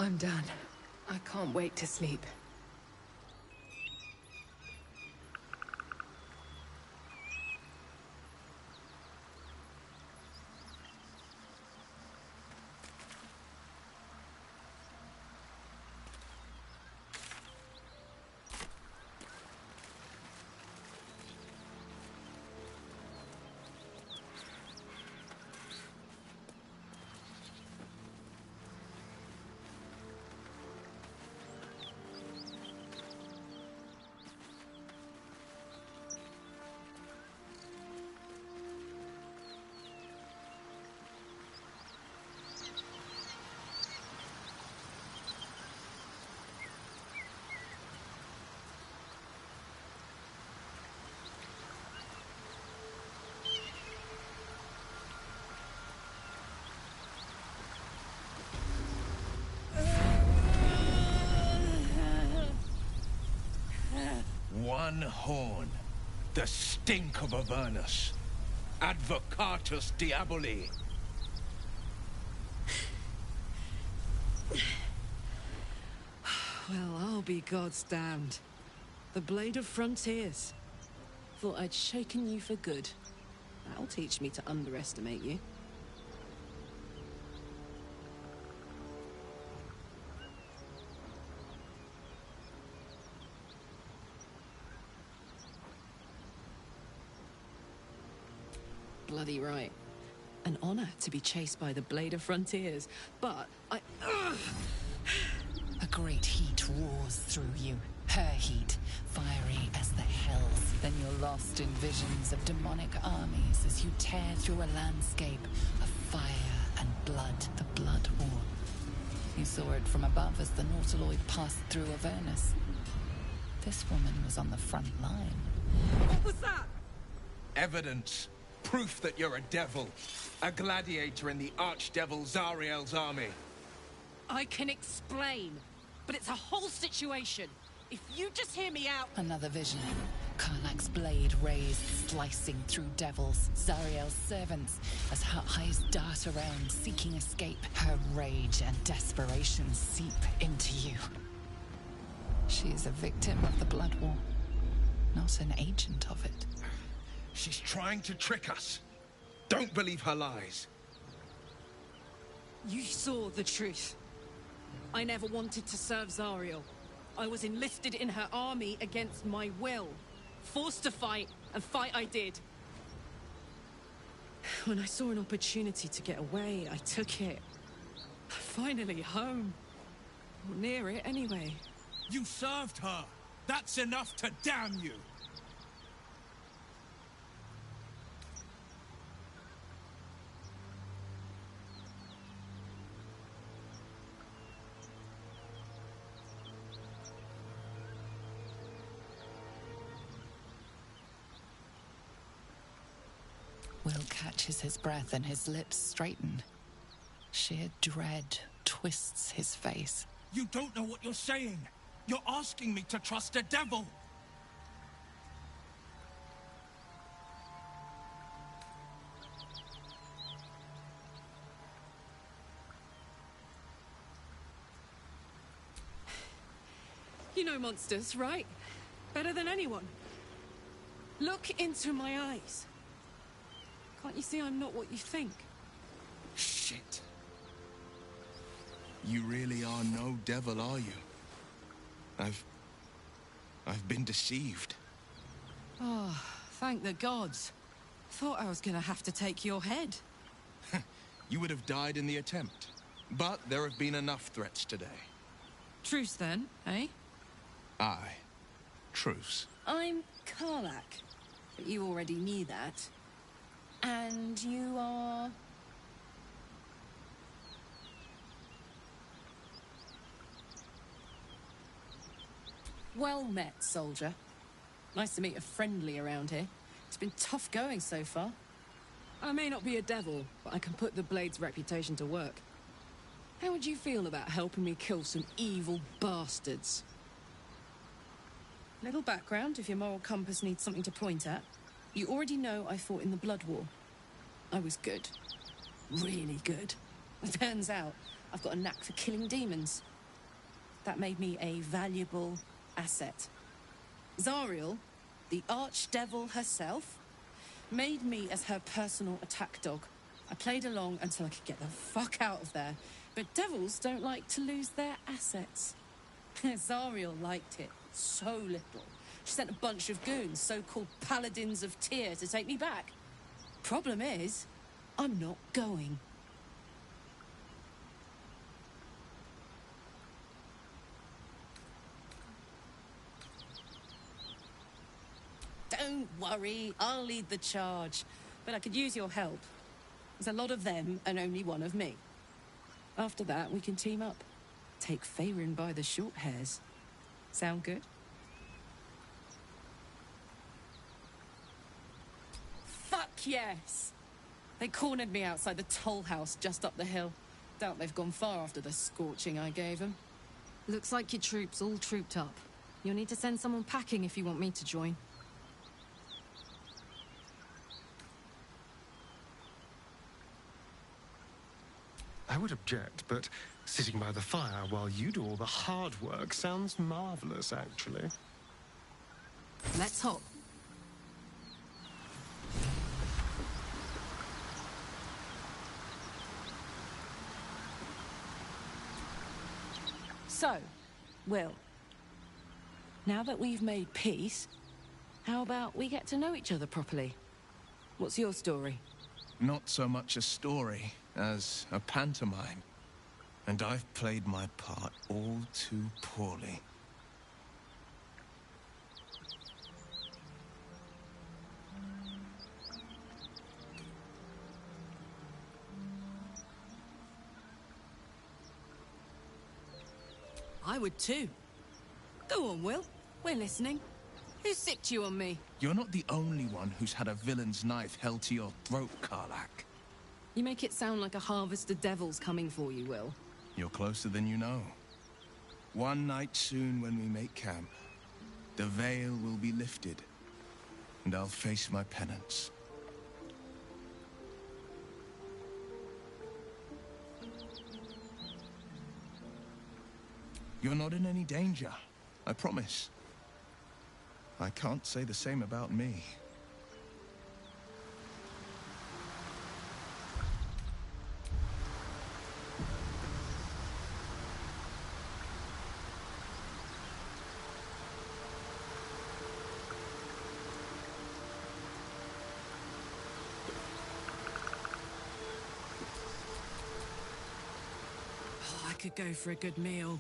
I'm done. I can't wait to sleep. One horn. The stink of Avernus. Advocatus Diaboli. Well, I'll be God's damned. The Blade of Frontiers. Thought I'd shaken you for good. That'll teach me to underestimate you. Bloody right. An honor to be chased by the Blade of Frontiers, but I... A great heat roars through you. Her heat, fiery as the hells. Then you're lost in visions of demonic armies as you tear through a landscape of fire and blood, the Blood War. You saw it from above as the Nautiloid passed through Avernus. This woman was on the front line. What was that? Evidence. Proof that you're a devil. A gladiator in the archdevil Zariel's army. I can explain, but it's a whole situation. If you just hear me out... Another vision. Karlach's blade raised, slicing through devils, Zariel's servants, as her eyes dart around, seeking escape. Her rage and desperation seep into you. She is a victim of the Blood War, not an agent of it. She's trying to trick us. Don't believe her lies. You saw the truth. I never wanted to serve Zariel. I was enlisted in her army against my will. Forced to fight, and fight I did. When I saw an opportunity to get away, I took it. Finally home. Or near it, anyway. You served her. That's enough to damn you. Will catches his breath and his lips straighten. Sheer dread twists his face. You don't know what you're saying. You're asking me to trust a devil. You know monsters, right? Better than anyone. Look into my eyes. Can't you see I'm not what you think? Shit. You really are no devil, are you? I've been deceived. Oh, thank the gods. Thought I was gonna have to take your head. You would have died in the attempt. But there have been enough threats today. Truce then, eh? Aye. Truce. I'm Karlach. But you already knew that. And you are... Well met, soldier. Nice to meet a friendly around here. It's been tough going so far. I may not be a devil, but I can put the Blade's reputation to work. How would you feel about helping me kill some evil bastards? Little background if your moral compass needs something to point at. You already know I fought in the Blood War. I was good. Really good. It turns out I've got a knack for killing demons. That made me a valuable asset. Zariel, the archdevil herself, made me as her personal attack dog. I played along until I could get the fuck out of there. But devils don't like to lose their assets. Zariel liked it so little. She sent a bunch of goons, so-called paladins of Tyr, to take me back. Problem is, I'm not going. Don't worry, I'll lead the charge. But I could use your help. There's a lot of them and only one of me. After that, we can team up. Take Faerun by the short hairs. Sound good? Fuck yes! They cornered me outside the toll house just up the hill. Doubt they've gone far after the scorching I gave them. Looks like your troops all trooped up. You'll need to send someone packing if you want me to join. I would object, but sitting by the fire while you do all the hard work sounds marvelous, actually. Let's hop. So, Will, now that we've made peace, how about we get to know each other properly? What's your story? Not so much a story as a pantomime. And I've played my part all too poorly. I would too. Go on, Will. We're listening. Who sicked you on me? You're not the only one who's had a villain's knife held to your throat, Karlach. You make it sound like a harvest of devils coming for you, Will. You're closer than you know. One night soon when we make camp, the veil will be lifted, and I'll face my penance. You're not in any danger, I promise. I can't say the same about me. Oh, I could go for a good meal.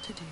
to do.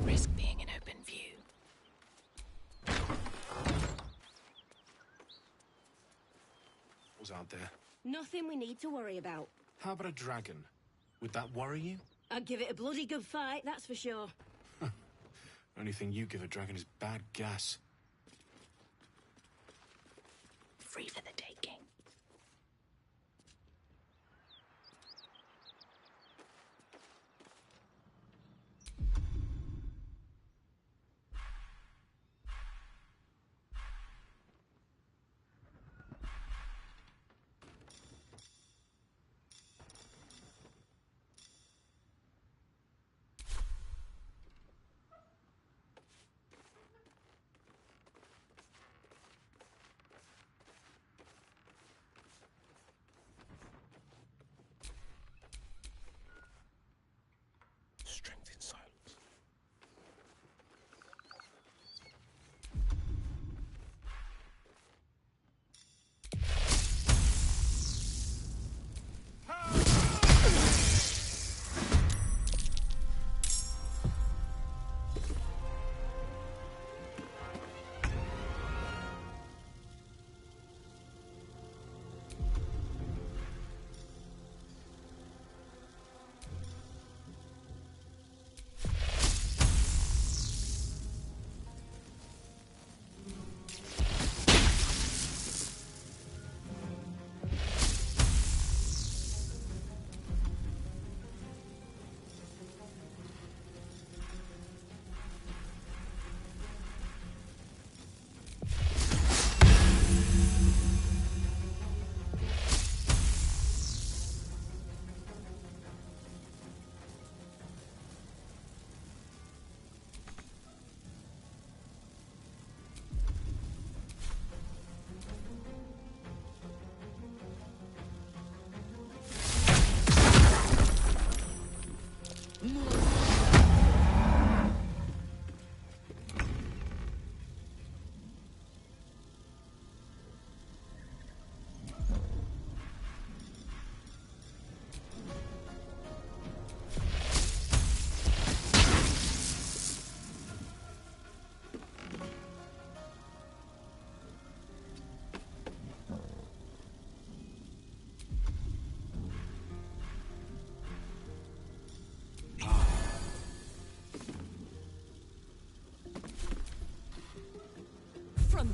Risk being in open view. Was out there? Nothing we need to worry about. How about a dragon? Would that worry you? I'd give it a bloody good fight, that's for sure. Only thing you give a dragon is bad gas. Free for the taking. Strength in silence.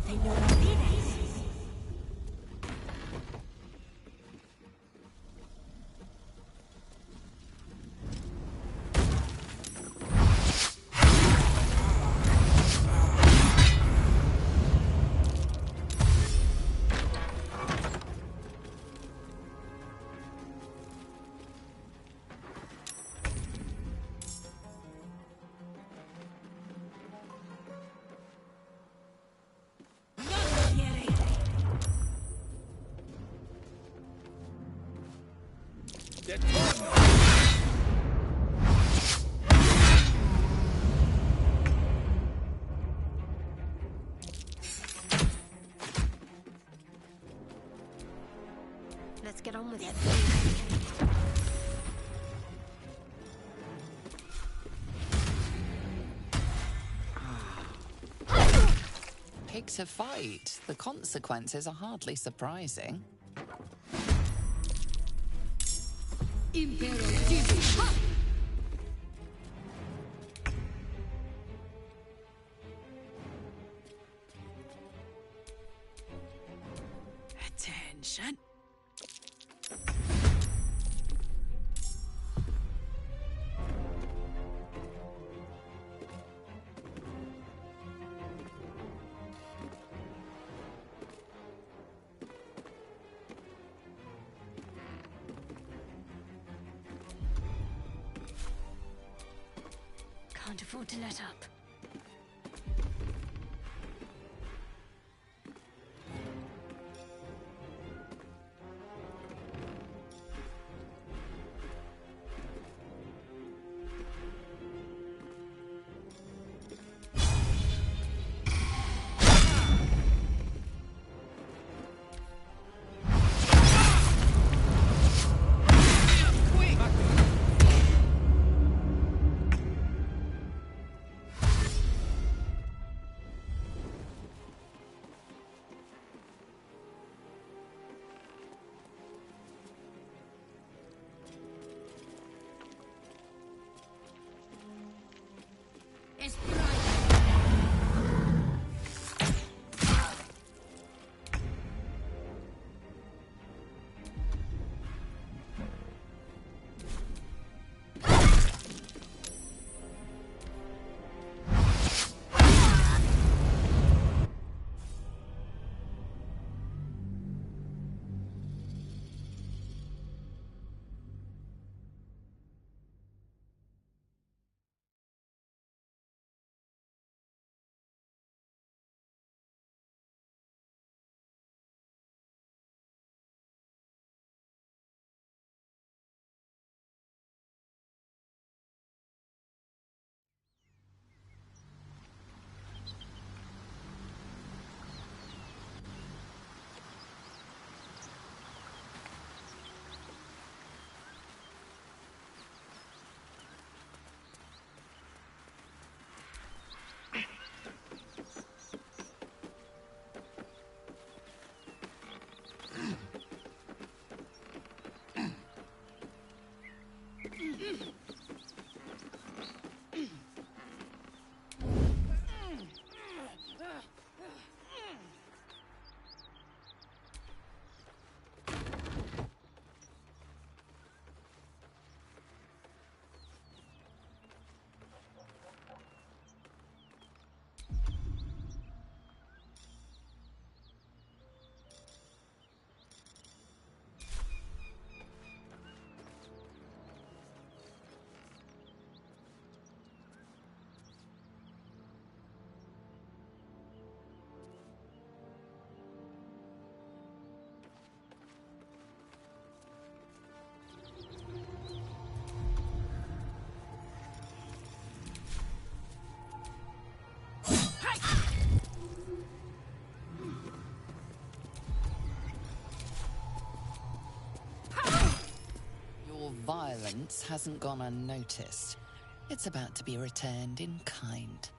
They know our penis. Let's get on with it. Pick to fight. The consequences are hardly surprising. Attention. Can't afford to let up. Violence hasn't gone unnoticed. It's about to be returned in kind.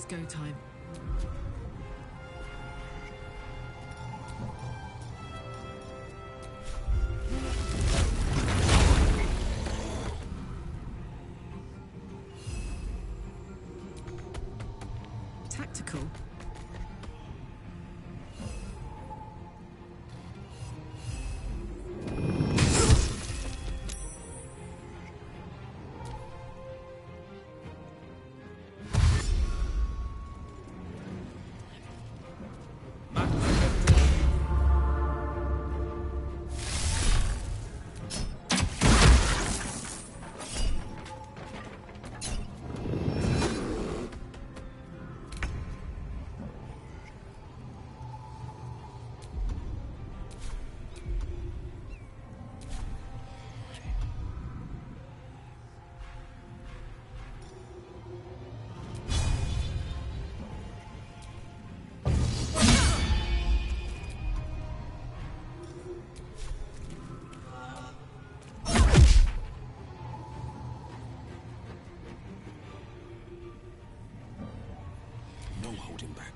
go time. Tactical. No holding back.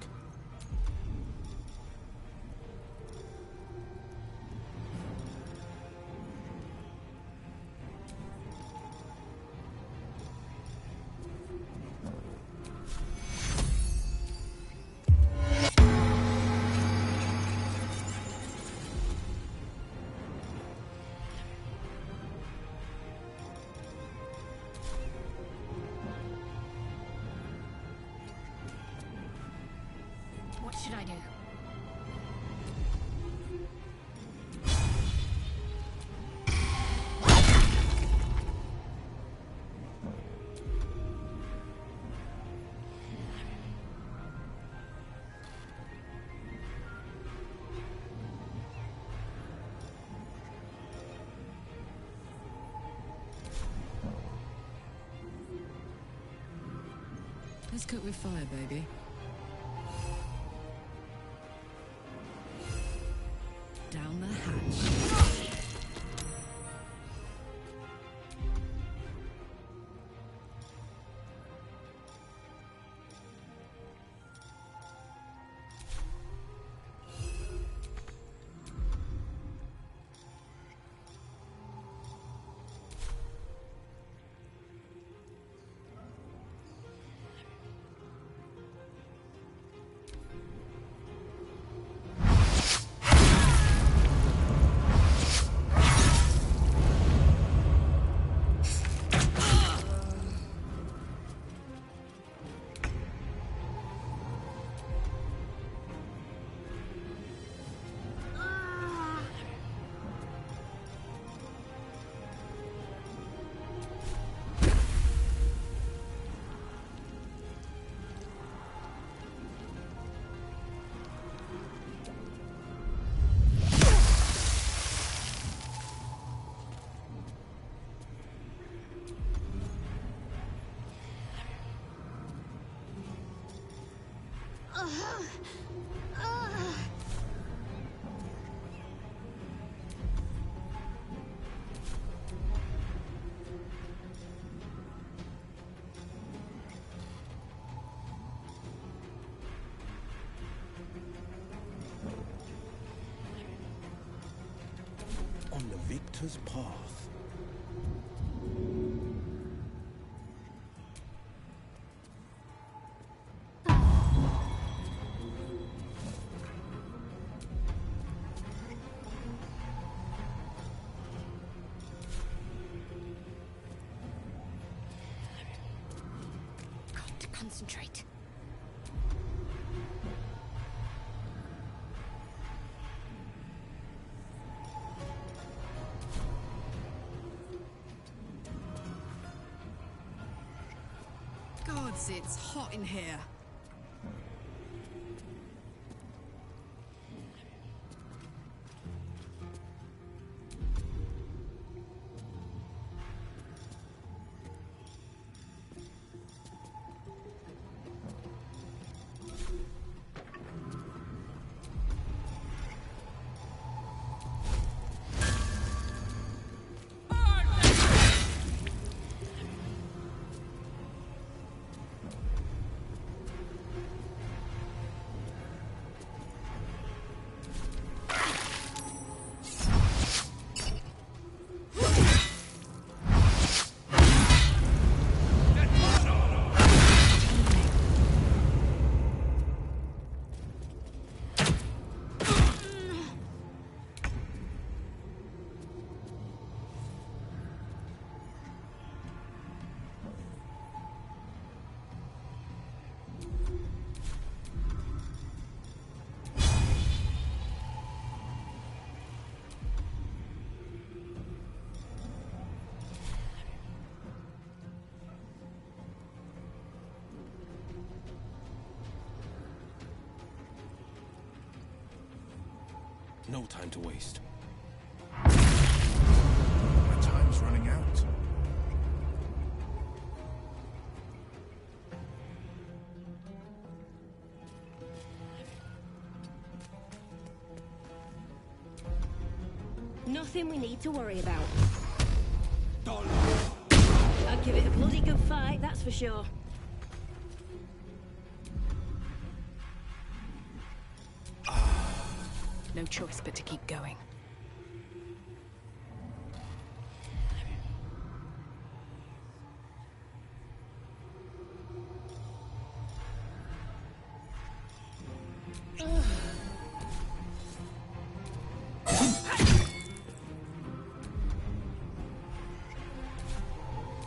What should I do? Let's cook with fire, baby. Down the hatch. On the victor's path. Got to concentrate. Gods, it's hot in here. No time to waste. My time's running out. Nothing we need to worry about. I'd give it a bloody good fight, that's for sure. No choice but to keep going.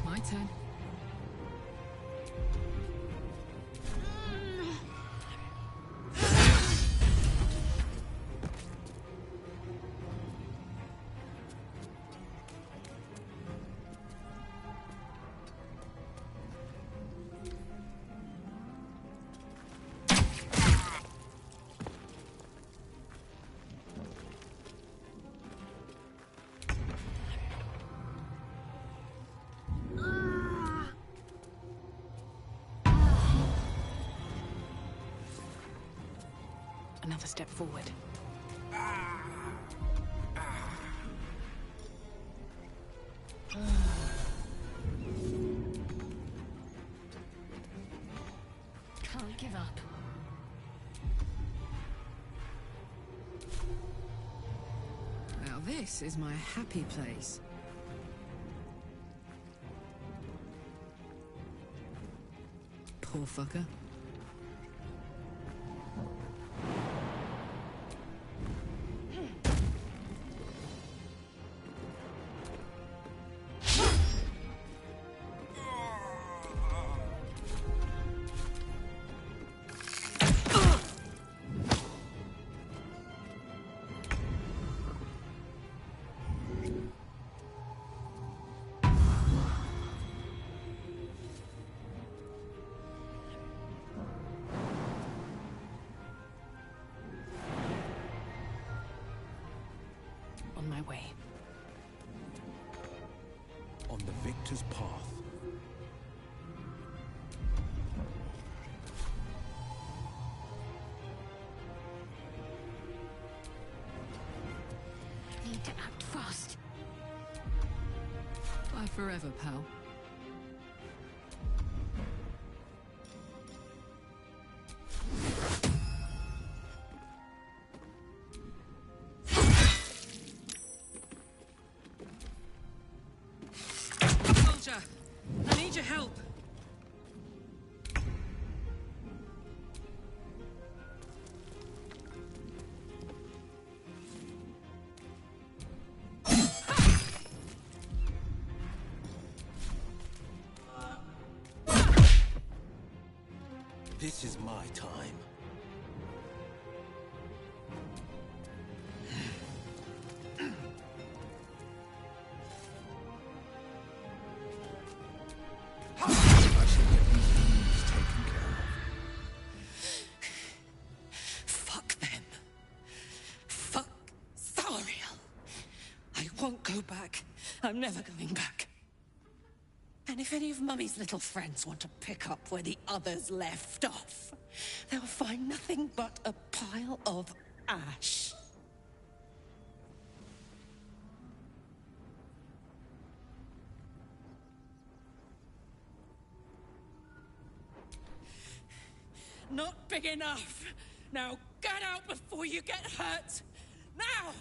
My turn. Another step forward. Can't give up. Now this is my happy place. Poor fucker. On my way. On the victor's path. Need to act fast. Bye forever, pal. Soldier, I need your help. This is my time. I shall get these wounds taken care of. Fuck them. Fuck Thariel. I won't go back. I'm never going back. And if any of Mummy's little friends want to pick up where the others left off, they'll find nothing but a pile of ash. Not big enough. Now get out before you get hurt. Now!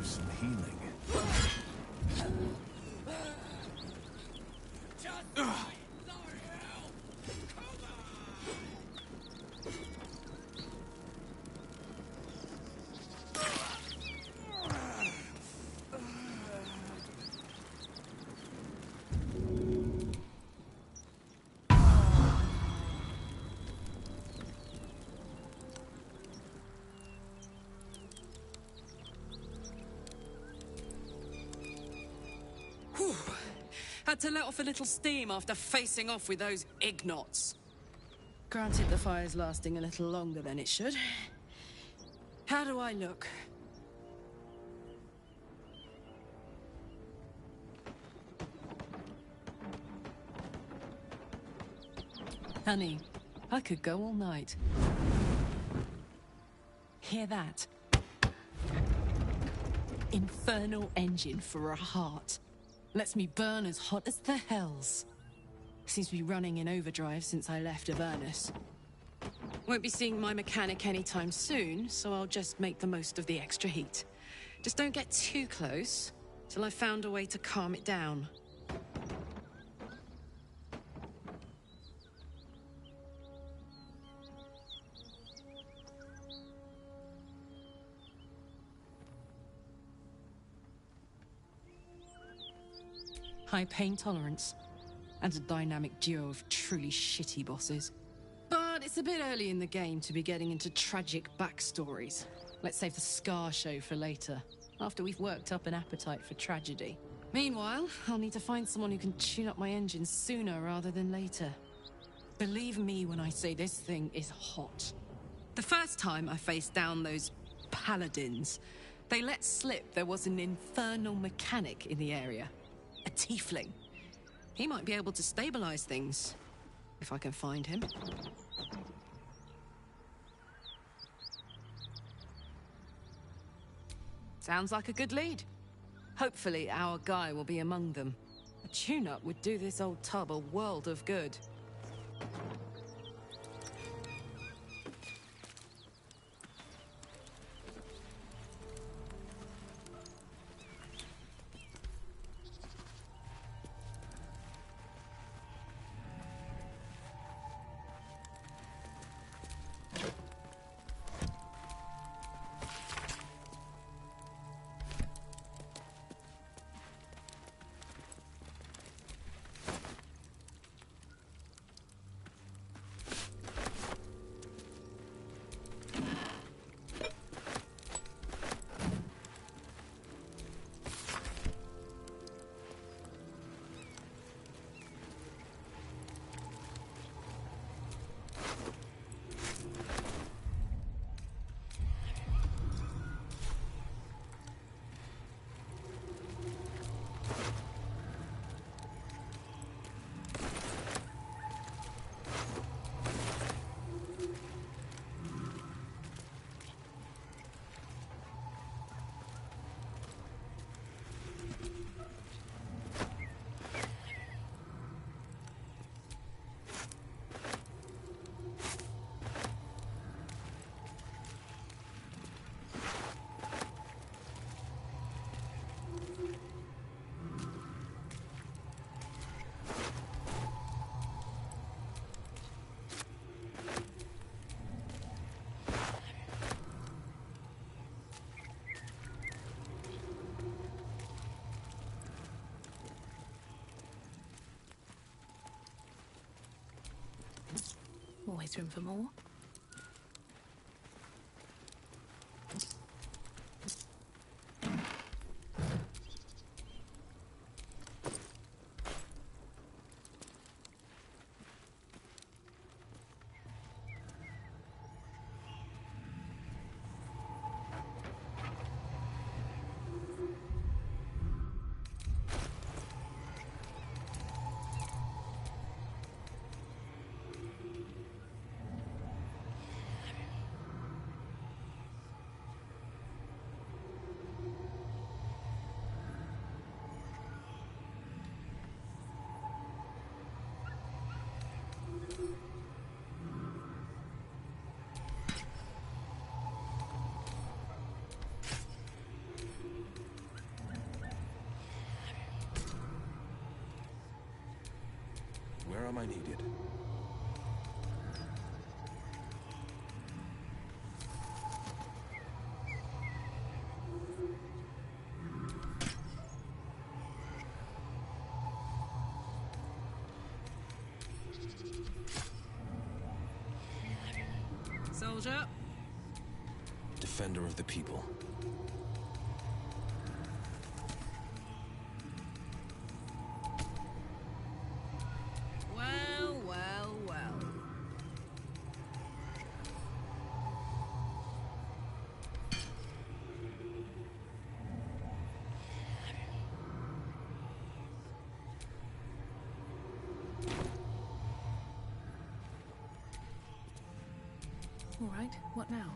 use some healing. Had to let off a little steam after facing off with those ignots. Granted, the fire's lasting a little longer than it should. How do I look? Honey, I could go all night. Hear that? Infernal engine for a heart. Lets me burn as hot as the hells. Seems to be running in overdrive since I left Avernus. Won't be seeing my mechanic anytime soon, so I'll just make the most of the extra heat. Just don't get too close, till I've found a way to calm it down. High pain tolerance, and a dynamic duo of truly shitty bosses. But it's a bit early in the game to be getting into tragic backstories. Let's save the Scar show for later, after we've worked up an appetite for tragedy. Meanwhile, I'll need to find someone who can tune up my engine sooner rather than later. Believe me when I say this thing is hot. The first time I faced down those paladins, they let slip there was an infernal mechanic in the area. A tiefling. He might be able to stabilize things, if I can find him. Sounds like a good lead. Hopefully our guy will be among them. A tune-up would do this old tub a world of good. Always room for more. am I needed? Soldier. Defender of the people. Well, well, well. All right, what now?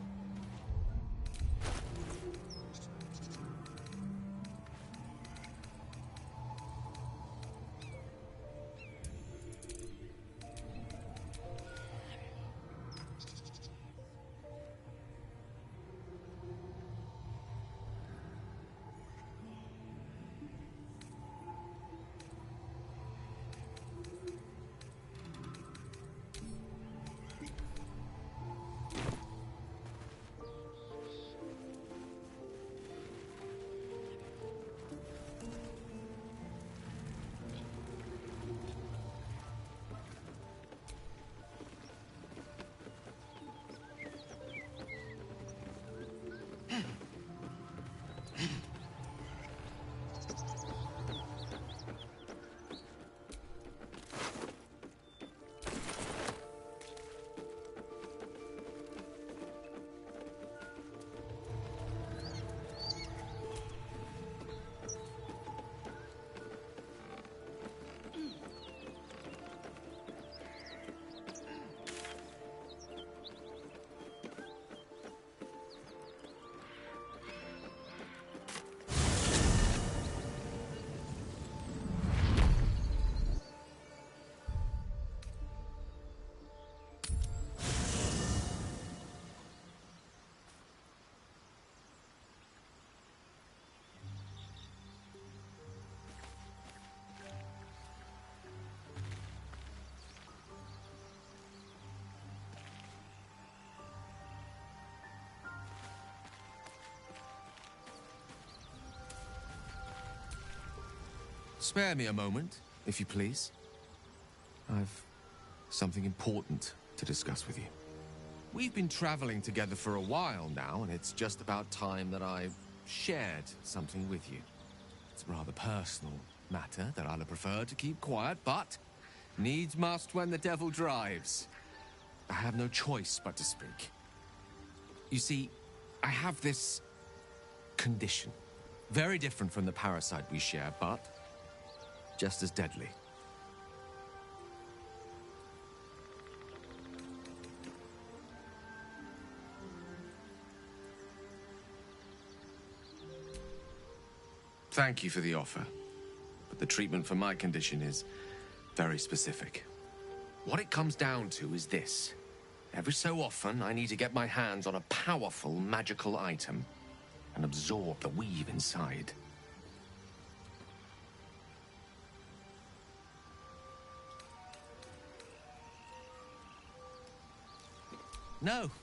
Spare me a moment, if you please. I've something important to discuss with you. We've been traveling together for a while now, and it's just about time that I shared something with you. It's a rather personal matter that I'd have preferred to keep quiet, but needs must when the devil drives. I have no choice but to speak. You see, I have this condition. Very different from the parasite we share, but just as deadly. Thank you for the offer, but the treatment for my condition is very specific. What it comes down to is this. Every so often, I need to get my hands on a powerful magical item and absorb the weave inside.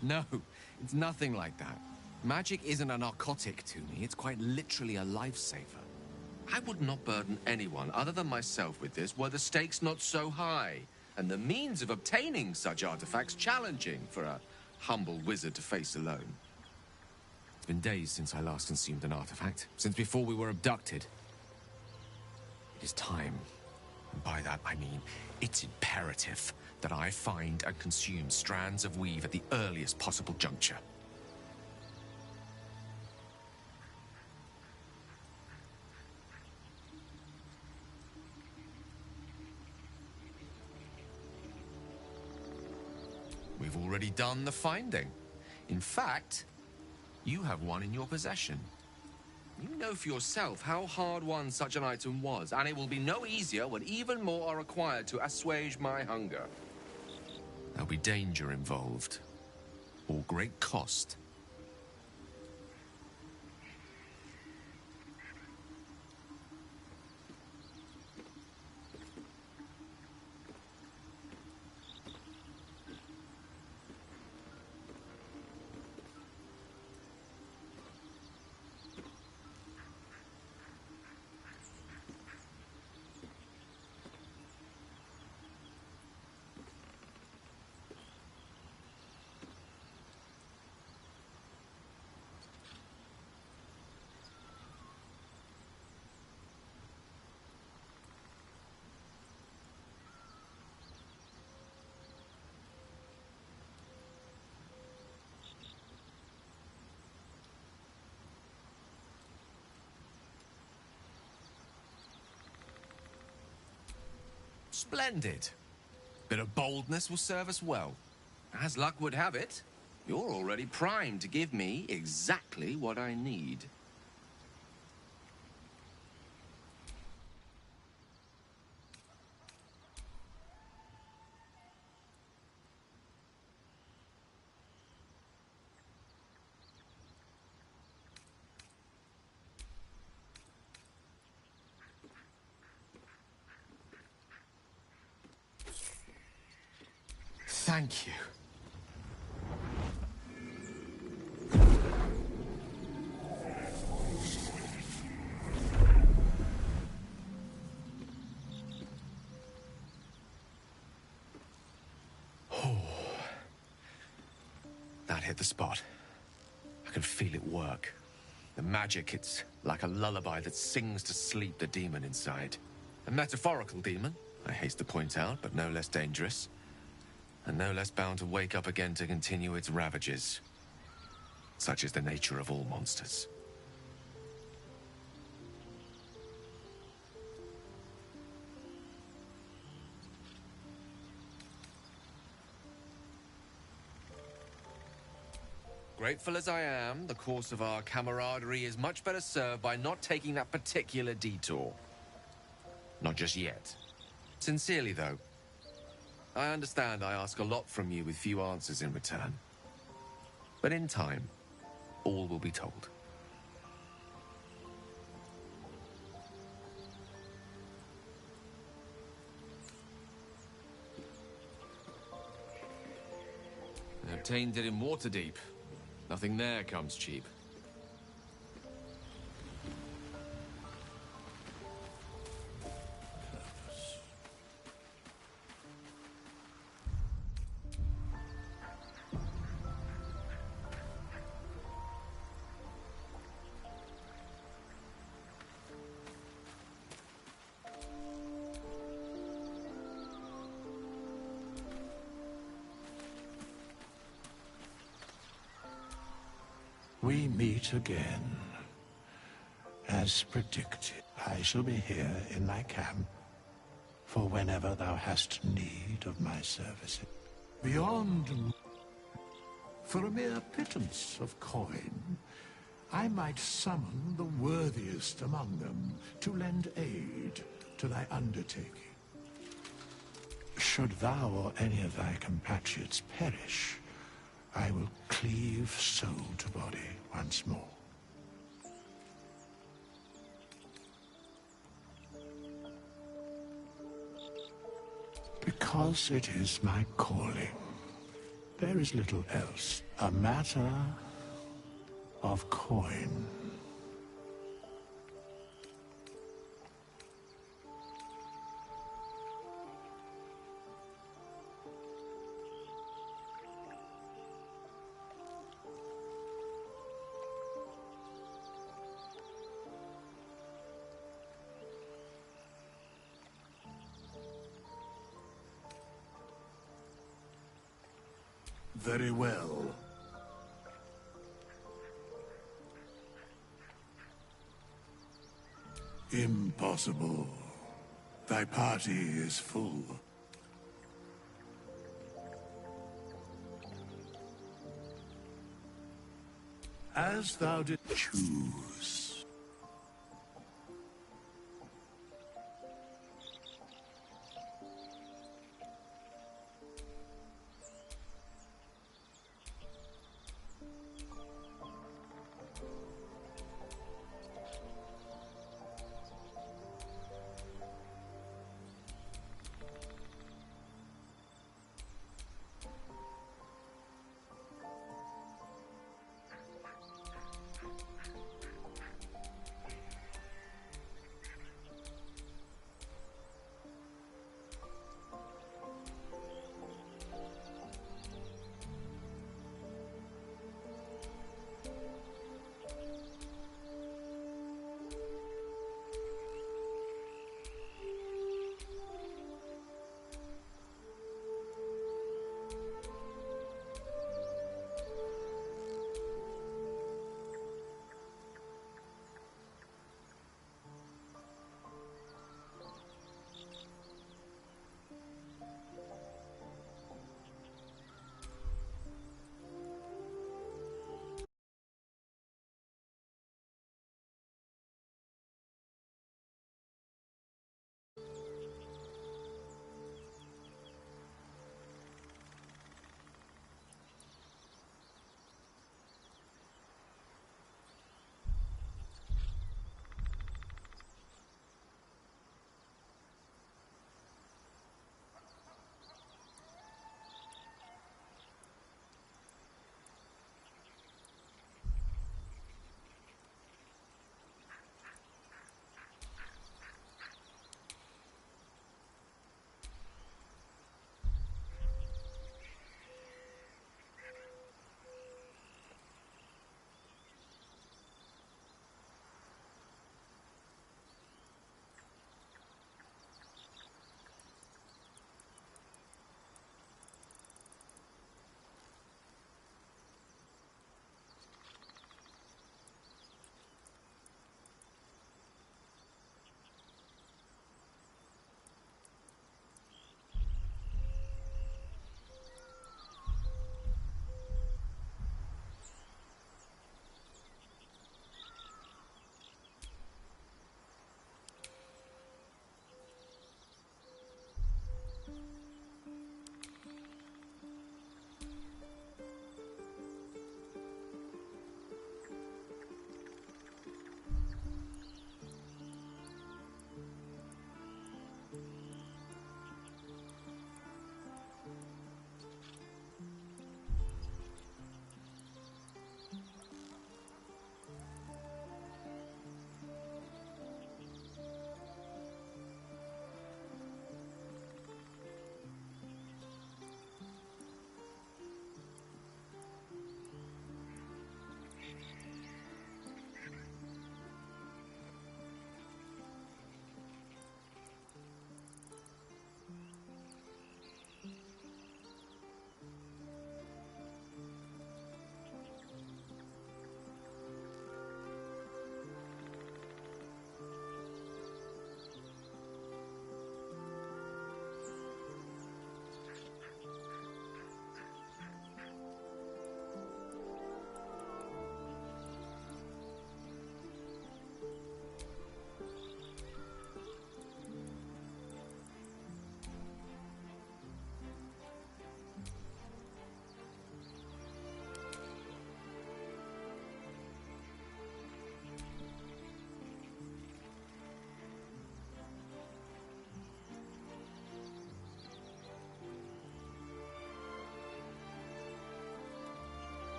No, it's nothing like that. Magic isn't a narcotic to me, it's quite literally a lifesaver. I would not burden anyone other than myself with this were the stakes not so high, and the means of obtaining such artifacts challenging for a humble wizard to face alone. It's been days since I last consumed an artifact, since before we were abducted. It is time, and by that I mean it's imperative that I find and consume strands of weave at the earliest possible juncture. We've already done the finding. In fact, you have one in your possession. You know for yourself how hard-won such an item was, and it will be no easier when even more are required to assuage my hunger. There'll be danger involved, or great cost. Splendid. Bit of boldness will serve us well. As luck would have it, you're already primed to give me exactly what I need. Thank you. That hit the spot. I can feel it work. The magic, it's like a lullaby that sings to sleep the demon inside. A metaphorical demon, I haste to point out, but no less dangerous. And no less bound to wake up again to continue its ravages. Such is the nature of all monsters. Grateful as I am, the course of our camaraderie is much better served by not taking that particular detour. Not just yet. Sincerely, though. I understand I ask a lot from you with few answers in return. But in time, all will be told. I obtained it in Waterdeep. Nothing there comes cheap. We meet again. As predicted, I shall be here in my camp for whenever thou hast need of my services. Beyond, for a mere pittance of coin, I might summon the worthiest among them to lend aid to thy undertaking. Should thou or any of thy compatriots perish, I will cleave soul to body once more. Because it is my calling. There is little else. A matter of coin. Very well. Impossible. Thy party is full. As thou did choose.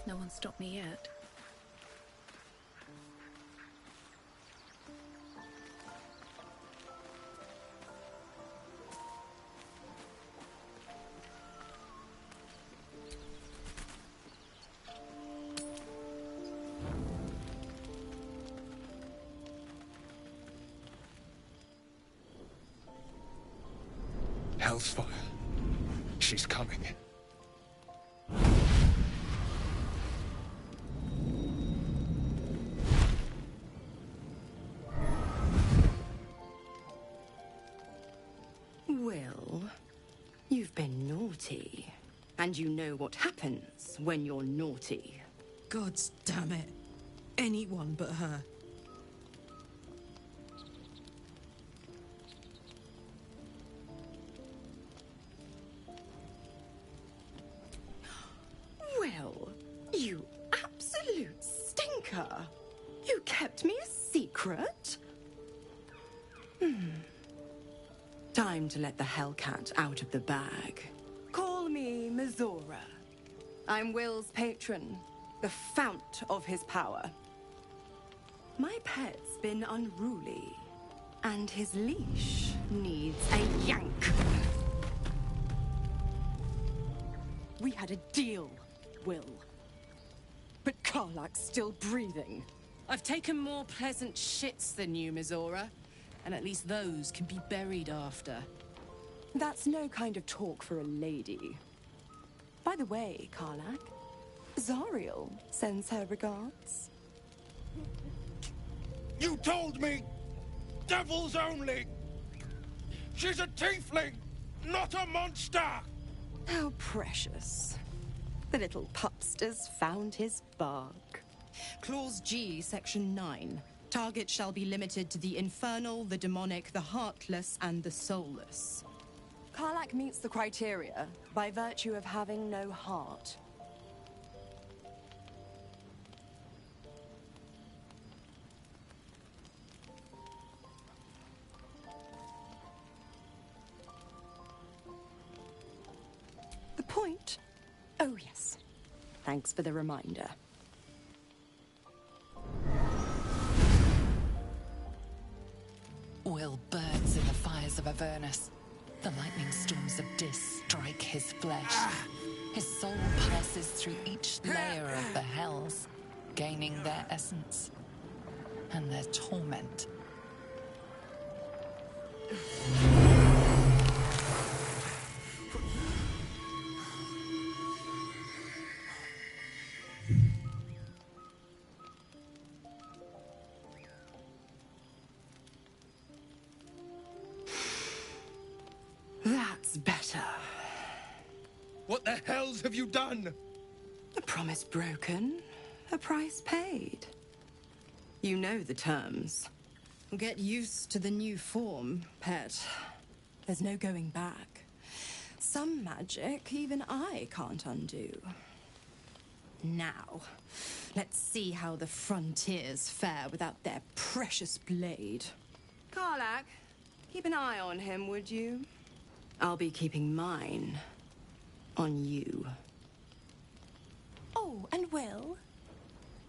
No one stopped me yet. Hell's fire. She's coming. Well, you've been naughty. And you know what happens when you're naughty. Gods damn it. Anyone but her. Well, you absolute stinker. You kept me a secret? Time to let the Hellcat out of the bag. Call me Mizora. I'm Will's patron, the fount of his power. My pet's been unruly, and his leash needs a yank. We had a deal, Will. But Karlak's still breathing. I've taken more pleasant shits than you, Mizora. And at least those can be buried after. That's no kind of talk for a lady. By the way, Karlak, Zariel sends her regards. You told me! Devils only! She's a tiefling, not a monster! How precious. The little pupster's found his bark. Clause G, Section 9. Target shall be limited to the infernal, the demonic, the heartless, and the soulless. Karlak meets the criteria by virtue of having no heart. The point? Oh, yes. Thanks for the reminder. Will burns in the fires of Avernus. The lightning storms of Dis strike his flesh. His soul passes through each layer of the hells, gaining their essence and their torment. That's better. What the hells have you done? A promise broken, a price paid. You know the terms. Get used to the new form, pet. There's no going back. Some magic even I can't undo. Now, let's see how the frontiers fare without their precious blade. Karlach, keep an eye on him, would you? I'll be keeping mine on you. Oh, and Will,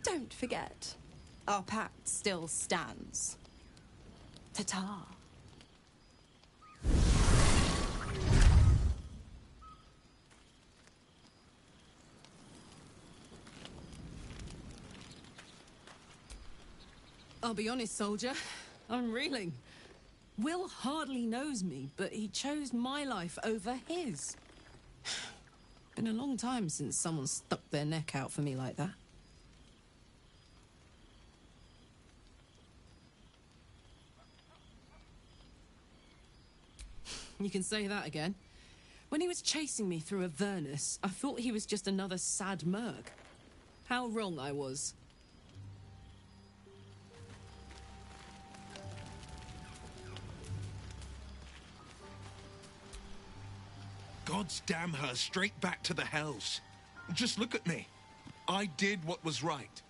don't forget, our pact still stands. Ta-ta. I'll be honest, soldier. I'm reeling. Will hardly knows me, but he chose my life over his. Been a long time since someone stuck their neck out for me like that. You can say that again. When he was chasing me through Avernus, I thought he was just another sad merc. How wrong I was. God's damn her, straight back to the hells. Just look at me. I did what was right,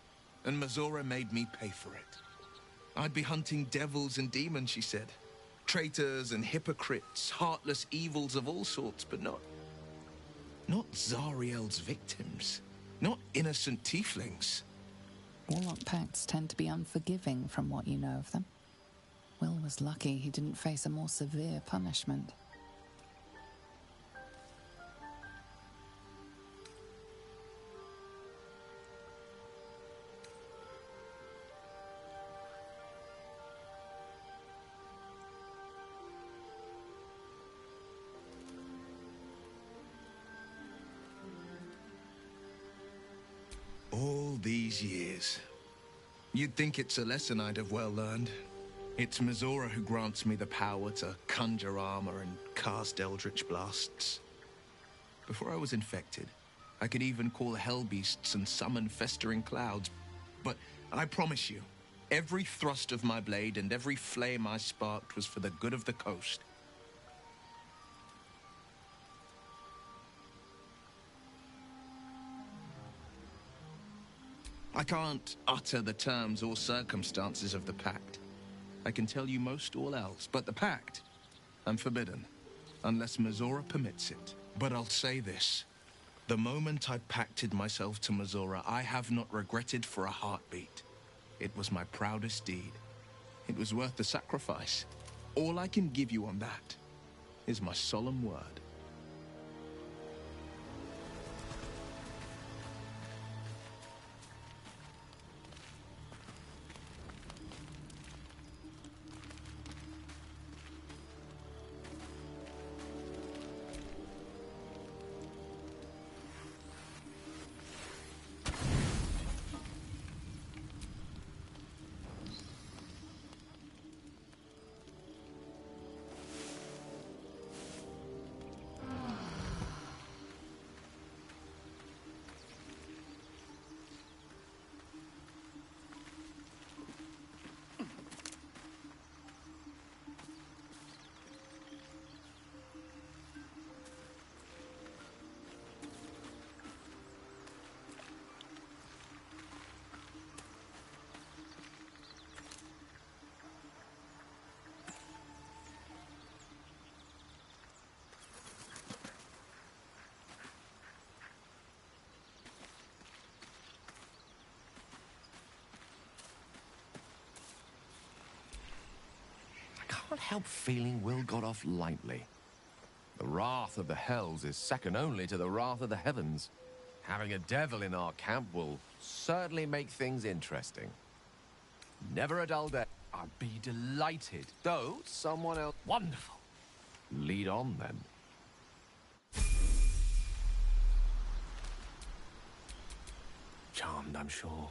and Mazora made me pay for it. I'd be hunting devils and demons, she said. Traitors and hypocrites, heartless evils of all sorts, but not Zariel's victims. Not innocent tieflings. Warlock pacts tend to be unforgiving from what you know of them. Will was lucky he didn't face a more severe punishment. All these years. You'd think it's a lesson I'd have well learned. It's Mazora who grants me the power to conjure armor and cast eldritch blasts. Before I was infected, I could even call hell beasts and summon festering clouds. But I promise you, every thrust of my blade and every flame I sparked was for the good of the coast. I can't utter the terms or circumstances of the pact. I can tell you most all else, but the pact, I'm forbidden, unless Mazora permits it. But I'll say this. The moment I pacted myself to Mazora, I have not regretted for a heartbeat. It was my proudest deed. It was worth the sacrifice. All I can give you on that is my solemn word. can't help feeling Will got off lightly. The wrath of the Hells is second only to the wrath of the heavens. Having a devil in our camp will certainly make things interesting. Never a dull day. I'd be delighted. Though someone else... Wonderful. Lead on, then. Charmed, I'm sure.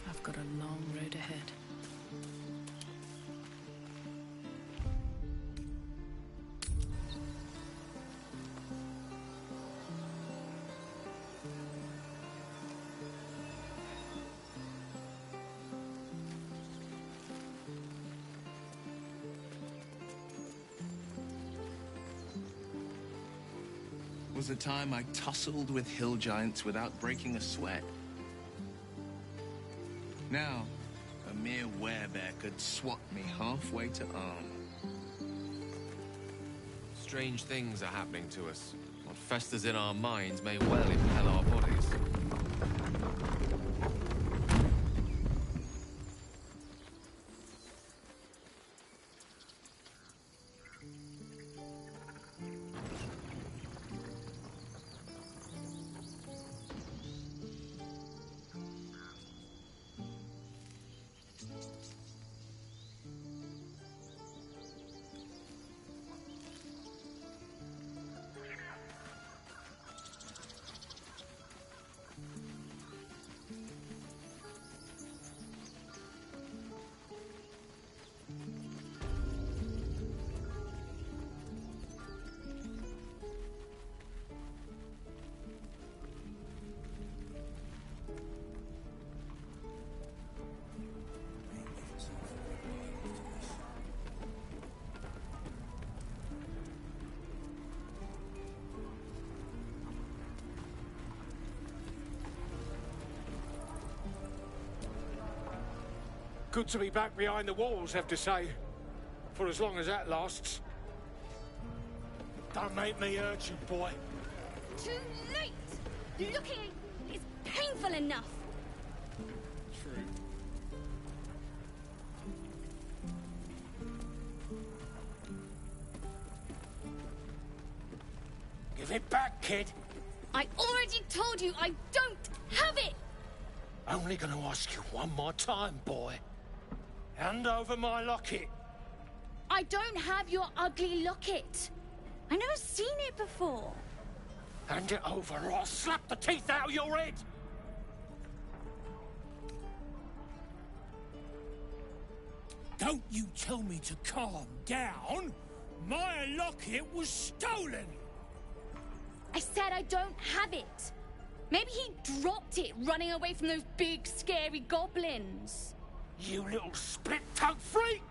I've got a long road ahead. Was the time I tussled with hill giants without breaking a sweat. Now, a mere werebear could swat me halfway to arm. Strange things are happening to us. What festers in our minds may well impel our bodies. Good to be back behind the walls, have to say. For as long as that lasts. Don't make me hurt you, boy. Too late! Looking is painful enough. True. Give it back, kid. I already told you I don't have it! Only gonna ask you one more time, boy. Hand over my locket. I don't have your ugly locket. I've never seen it before. Hand it over or I'll slap the teeth out of your head! Don't you tell me to calm down! My locket was stolen! I said I don't have it. Maybe he dropped it running away from those big, scary goblins. You little split-tongued freak!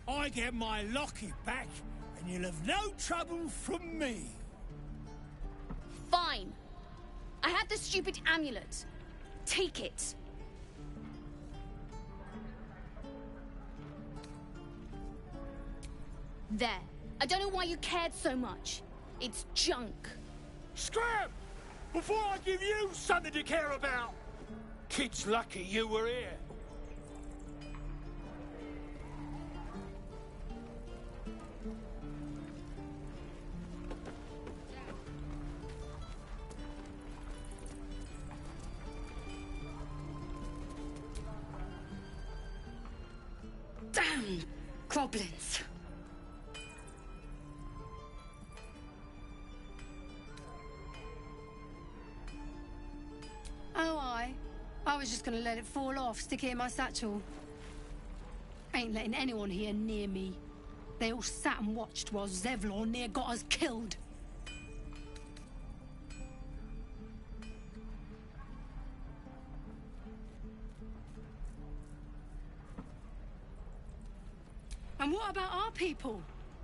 I get my locket back, and you'll have no trouble from me. Fine. I have the stupid amulet. Take it. There. I don't know why you cared so much. It's junk. Scram! Before I give you something to care about! Kid's lucky you were here. Damn goblins. Oh, I was just gonna let it fall off, stick it in my satchel. Ain't letting anyone here near me. They all sat and watched while Zevlor near got us killed. And what about our people?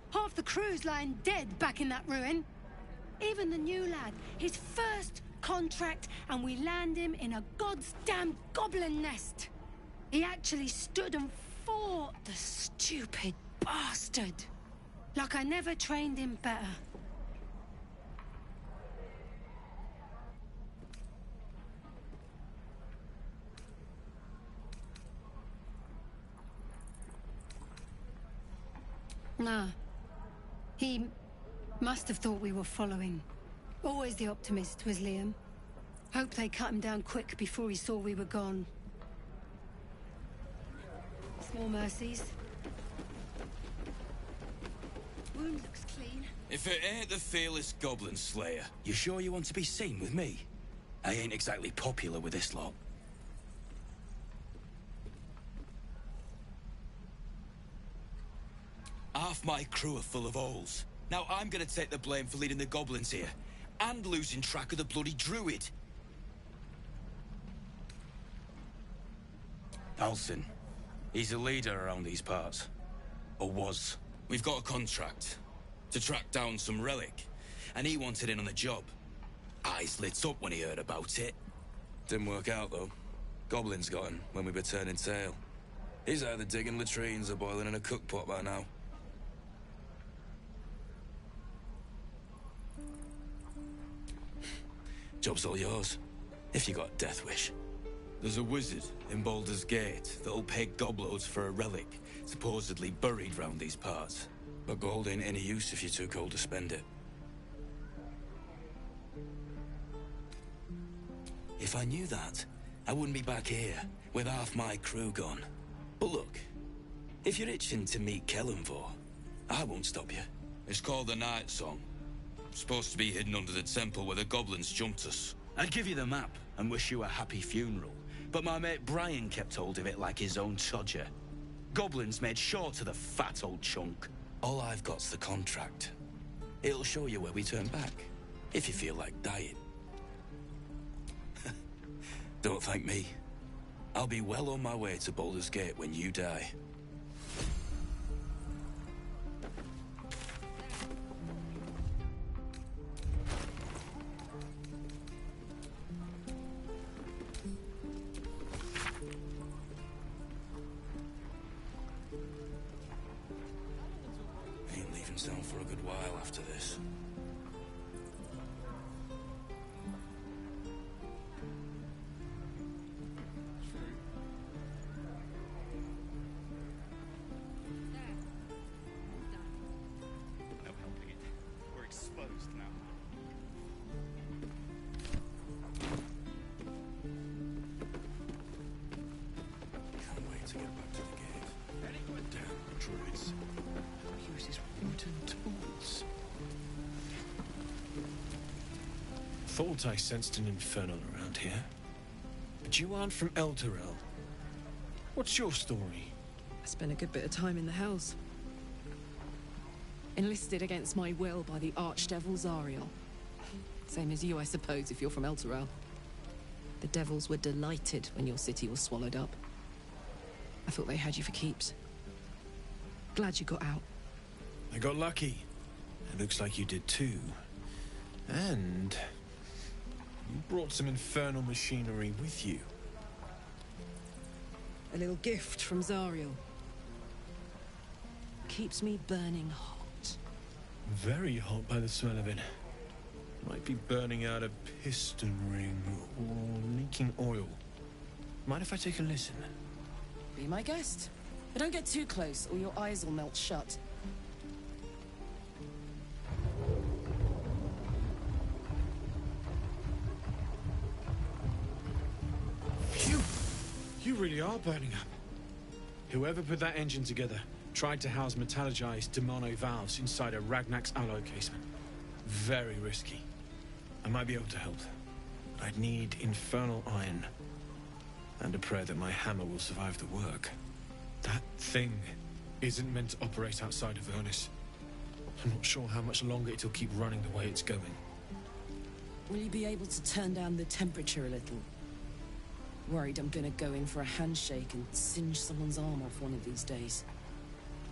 Half the crew's lying dead back in that ruin. Even the new lad, his first contract, and we land him in a goddamn goblin nest. He actually stood and fought, the stupid bastard. Like I never trained him better. Nah. He must have thought we were following. Always the optimist was Liam. Hoped they cut him down quick before he saw we were gone. Small mercies. Wound looks clean. If it ain't the fearless Goblin Slayer. You sure you want to be seen with me? I ain't exactly popular with this lot. Half my crew are full of holes. Now I'm gonna take the blame for leading the goblins here. And losing track of the bloody druid. Alcin. He's a leader around these parts. Or was. We've got a contract to track down some relic. And he wanted in on the job. Eyes lit up when he heard about it. Didn't work out, though. Goblins got him when we were turning tail. He's either digging latrines or boiling in a cookpot by now. Job's all yours, if you got a death wish. There's a wizard in Baldur's Gate that'll pay gobloads for a relic, supposedly buried round these parts. But gold ain't any use if you're too cold to spend it. If I knew that, I wouldn't be back here, with half my crew gone. But look, if you're itching to meet Kellenvor, I won't stop you. It's called the Night Song. Supposed to be hidden under the temple where the goblins jumped us. I'd give you the map and wish you a happy funeral, but my mate Brian kept hold of it like his own Todger. Goblins made short of the fat old chunk. All I've got's the contract. It'll show you where we turn back, if you feel like dying. Don't thank me. I'll be well on my way to Baldur's Gate when you die. Ain't leaving town for a good while after this. Thought I sensed an infernal around here. But you aren't from Elturel. What's your story? I spent a good bit of time in the Hells. Enlisted against my will by the Archdevil Zariel. Same as you, I suppose, if you're from Elturel. The devils were delighted when your city was swallowed up. I thought they had you for keeps. Glad you got out. I got lucky. It looks like you did too. And you brought some infernal machinery with you. A little gift from Zariel. Keeps me burning hot. Very hot by the smell of it. Might be burning out a piston ring or leaking oil. Mind if I take a listen? Be my guest. But don't get too close or your eyes will melt shut. Phew! You really are burning up. Whoever put that engine together tried to house metallurgized demono valves inside a Ragnak's alloy casement. Very risky. I might be able to help, but I'd need infernal iron. And a prayer that my hammer will survive the work. That thing isn't meant to operate outside of Vernus. I'm not sure how much longer it'll keep running the way it's going. Will you be able to turn down the temperature a little? Worried I'm gonna go in for a handshake and singe someone's arm off one of these days.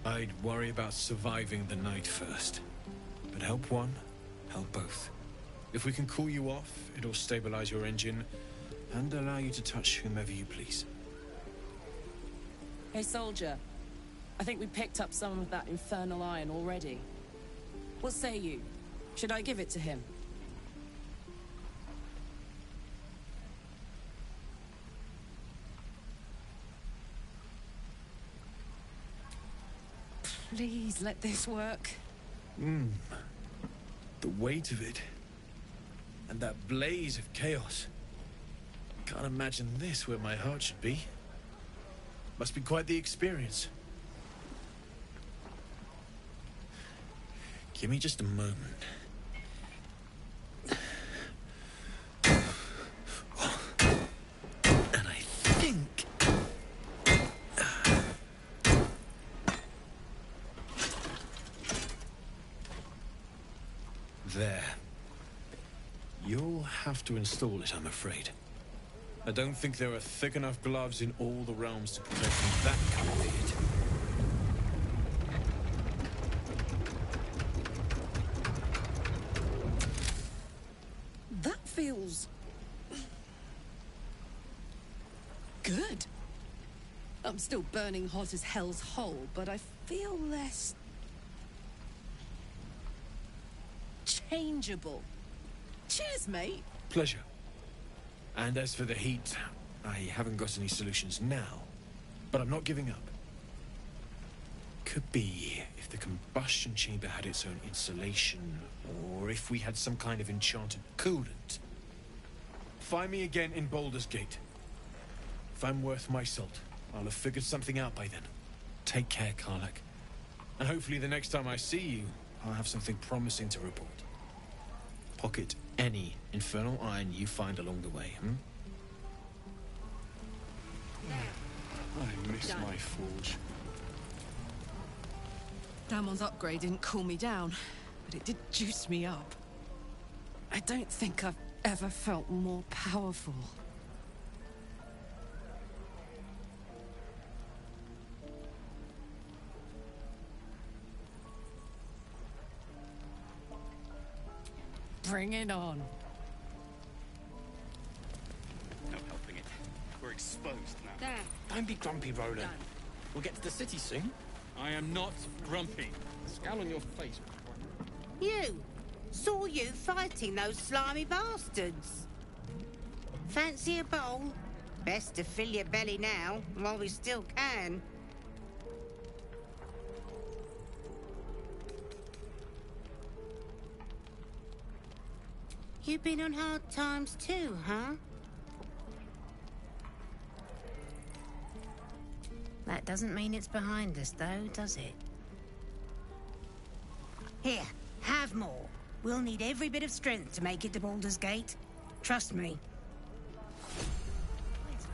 I'd worry about surviving the night first. But help one, help both. If we can cool you off, it'll stabilize your engine and allow you to touch whomever you please. Hey, soldier. I think we picked up some of that infernal iron already. What say you? Should I give it to him? Please let this work. The weight of it. And that blaze of chaos. Can't imagine this where my heart should be. Must be quite the experience. Give me just a moment. And I think... There. You'll have to install it, I'm afraid. I don't think there are thick enough gloves in all the realms to protect from that kind of hit. That feels... good. I'm still burning hot as hell's hole, but I feel less... changeable. Cheers, mate. Pleasure. And as for the heat, I haven't got any solutions now, but I'm not giving up. Could be if the combustion chamber had its own insulation, or if we had some kind of enchanted coolant. Find me again in Baldur's Gate. If I'm worth my salt, I'll have figured something out by then. Take care, Karlach. And hopefully the next time I see you, I'll have something promising to report. Pocket any infernal iron you find along the way, I miss my forge. Damon's upgrade didn't cool me down, but it did juice me up. I don't think I've ever felt more powerful. Bring it on. No helping it. We're exposed now. There. Don't be grumpy, Roland. We'll get to the city soon. I am not grumpy. Scowl on your face. You! Saw you fighting those slimy bastards. Fancy a bowl? Best to fill your belly now, while we still can. You've been on hard times too, huh? That doesn't mean it's behind us, though, does it? Here, have more. We'll need every bit of strength to make it to Baldur's Gate. Trust me.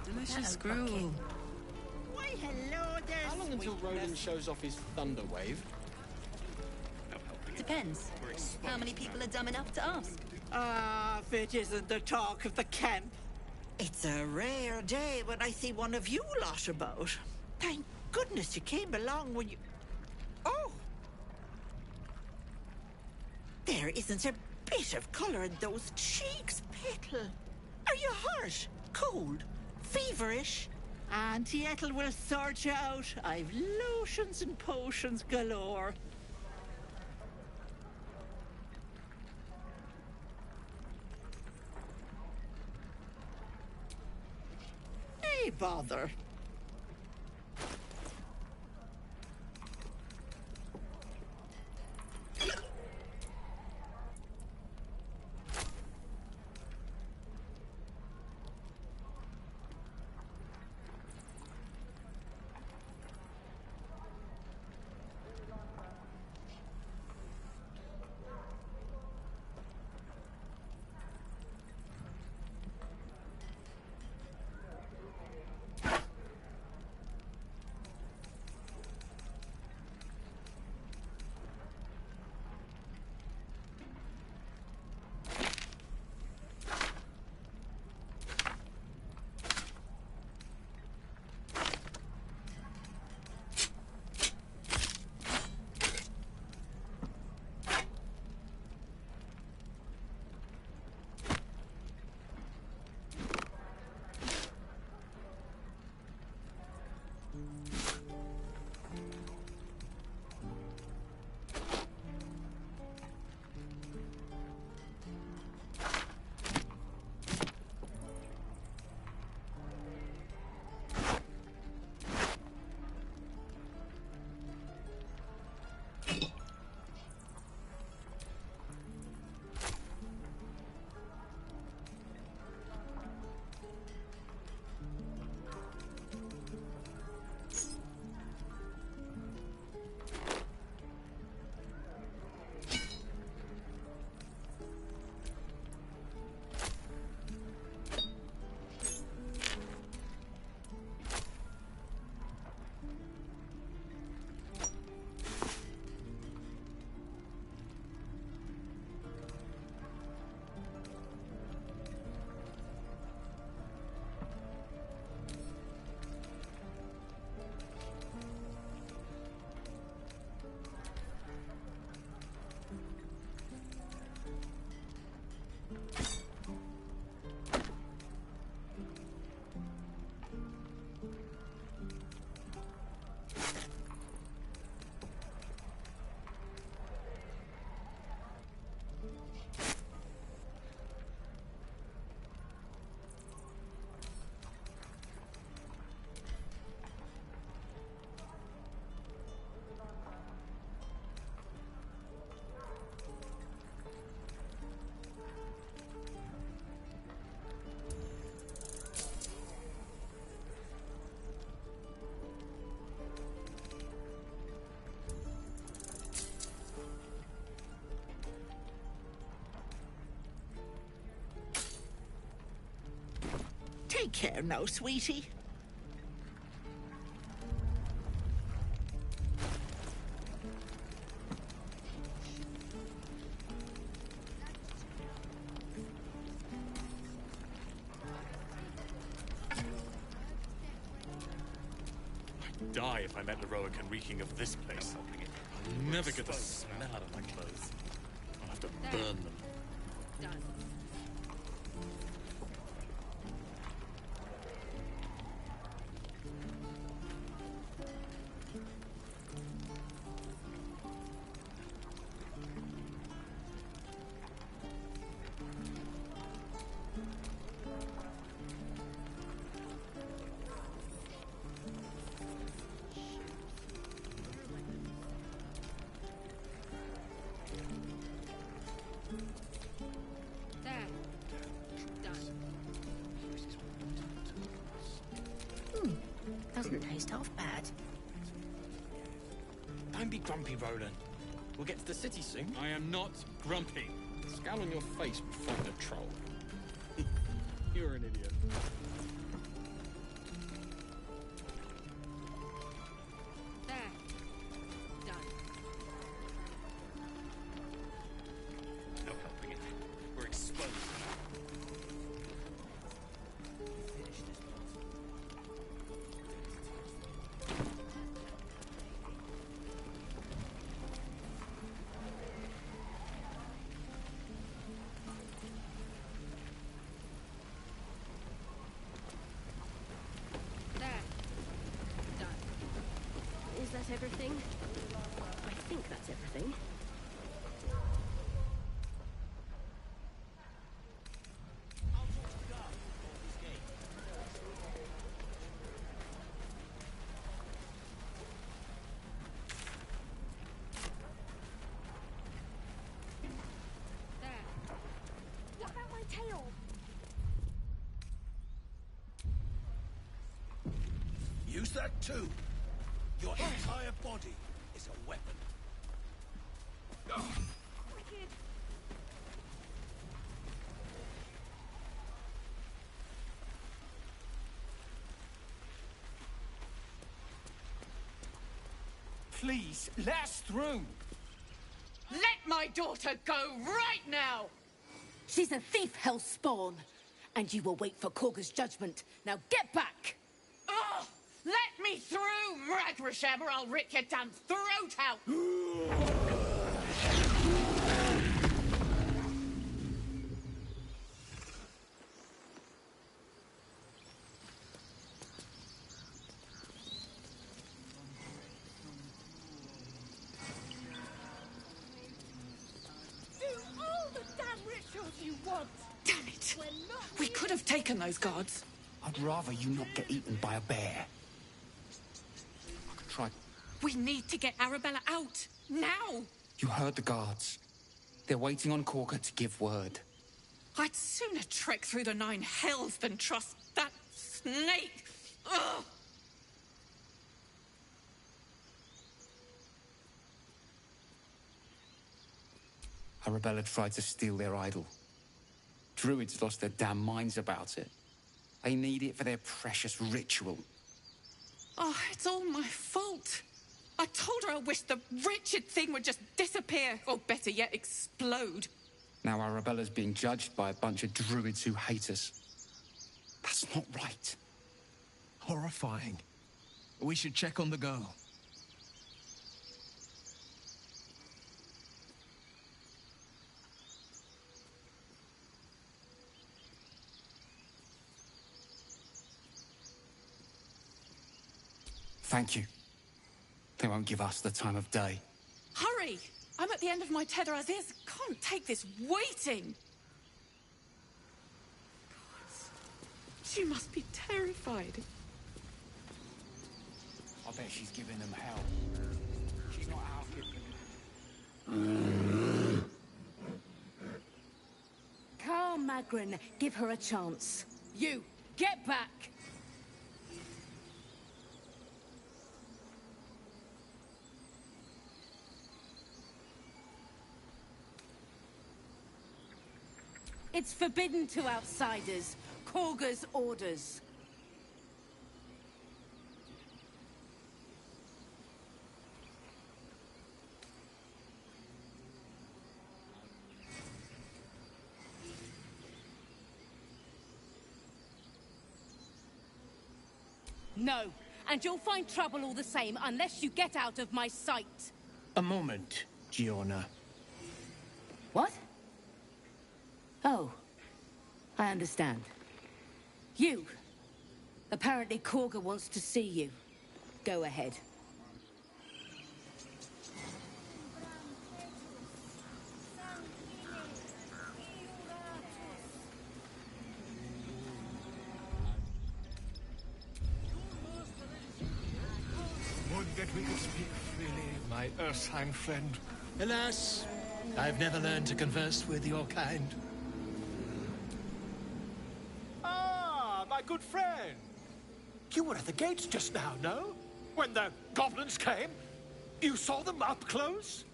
Delicious gruel. Why, hello there, How long until Roland shows off his thunder wave? Depends. How many people are dumb enough to ask? Ah, if it isn't the talk of the camp. It's a rare day when I see one of you lot about. Thank goodness you came along when you... Oh! There isn't a bit of colour in those cheeks, Petal. Are you hurt? Cold? Feverish? Auntie Ethel will sort you out. I've lotions and potions galore. Hey, bother. Take care now, sweetie. die if I met Leroican reeking of this place. I'll never get the smell out of my clothes. I'll have to burn them. Done. Doesn't taste half bad. Don't be grumpy, Roland. We'll get to the city soon. I am not grumpy. The scowl on your face would frighten a troll. You're an idiot. There. Done. No helping it. We're exposed. Is that everything? I think that's everything. What about my tail? Use that too. Your entire body is a weapon. Wicked. Please, let us through. Let my daughter go right now! She's a thief, hellspawn. And you will wait for Korga's judgment. Now get back! Oh, let me through, Ragrasham, or I'll rip your damn throat out! Damn it! We could have taken those guards. I'd rather you not get eaten by a bear. I could try. We need to get Arabella out, now! You heard the guards. They're waiting on Korga to give word. I'd sooner trek through the 9 hells than trust that snake! Ugh! Arabella tried to steal their idol. Druids lost their damn minds about it. They need it for their precious ritual. Oh, it's all my fault. I told her I wished the wretched thing would just disappear, or better yet, explode. Now Arabella's being judged by a bunch of druids who hate us. That's not right. Horrifying. We should check on the girl. Thank you. They won't give us the time of day. Hurry! I'm at the end of my tether as is. Can't take this waiting. God, she must be terrified. I bet she's giving them hell. She's not out here. Calm, Magrin. Give her a chance. You, get back! It's forbidden to outsiders. Korga's orders. No, and you'll find trouble all the same unless you get out of my sight. A moment, Giona. What? Oh, I understand. You. Apparently Korga wants to see you. Go ahead. Would that we could speak freely, my Earthheim friend. Alas, I've never learned to converse with your kind. Ah, my good friend. You were at the gates just now, no? When the goblins came? You saw them up close?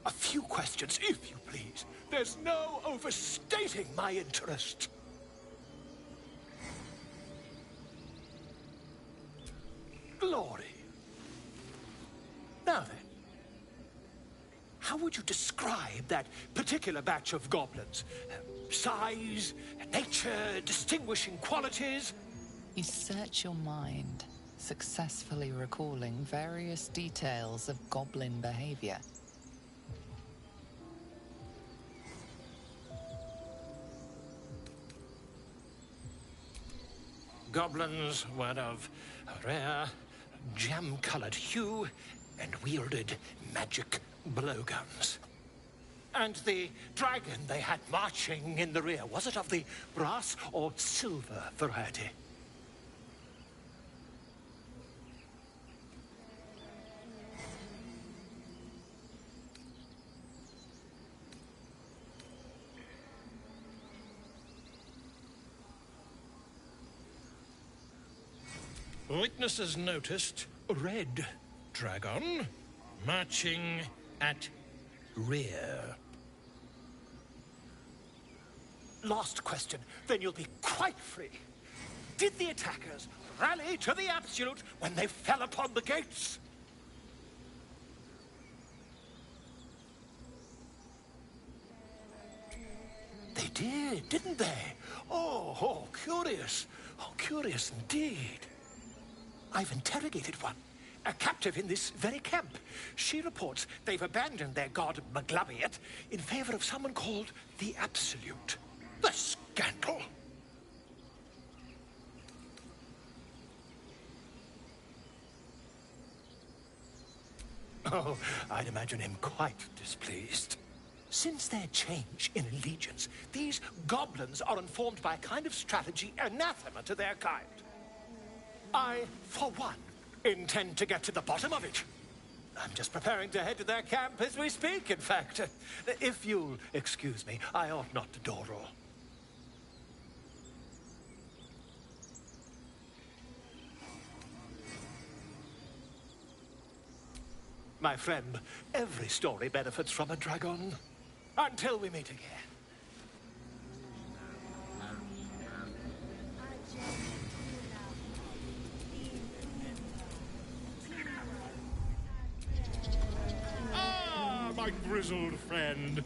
A few questions, if you please. There's no overstating my interest. Glory. Now then, how would you describe that particular batch of goblins? Size, nature, distinguishing qualities? You search your mind, successfully recalling various details of goblin behavior. Goblins were of a rare, jam-colored hue and wielded magic blowguns. And the dragon they had marching in the rear, was it of the brass or silver variety? Witnesses noticed a red dragon marching at rear. Last question, then you'll be quite free. Did the attackers rally to the absolute when they fell upon the gates? They did, didn't they? Oh, curious. Oh, curious indeed. I've interrogated one, a captive in this very camp. She reports they've abandoned their god Maglubbiet in favor of someone called the Absolute. The scandal! Oh, I'd imagine him quite displeased. Since their change in allegiance, these goblins are informed by a kind of strategy anathema to their kind. I, for one, intend to get to the bottom of it. I'm just preparing to head to their camp as we speak, in fact. If you'll excuse me, I ought not to dawdle. My friend, every story benefits from a dragon. Until we meet again. Ah, my grizzled friend.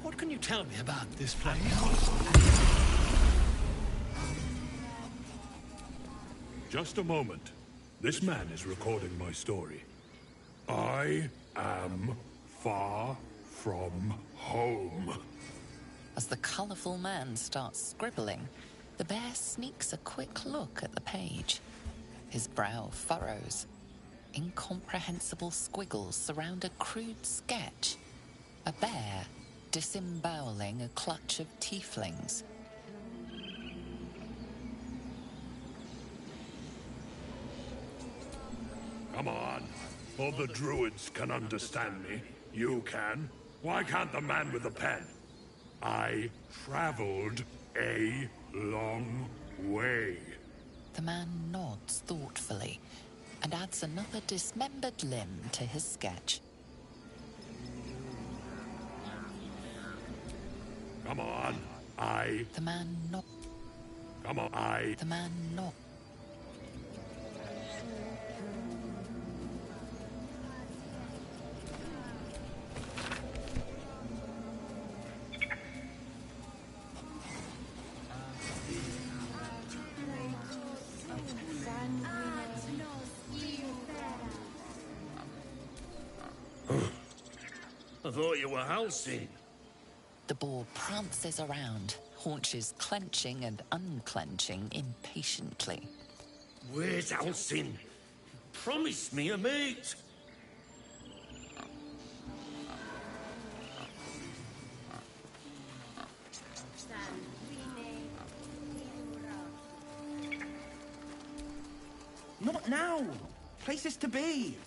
What can you tell me about this place? Just a moment. This man is recording my story. I am far from home. As the colourful man starts scribbling, the bear sneaks a quick look at the page. His brow furrows. Incomprehensible squiggles surround a crude sketch. A bear disemboweling a clutch of tieflings. Come on. All the druids can understand me. You can. Why can't the man with the pen? I traveled a long way. The man nods thoughtfully and adds another dismembered limb to his sketch. Come on. The man nods. Come on. The man nods. I thought you were Halcyon. The boar prances around, haunches clenching and unclenching impatiently. Where's Halcyon? Promise me a mate. Not now! Places to be!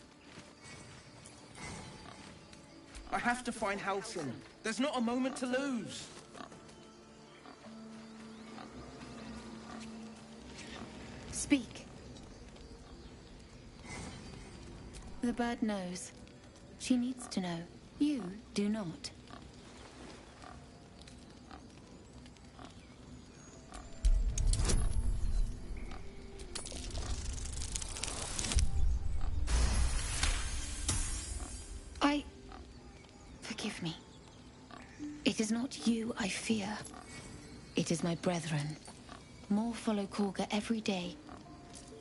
I have to find Halcyon. There's not a moment to lose. Speak. The bird knows. She needs to know. You do not. Forgive me. It is not you I fear. It is my brethren. More follow Korga every day.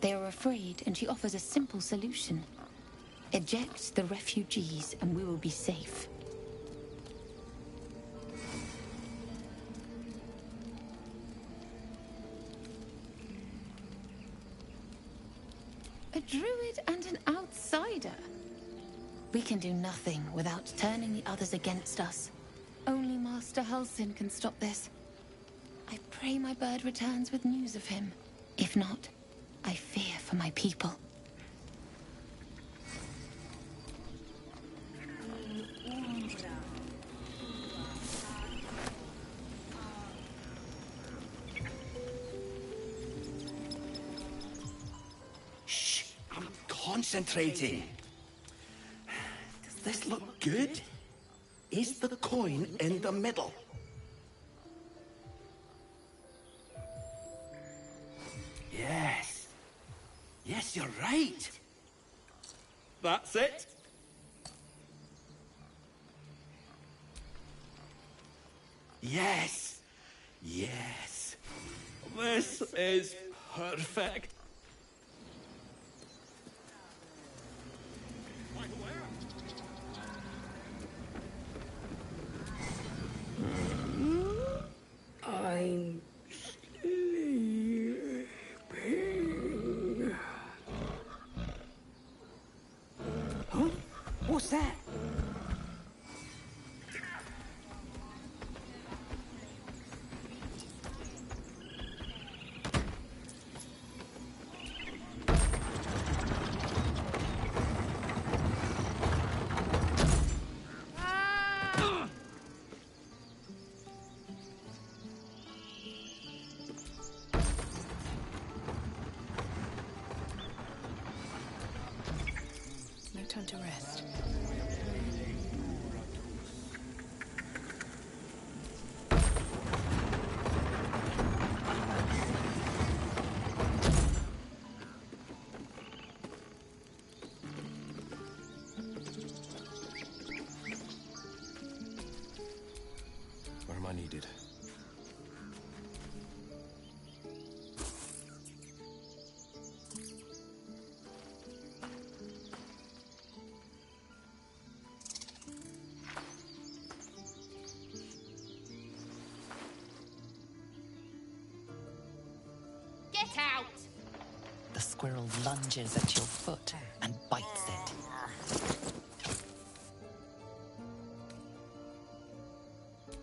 They are afraid, and she offers a simple solution. Eject the refugees, and we will be safe. A druid and an outsider. We can do nothing without turning the others against us. Only Master Halcyon can stop this. I pray my bird returns with news of him. If not, I fear for my people. Shh! I'm concentrating. Does this look good? Is the coin in the middle? Yes. Yes, you're right. That's it. Yes. Yes. This is perfect. I'm sleeping. Huh? What's that? No time to rest. Where am I needed? Get out! The squirrel lunges at your foot and bites it.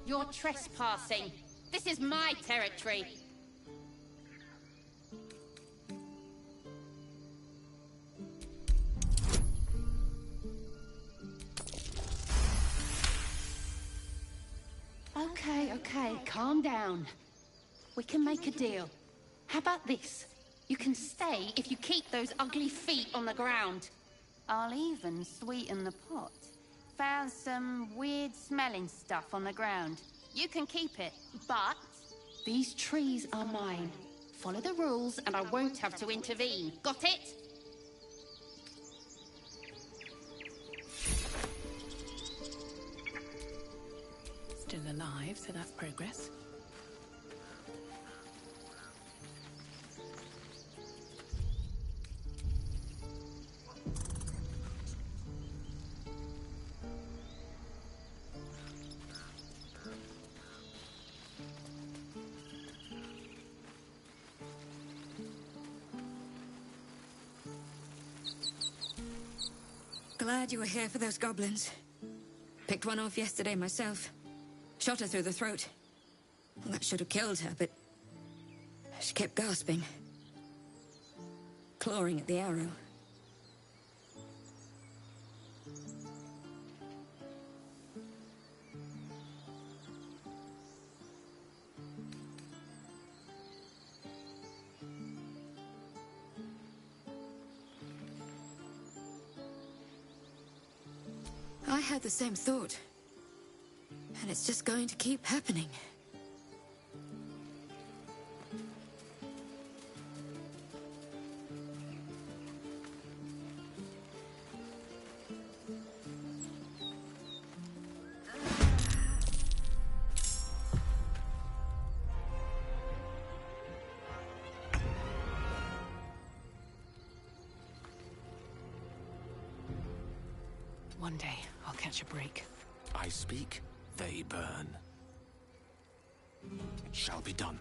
You're trespassing. This is my territory. Okay, calm down. We can make a deal. How about this? You can stay if you keep those ugly feet on the ground. I'll even sweeten the pot. Found some weird smelling stuff on the ground. You can keep it, but... These trees are mine. Follow the rules and I won't have to intervene. Got it? Still alive, so that's progress. glad you were here for those goblins. Picked one off yesterday myself. Shot her through the throat. Well, that should have killed her, but she kept gasping. Clawing at the arrow. I had the same thought. And it's just going to keep happening. One day, I'll catch a break. I speak, they burn. It shall be done.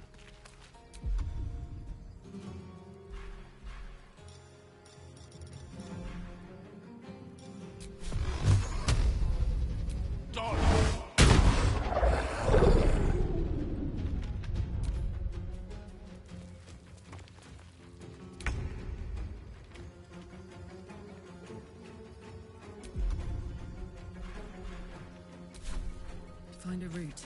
Find a route.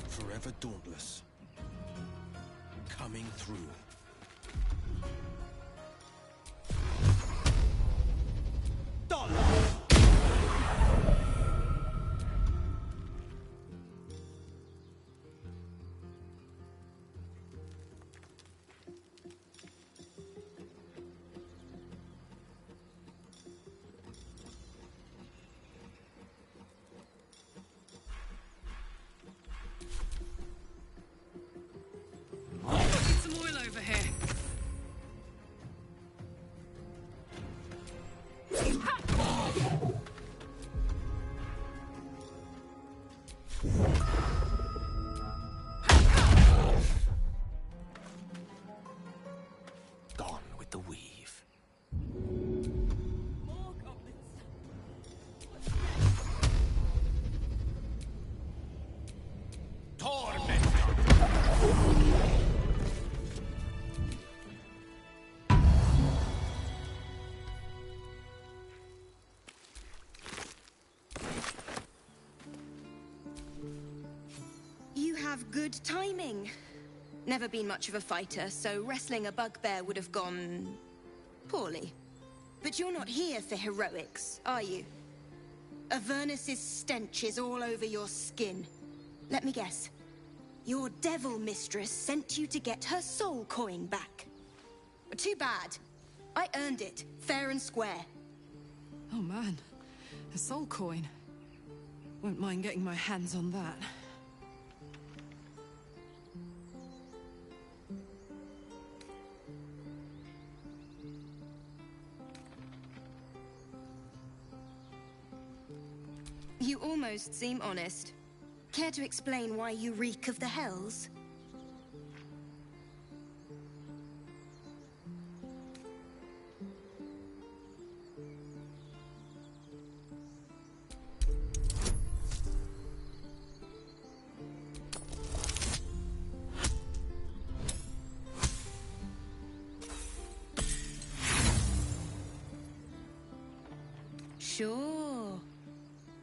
Forever dauntless. Coming through. Need some oil over here. Gone with the weave. You have good timing. Never been much of a fighter, so wrestling a bugbear would have gone poorly. But you're not here for heroics, are you? Avernus's stench is all over your skin. Let me guess. Your devil mistress sent you to get her soul coin back. Too bad. I earned it, fair and square. Oh man, a soul coin. Won't mind getting my hands on that. You almost seem honest. Care to explain why you reek of the hells? Sure.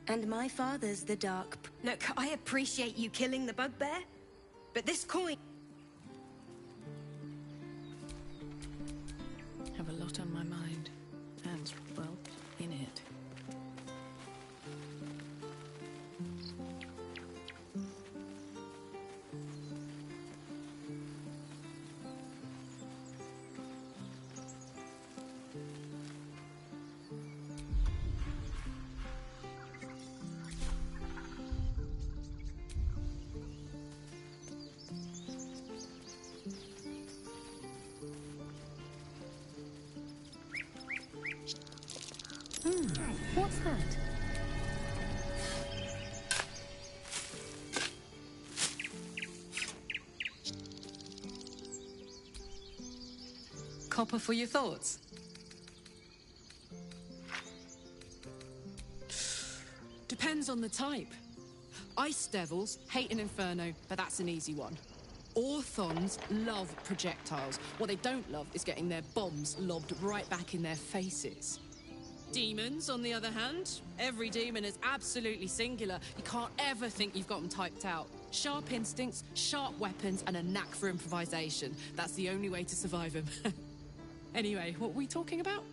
And my father's the Dark... Look, I appreciate you killing the bugbear, but this coin... Have a lot on my mind. And, well, in it. What's that? Copper for your thoughts? Depends on the type. Ice devils hate an inferno, but that's an easy one. Orthons love projectiles. What they don't love is getting their bombs lobbed right back in their faces. Demons, on the other hand, every demon is absolutely singular. You can't ever think you've got them typed out. Sharp instincts, sharp weapons, and a knack for improvisation. That's the only way to survive them. Anyway, what were we talking about?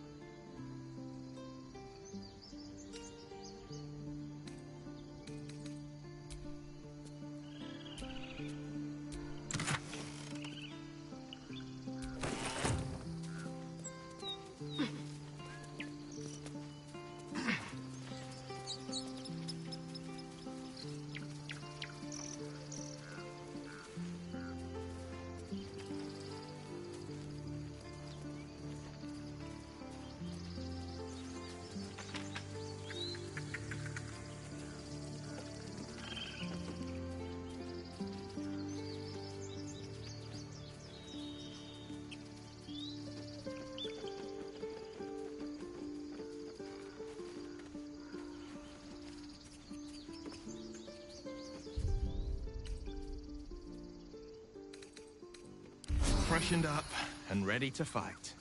Freshened up and ready to fight.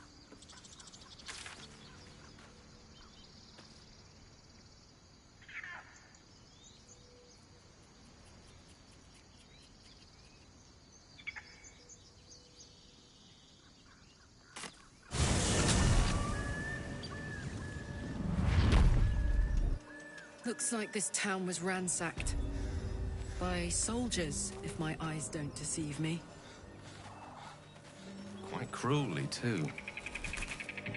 Looks like this town was ransacked. By soldiers, if my eyes don't deceive me. Quite cruelly, too.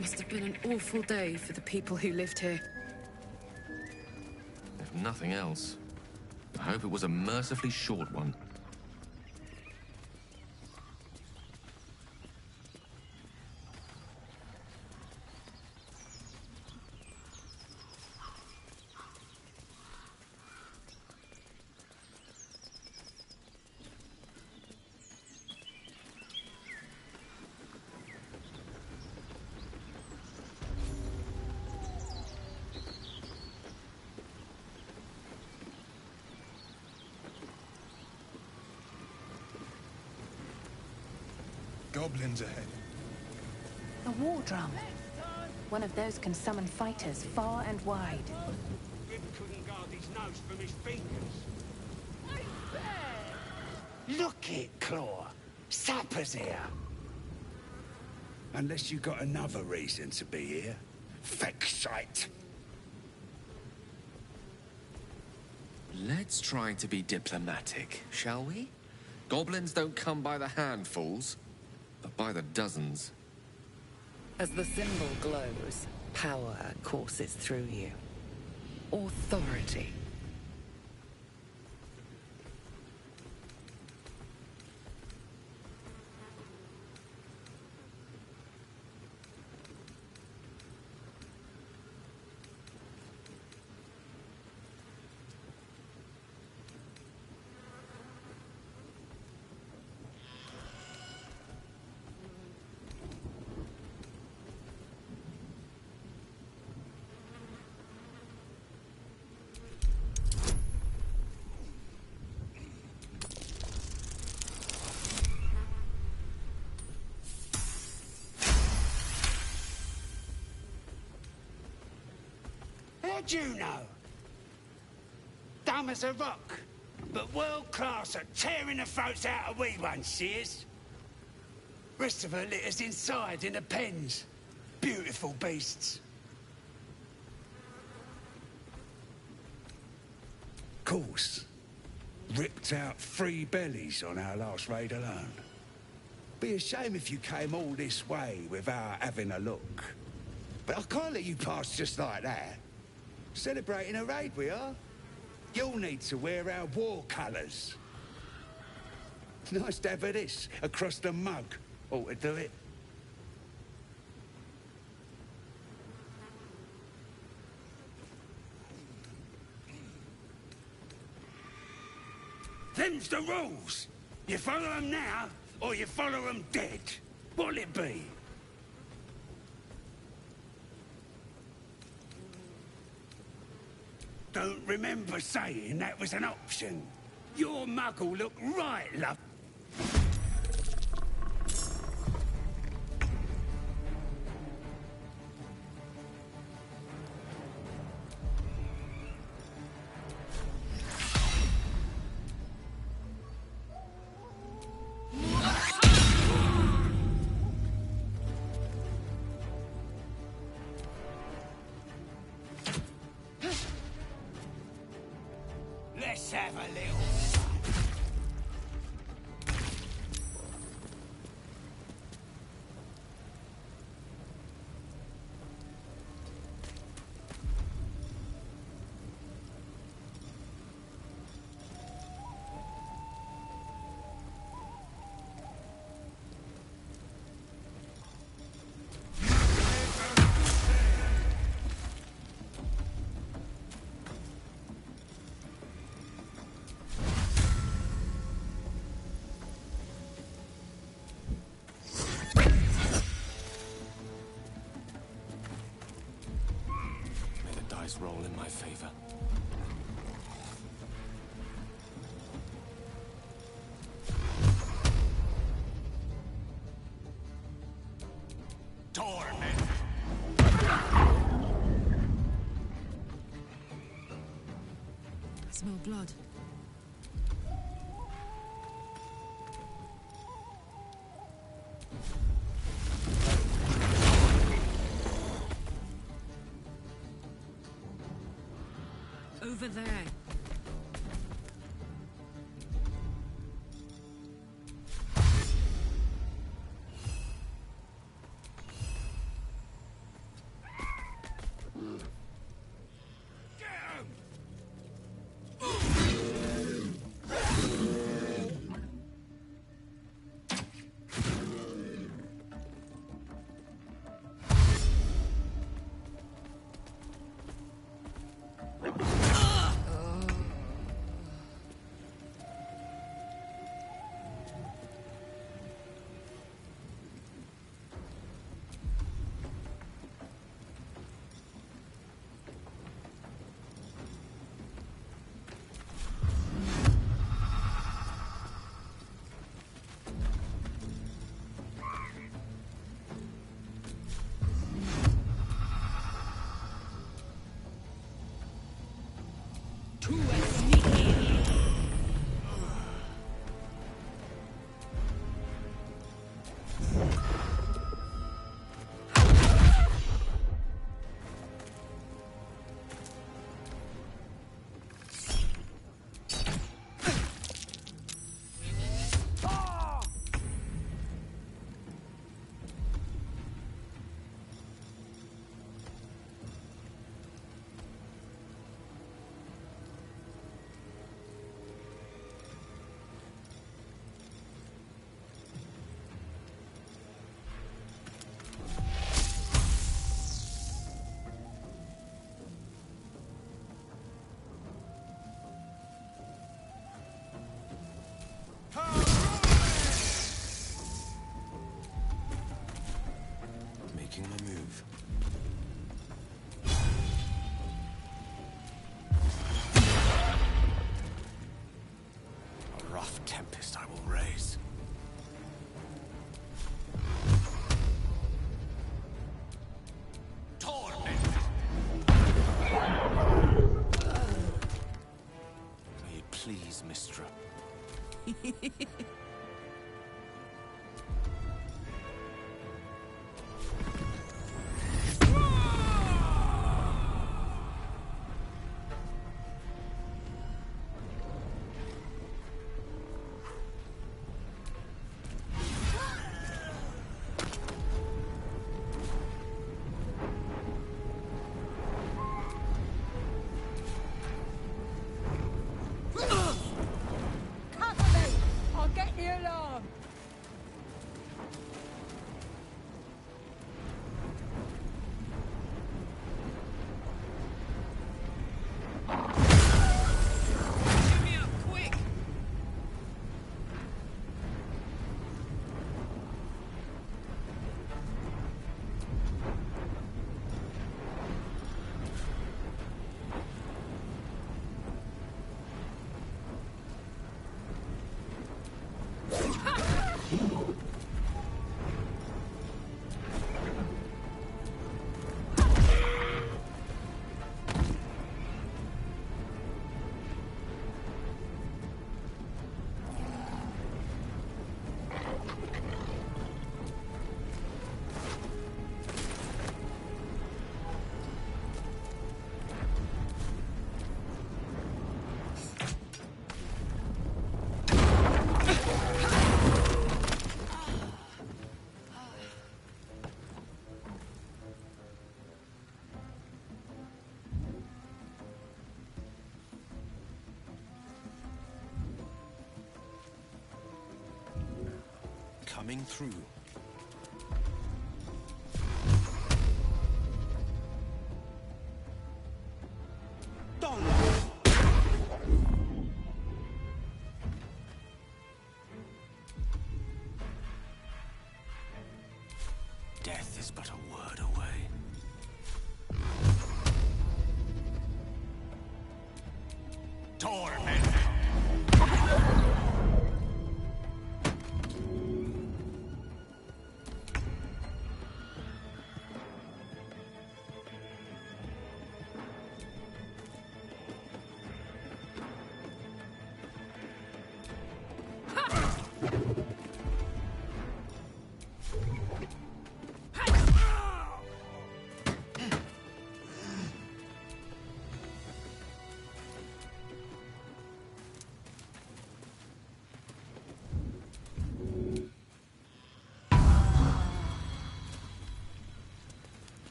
Must have been an awful day for the people who lived here. If nothing else, I hope it was a mercifully short one. Goblins ahead. A war drum. One of those can summon fighters far and wide. Rip couldn't guard his nose from his fingers. Look it, Claw. Sapper's here. Unless you got another reason to be here. Fexite. Let's try to be diplomatic, shall we? Goblins don't come by the handfuls, but by the dozens. As the symbol glows, power courses through you. Authority. How'd you know? Dumb as a rock, but world class at tearing the throats out of wee ones, she is. Rest of her litters inside in the pens. Beautiful beasts. Course, ripped out 3 bellies on our last raid alone. Be a shame if you came all this way without having a look. But I can't let you pass just like that. Celebrating a raid, we are. You'll need to wear our war colours. Nice to have this across the mug. Ought to do it. Them's the rules. You follow them now, or you follow them dead. What'll it be? Don't remember saying that was an option. Your mug'll look right, love. Let's have a little fun. Roll in my favor. Torment. I smell blood. Over there. Making my move. A rough tempest I will raise. Torment. May it please, Mistra. Cover me! I'll get coming through. Death is but a word away. Torment!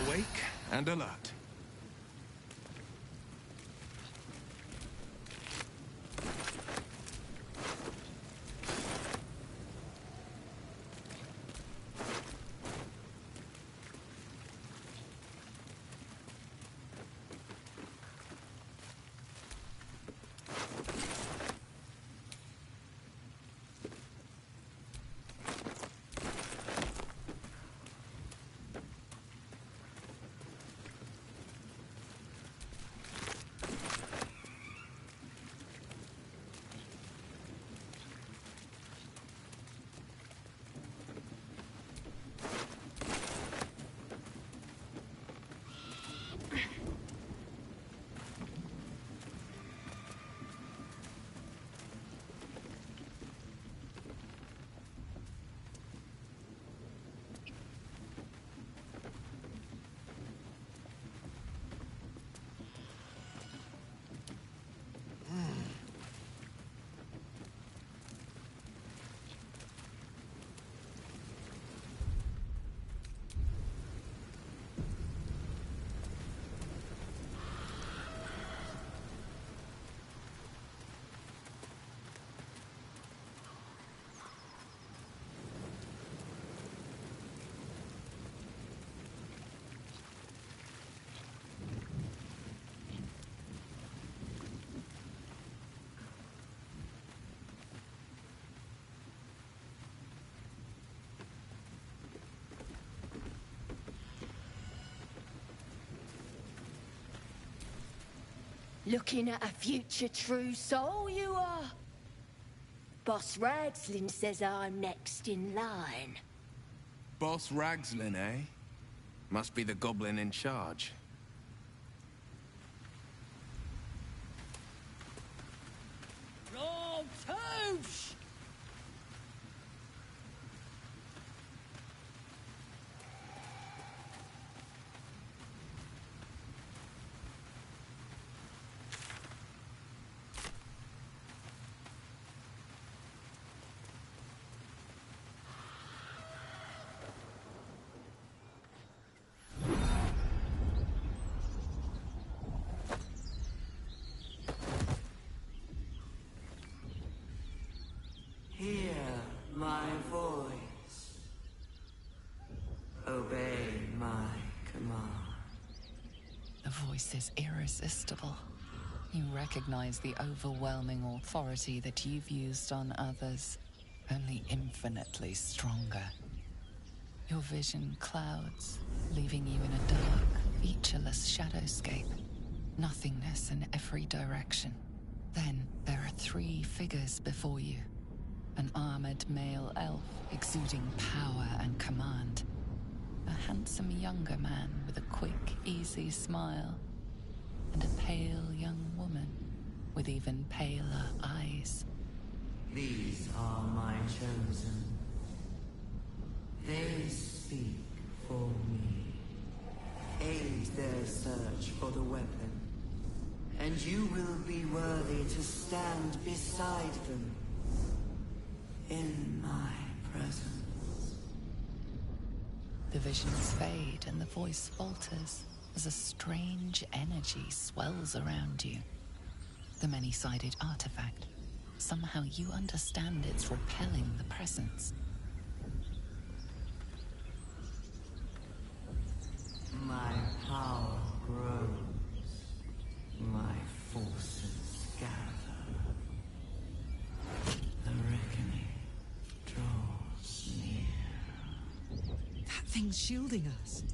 Awake and alert. Looking at a future true soul, you are. Boss Ragslin says I'm next in line. Boss Ragslin, eh? Must be the goblin in charge. Oh, Toosh! Hear my voice. Obey my command. The voice is irresistible. You recognize the overwhelming authority that you've used on others, only infinitely stronger. Your vision clouds, leaving you in a dark, featureless shadowscape. Nothingness in every direction. Then there are 3 figures before you. An armored male elf exuding power and command. A handsome younger man with a quick, easy smile. And a pale young woman with even paler eyes. These are my chosen. They speak for me. Aid their search for the weapon. And you will be worthy to stand beside them. In my presence. The visions fade and the voice falters as a strange energy swells around you. The many-sided artifact, Somehow you understand it's repelling the presence. My power grows. My forces gather. The reckoning draws near. That thing's shielding us.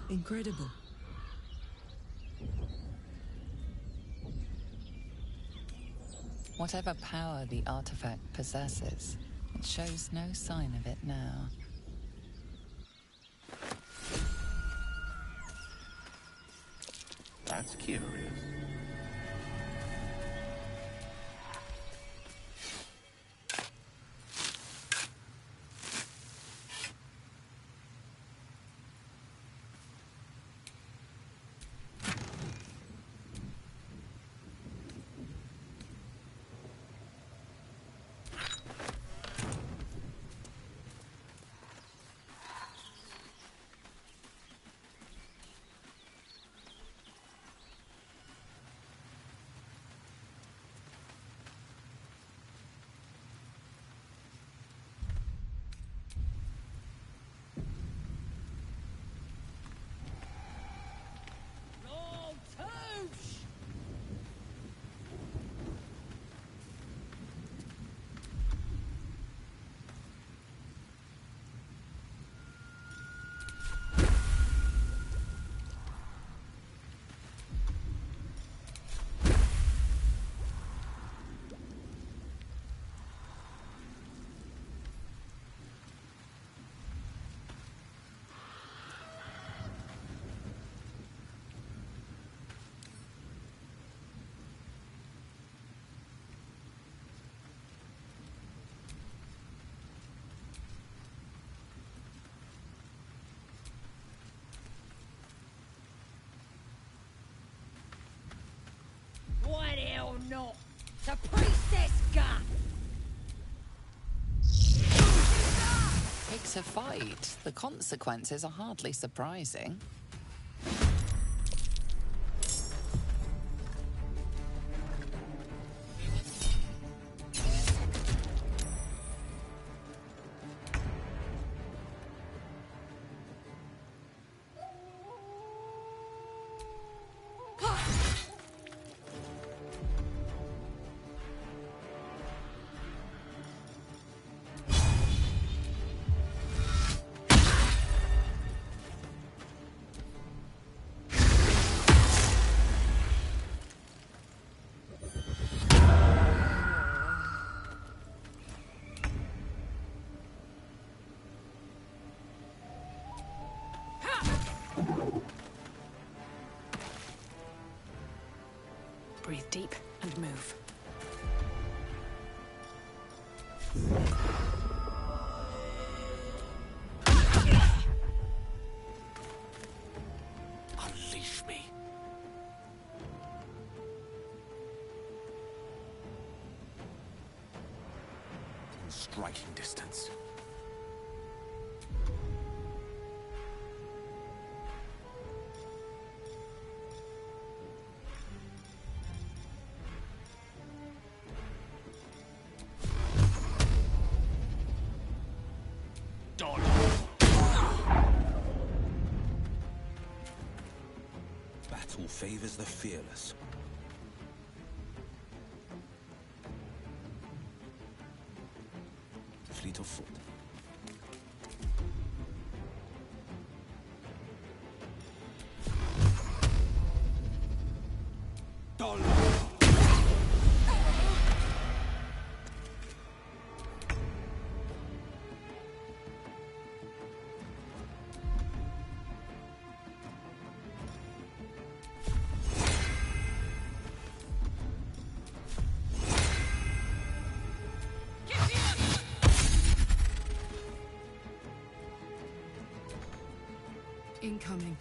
Incredible. Whatever power the artifact possesses, it shows no sign of it now. That's curious. Why the hell not? The priestess gun! It's a fight. The consequences are hardly surprising. Breathe deep and move. Unleash me. In striking distance. Battle favors the fearless. Fleet of foot. Incoming.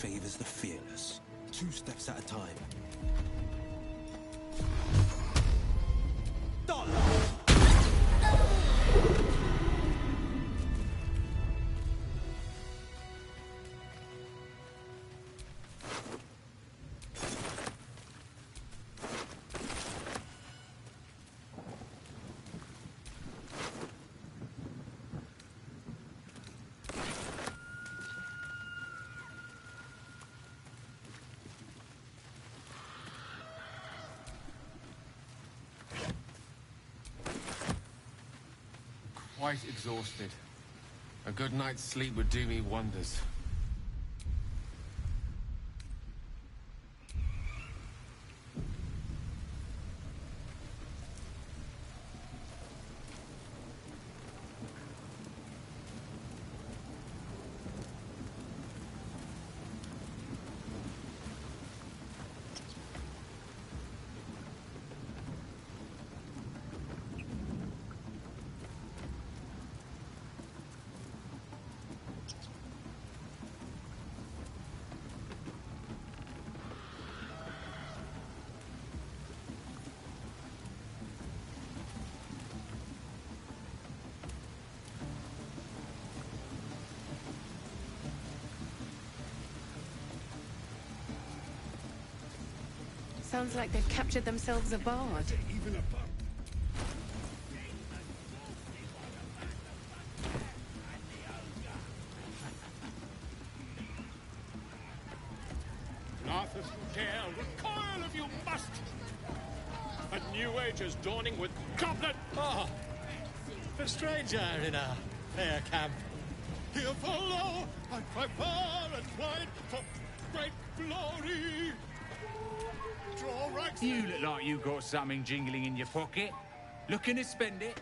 favors the fearless. 2 steps at a time. Quite exhausted. A good night's sleep would do me wonders. Sounds like they've captured themselves a bard. Even a bard. Laugh if you dare, recoil if you must! A new age is dawning with goblet! Oh, a stranger in a fair camp. Here follow, and cry far and wide for great glory! Draw right. You look like you got something jingling in your pocket. Looking to spend it?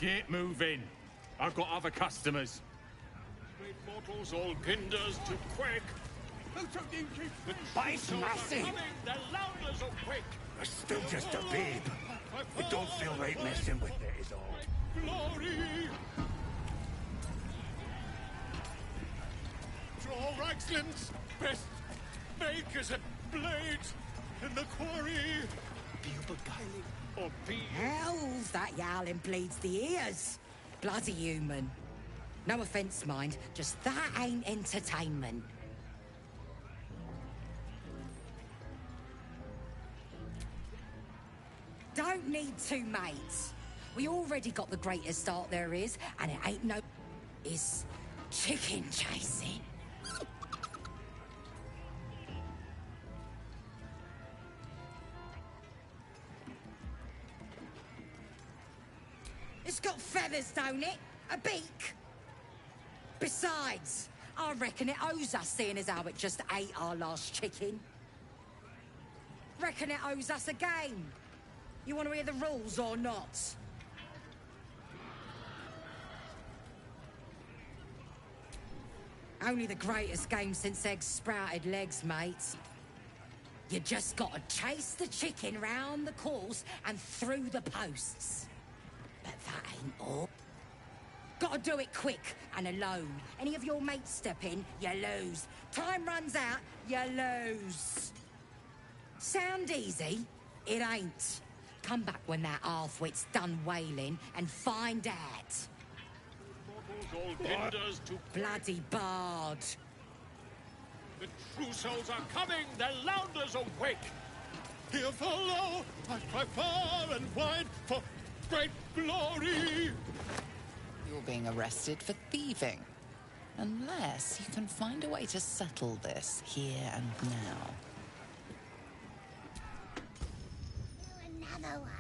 Get moving. I've got other customers. Great mortals all ginders to quake. But it's massive. The louders are quick. I'm still just a babe. It don't feel right messing with it, is all. Glory. Draw Ragslin's best makers at blades in the quarry. Be you beguiling? Or be... Hell's that yowling bleeds the ears. Bloody human. No offence, mind, just that ain't entertainment. Don't need 2 mates. We already got the greatest start there is, and it ain't no... It's chicken chasing. It's got feathers, don't it? A beak? Besides, I reckon it owes us, seeing as how it just ate our last chicken. Reckon it owes us a game. You want to hear the rules or not? Only the greatest game since eggs sprouted legs, mate. You just gotta chase the chicken round the course and through the posts. But that ain't all. Gotta do it quick and alone. Any of your mates step in, you lose. Time runs out, you lose. Sound easy? It ain't. Come back when that half-wit's done wailing and find out. Bloody bard. The true souls are coming, the Lounders awake. Here follow, I cry far and wide for great glory. You're being arrested for thieving. Unless you can find a way to settle this here and now. Another one.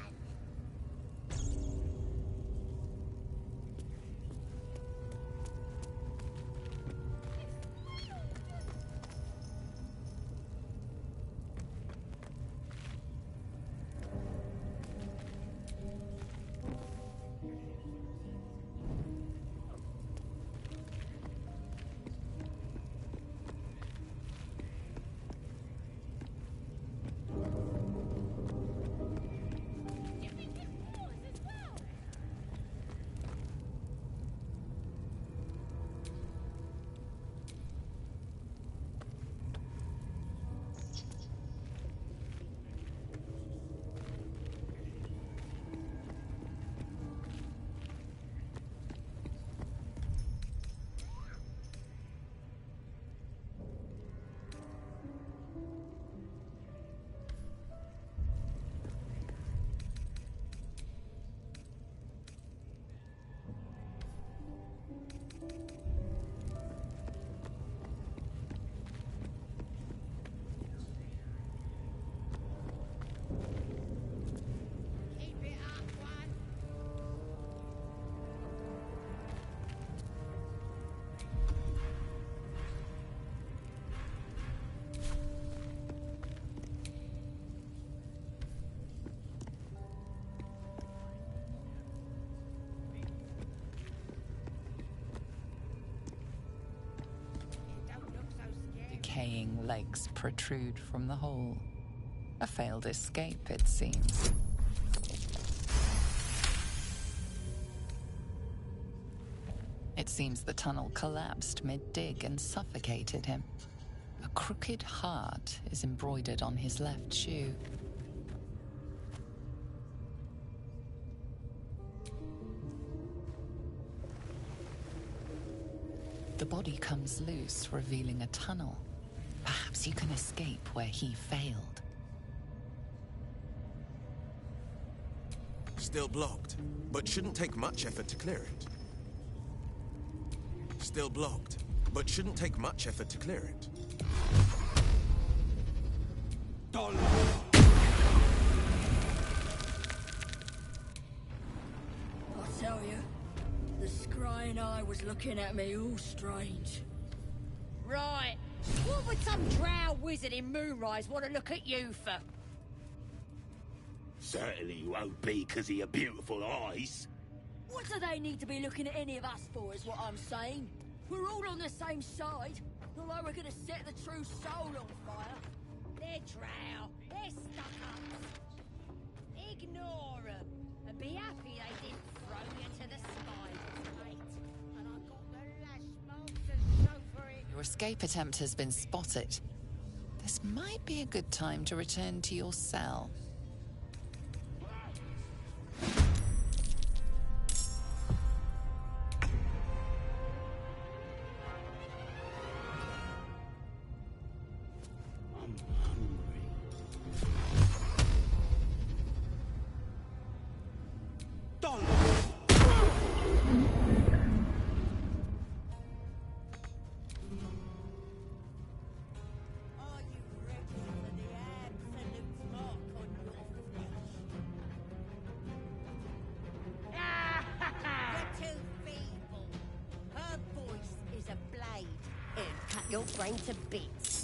Decaying legs protrude from the hole. A failed escape, it seems. It seems the tunnel collapsed mid-dig and suffocated him. A crooked heart is embroidered on his left shoe. The body comes loose, revealing a tunnel. Perhaps you can escape where he failed. Still blocked, but shouldn't take much effort to clear it. Still blocked, but shouldn't take much effort to clear it. I tell you, the scrying eye was looking at me all strange. Right, what would some drow wizard in Moonrise want to look at you for? Certainly you won't be because of your beautiful eyes. What do they need to be looking at any of us for, is what I'm saying? We're all on the same side, although we're gonna set the true soul on fire. They're drow, they're stuck-ups. Ignore them, and be happy they didn't throw you to the spiders, mate. And I got the lash marks to show for it. Your escape attempt has been spotted. This might be a good time to return to your cell. Dollar! guilt brain to bits.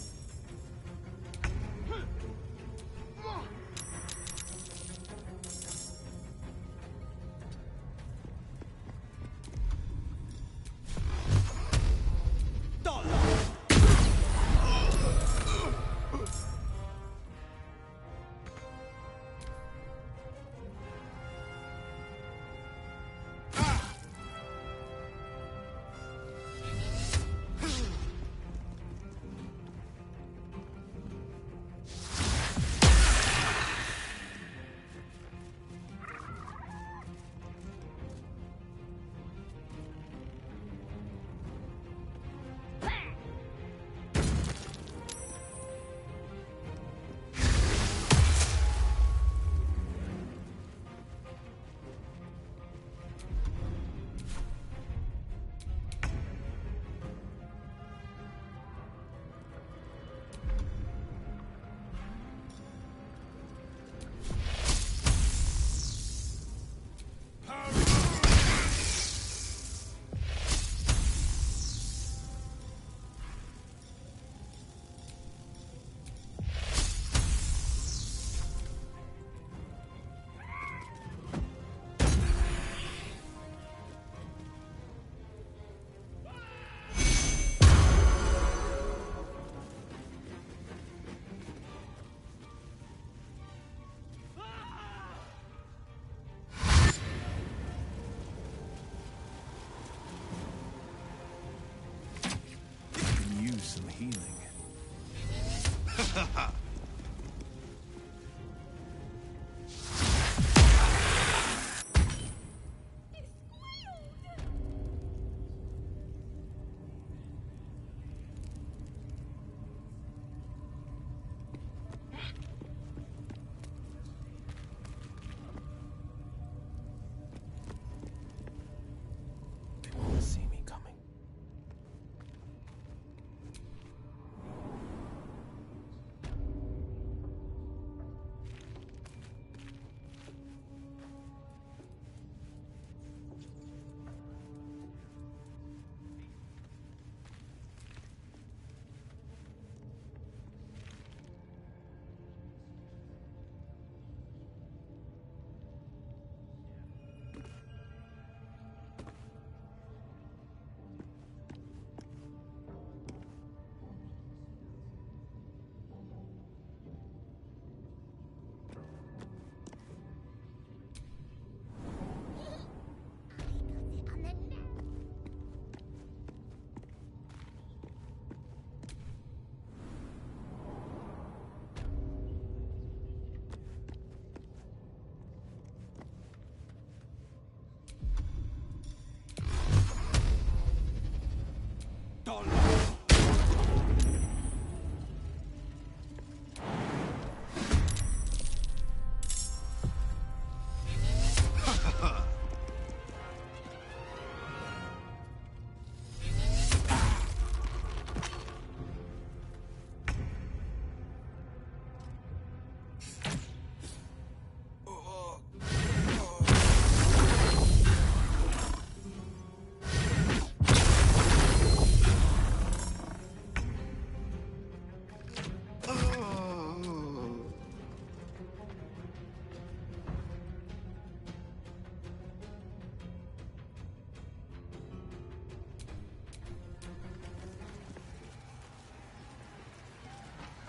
Some healing. They won't see me coming.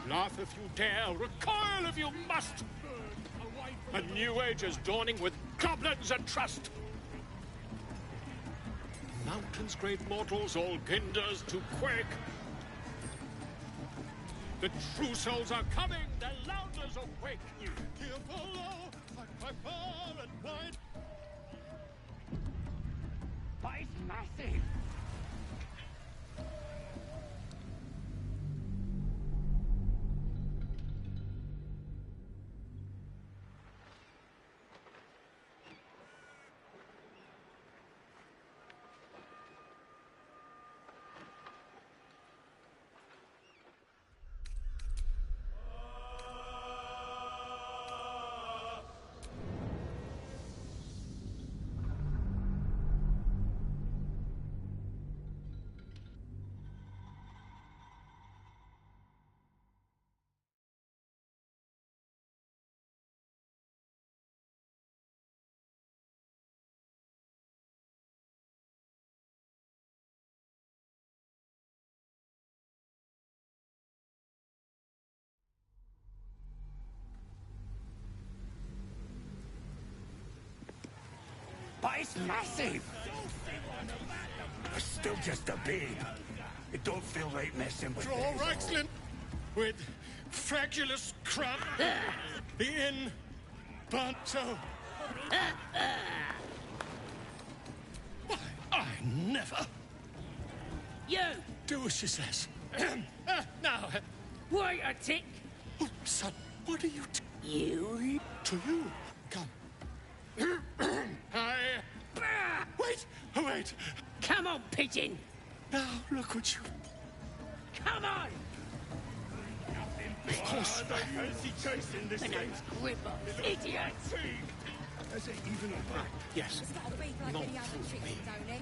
Laugh if you dare, recoil if you must! A new age is dawning with goblins and trust! Mountains, great mortals, all Ginders to quake! The true souls are coming, the Lounders awake! Here follow, I cry far and wide! But it's massive! It's massive! I'm still just a babe. It don't feel right messing with Draw it. Rexlin with fragulous crab in Banto. Why, I never. You! Do as she says. Now. Wait a tick! Oh, son, what are you You? To you. Come. I... Wait, wait. Come on, pigeon! Now, look what you... Come on! Of course. I fancy chasing this My thing. name's Gripper, idiot! Has it even a back? Yes. It's got a beak like Not any other through chicken, me. don't it?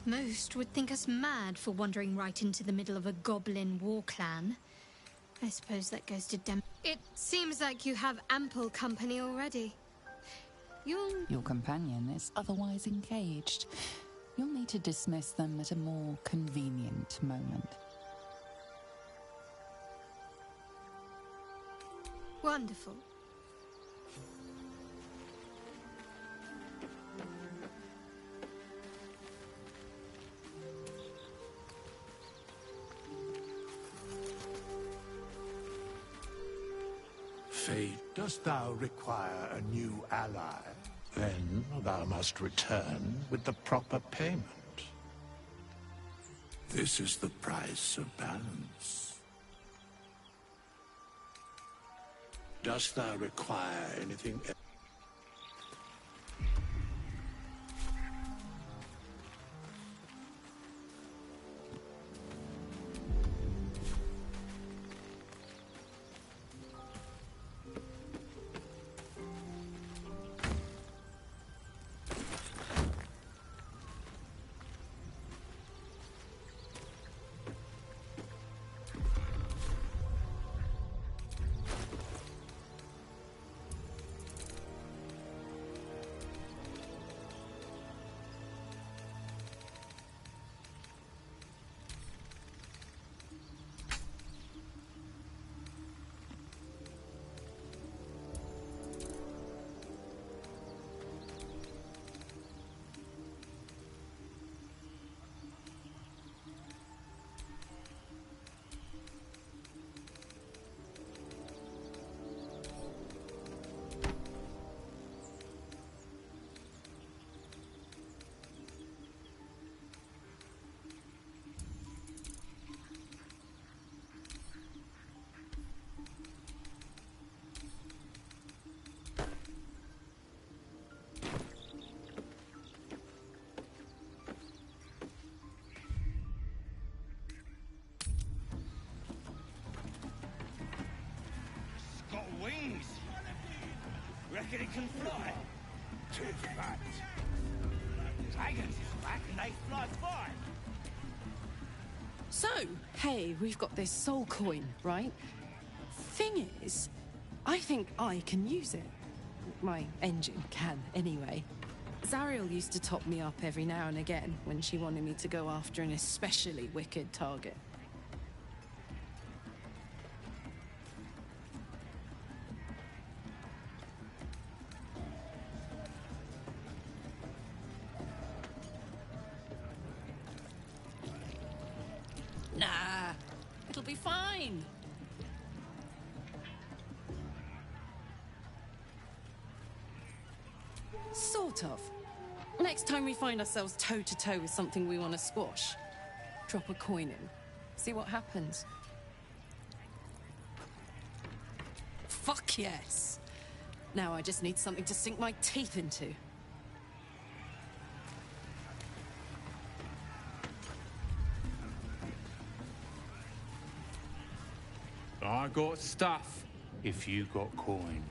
Most would think us mad for wandering right into the middle of a goblin war clan. I suppose that goes to It seems like you have ample company already. Your companion is otherwise engaged. You'll need to dismiss them at a more convenient moment. Wonderful. Fate, dost thou require a new ally? Then thou must return with the proper payment. This is the price of balance. Dost thou require anything else? Got wings. Reckon it can fly? Too fat. Dragons is fat and they fly fine. So, hey, we've got this soul coin, right? Thing is, I think I can use it. My engine can, anyway. Zariel used to top me up every now and again when she wanted me to go after an especially wicked target. Nah, it'll be fine. Sort of. Next time we find ourselves toe-to-toe with something we want to squash, drop a coin in. See what happens. Fuck yes! Now I just need something to sink my teeth into. I got stuff. if you got coin.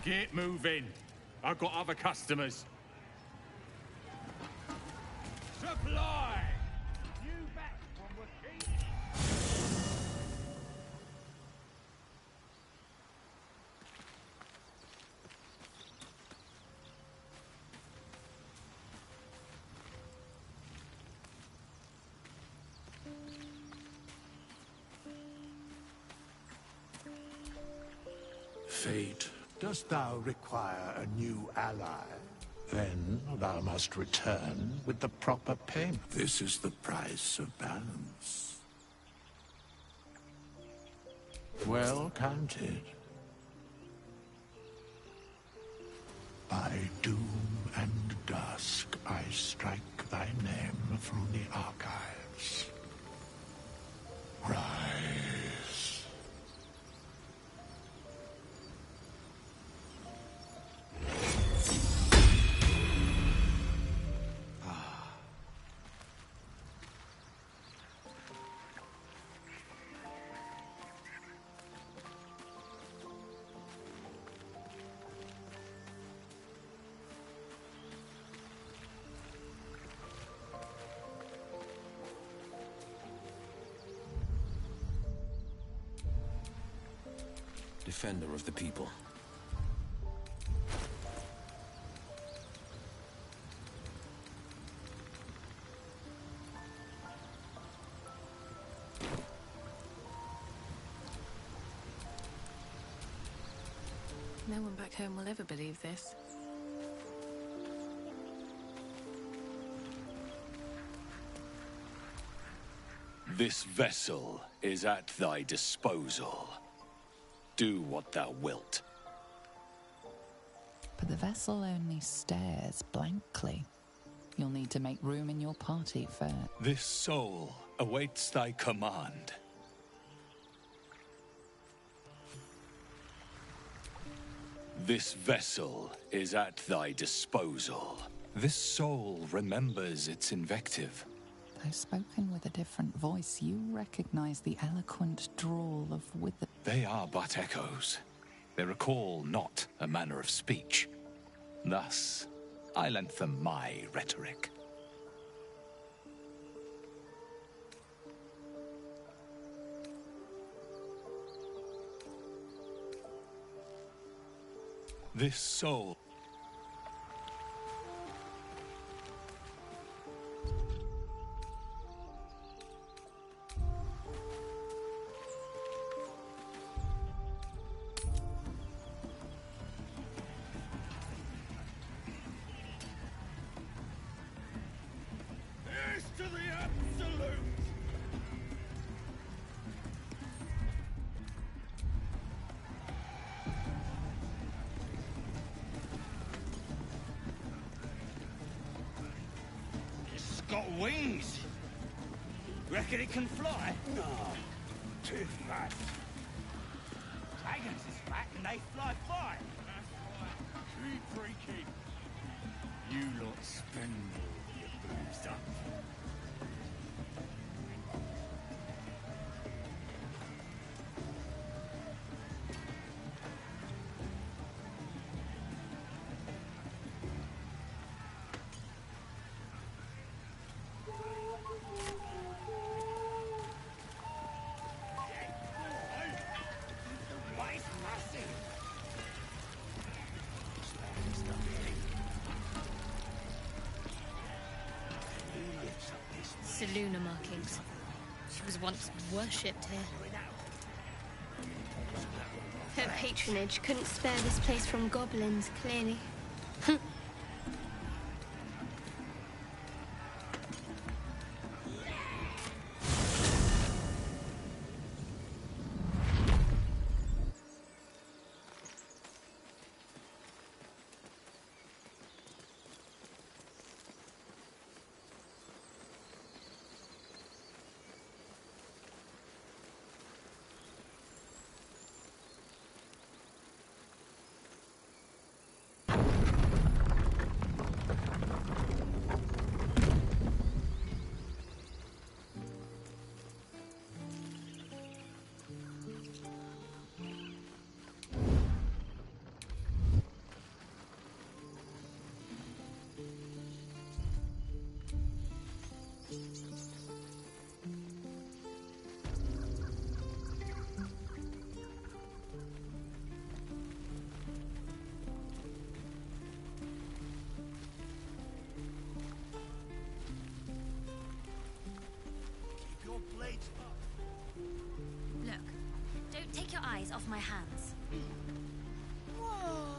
Get moving. I've got other customers. Supply! You back from the king? Fate, dost thou require a new ally? Then thou must return with the proper payment. This is the price of balance. Well counted. By doom and dusk I strike thy name through the archives. Rise. defender of the people. No one back home will ever believe this. This vessel is at thy disposal. Do what thou wilt. But the vessel only stares blankly. You'll need to make room in your party first. This soul awaits thy command. This vessel is at thy disposal. This soul remembers its invective. Though spoken with a different voice, you recognize the eloquent drawl of Wither. They are but echoes. They recall not a manner of speech. Thus, I lent them my rhetoric. This soul... Here's to the absolute! It's got wings. Reckon it can fly? No, too fat. Dragons is fat and they fly fine. Keep freaking. You lot spend all your bruised up. Seluna markings. She was once worshipped here. Her patronage couldn't spare this place from goblins, clearly. Look, don't take your eyes off my hands. Whoa!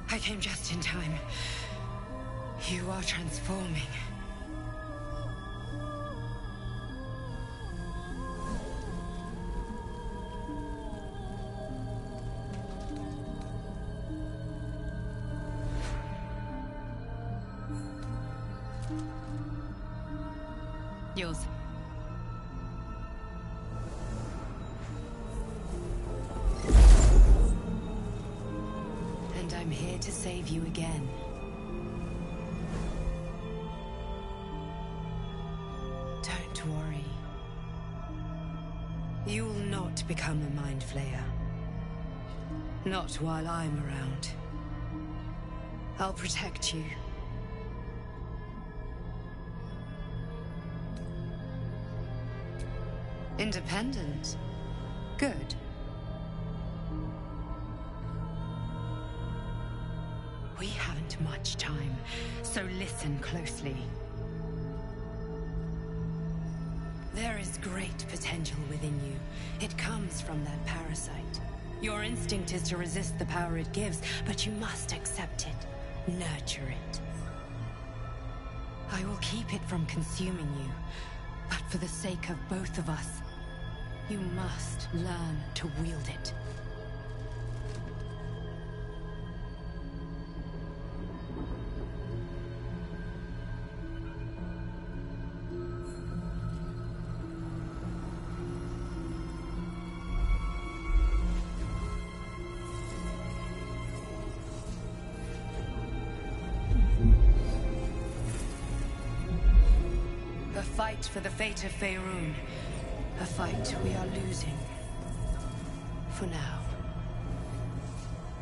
I came just in time. You are transforming. Yours. And I'm here to save you again. Don't worry. You'll not become a Mind Flayer. Not while I'm around. I'll protect you. Independent. Good. We haven't much time, so listen closely. There is great potential within you. It comes from that parasite. Your instinct is to resist the power it gives, but you must accept it, nurture it. I will keep it from consuming you, but for the sake of both of us, you must learn to wield it. A fight for the fate of Faerun. A fight we are losing. For now.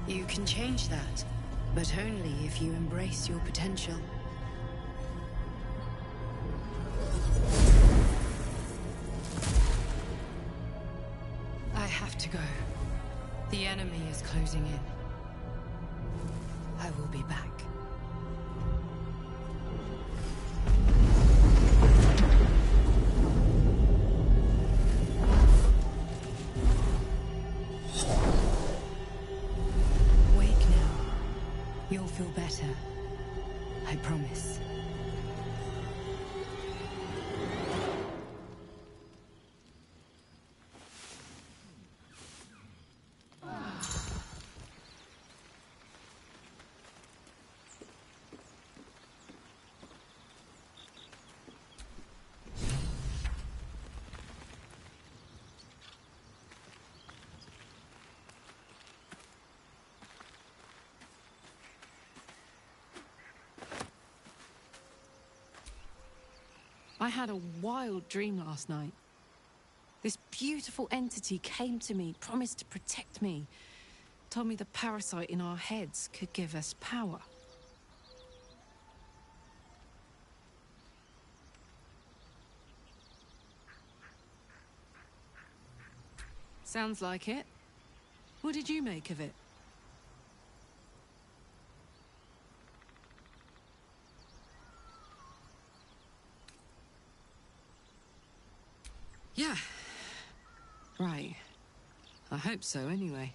You can change that, but only if you embrace your potential. I have to go. The enemy is closing in. I will be back. You'll feel better. I promise. I had a wild dream last night. This beautiful entity came to me, promised to protect me, told me the parasite in our heads could give us power. Sounds like it. What did you make of it? Yeah. Right. I hope so, anyway.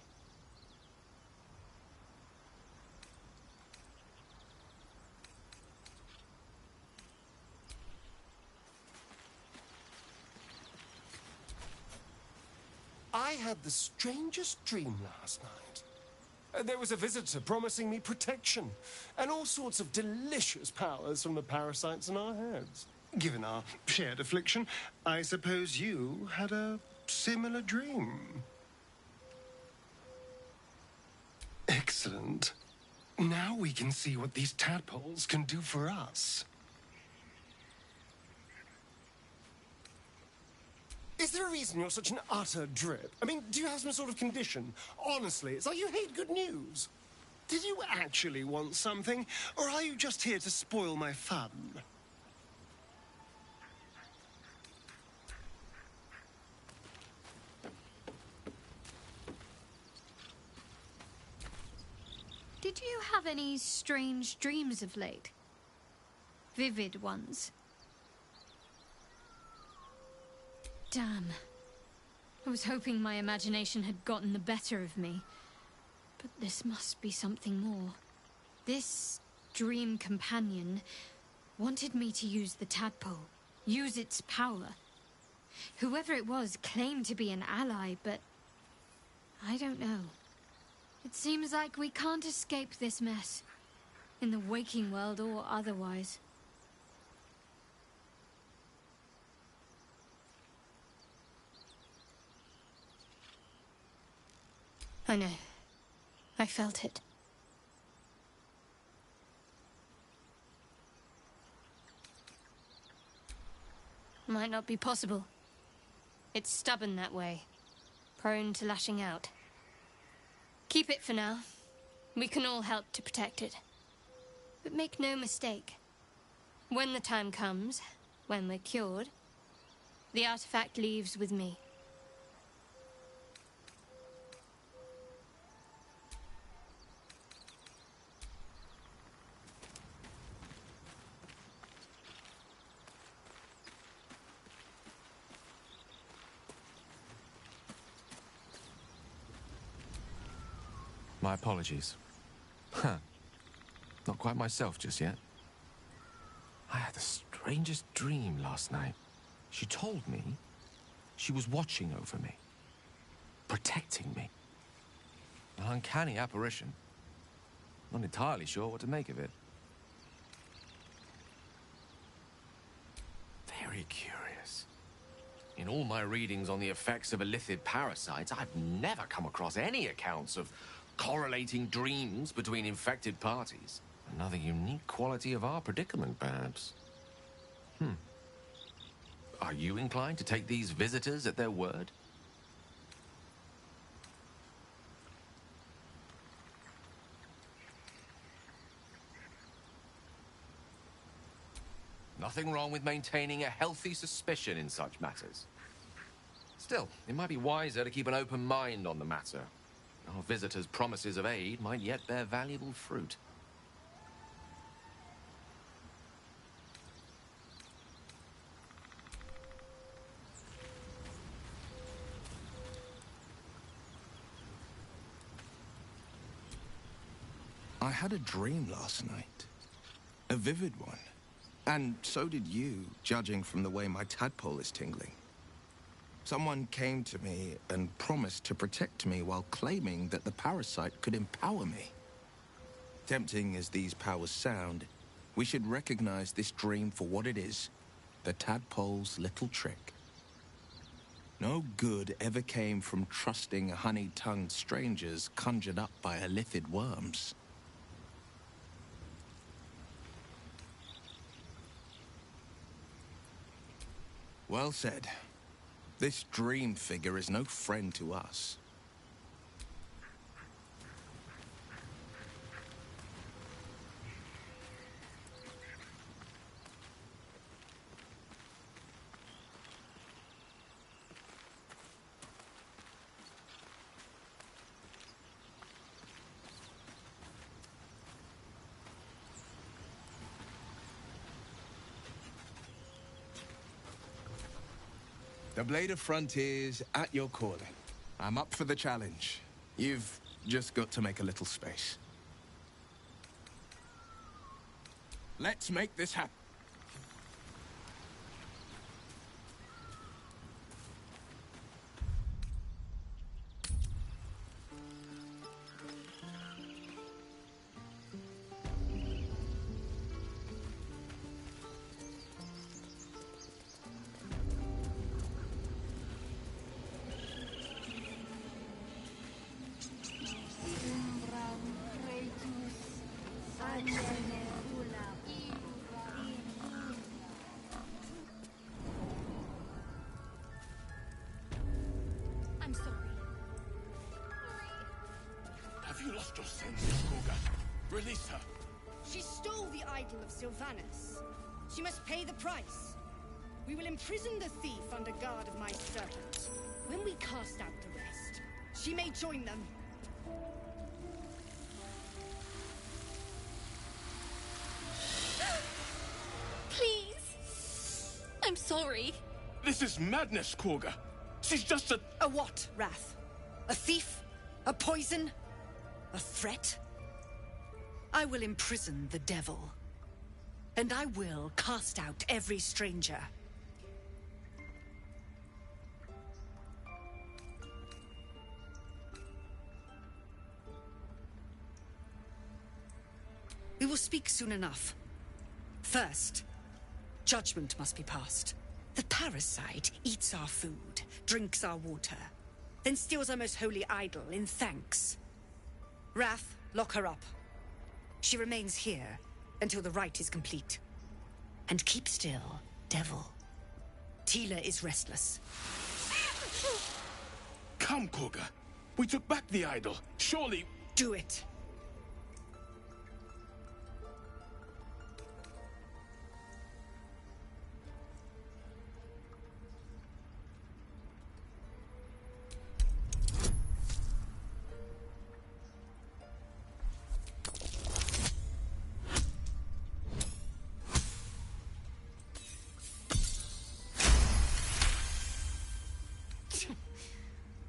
I had the strangest dream last night. There was a visitor promising me protection and all sorts of delicious powers from the parasites in our heads. Given our shared affliction, I suppose you had a similar dream. Excellent. Now we can see what these tadpoles can do for us. Is there a reason you're such an utter drip? I mean, do you have some sort of condition? Honestly, it's like you hate good news. Did you actually want something, or are you just here to spoil my fun? Did you have any strange dreams of late? Vivid ones? Damn. I was hoping my imagination had gotten the better of me. But this must be something more. This dream companion wanted me to use the tadpole, use its power. Whoever it was claimed to be an ally, but I don't know. It seems like we can't escape this mess, in the waking world or otherwise. I know. I felt it. Might not be possible. It's stubborn that way. Prone to lashing out. Keep it for now. We can all help to protect it. But make no mistake. When the time comes, when we're cured, the artifact leaves with me. My apologies. Huh. Not quite myself just yet. I had the strangest dream last night. She told me she was watching over me, protecting me. An uncanny apparition. Not entirely sure what to make of it. Very curious. In all my readings on the effects of illithid parasites, I've never come across any accounts of correlating dreams between infected parties. Another unique quality of our predicament, perhaps. Are you inclined to take these visitors at their word? Nothing wrong with maintaining a healthy suspicion in such matters. Still, it might be wiser to keep an open mind on the matter. Our visitors' promises of aid might yet bear valuable fruit. I had a dream last night. A vivid one. And so did you, judging from the way my tadpole is tingling. Someone came to me and promised to protect me while claiming that the parasite could empower me. Tempting as these powers sound, we should recognize this dream for what it is, the tadpole's little trick. No good ever came from trusting honey-tongued strangers conjured up by illithid worms. Well said. This dream figure is no friend to us. The Blade of Frontiers at your calling. I'm up for the challenge. You've just got to make a little space. Let's make this happen. I'm sorry. Have you lost your sense, Gorga? Release her. She stole the idol of Sylvanus. She must pay the price. We will imprison the thief under guard of my servant. When we cast out the rest, she may join them. Please. I'm sorry. This is madness, Gorga. She's just a... A what, Wrath? A thief? A poison? A threat? I will imprison the devil. And I will cast out every stranger. We will speak soon enough. First, judgment must be passed. The parasite eats our food, drinks our water. then steals our most holy idol in thanks. Wrath, lock her up. She remains here until the rite is complete. And keep still, devil. Tila is restless. Come, Koga. We took back the idol. Surely... Do it.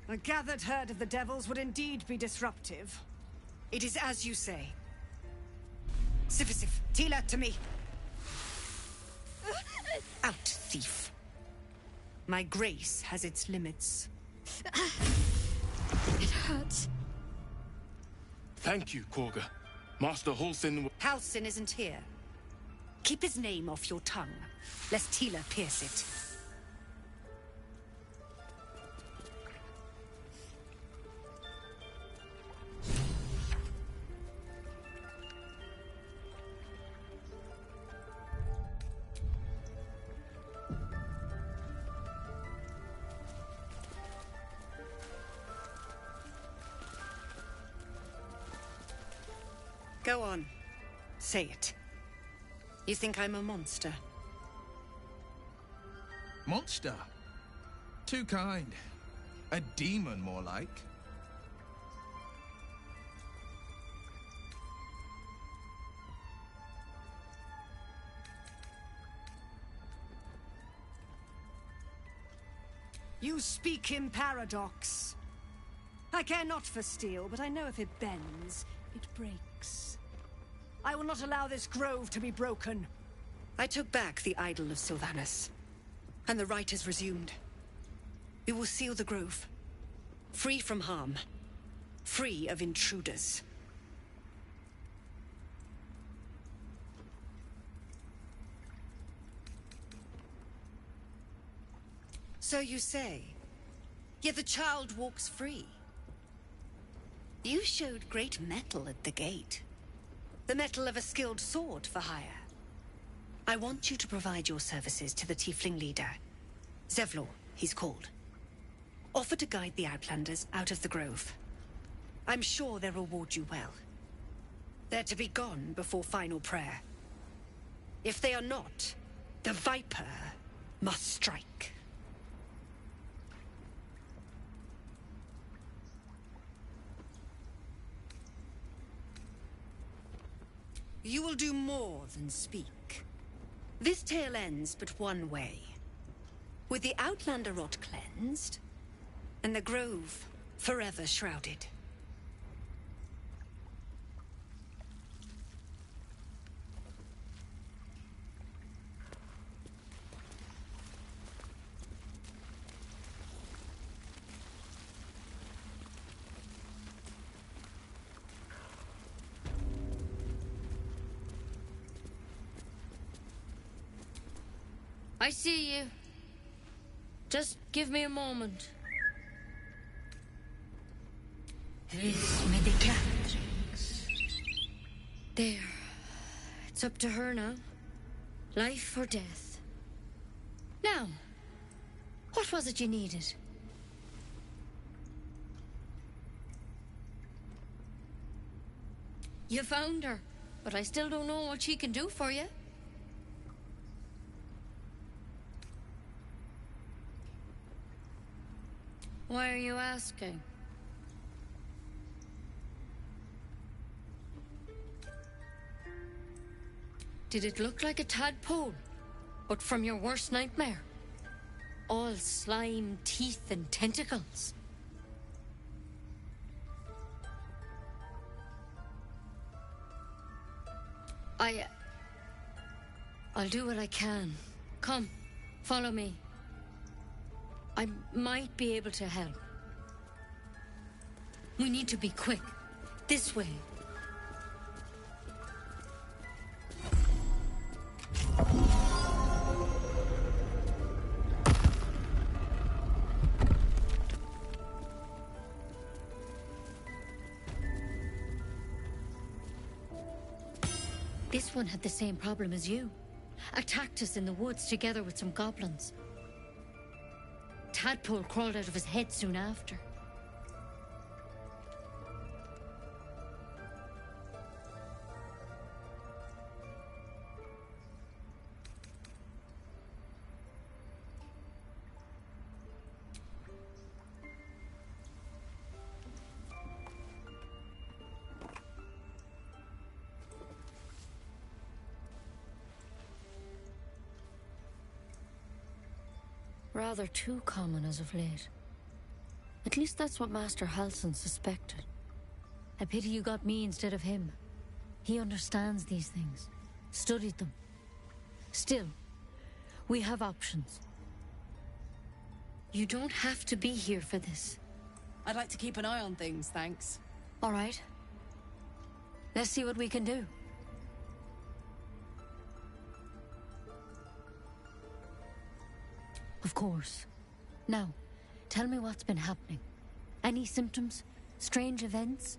A gathered herd of the devils would indeed be disruptive. It is as you say. Sifisif, Tila, to me. Out, thief. My grace has its limits. It hurts. Thank you, Koga. Master Halsin... Halsin isn't here. Keep his name off your tongue, lest Tila pierce it. Go on. Say it. You think I'm a monster? Monster? Too kind. A demon, more like. You speak in paradox. I care not for steel, but I know if it bends, it breaks. I will not allow this grove to be broken. I took back the idol of Sylvanus, and the rite has resumed. We will seal the grove, free from harm, free of intruders. So you say, yet the child walks free. You showed great mettle at the gate. The mettle of a skilled sword for hire. I want you to provide your services to the tiefling leader. Zevlor, he's called. Offer to guide the Outlanders out of the grove. I'm sure they'll reward you well. They're to be gone before final prayer. If they are not, the Viper must strike. You will do more than speak. This tale ends but one way. With the Outlander rot cleansed, and the grove forever shrouded. I see you. Just give me a moment. There. It's up to her now. Life or death. Now, what was it you needed? You found her, but I still don't know what she can do for you. Why are you asking? Did it look like a tadpole, but from your worst nightmare? All slime, teeth, and tentacles. I'll do what I can. Come, follow me. I might be able to help. We need to be quick. This way. This one had the same problem as you. Attacked us in the woods together with some goblins. Tadpole crawled out of his head soon after. Rather too common as of late. At least that's what Master Halsin suspected. I pity you got me instead of him. He understands these things, studied them. Still, we have options. You don't have to be here for this. I'd like to keep an eye on things, thanks. All right. Let's see what we can do. Of course. Now, tell me what's been happening. Any symptoms? Strange events?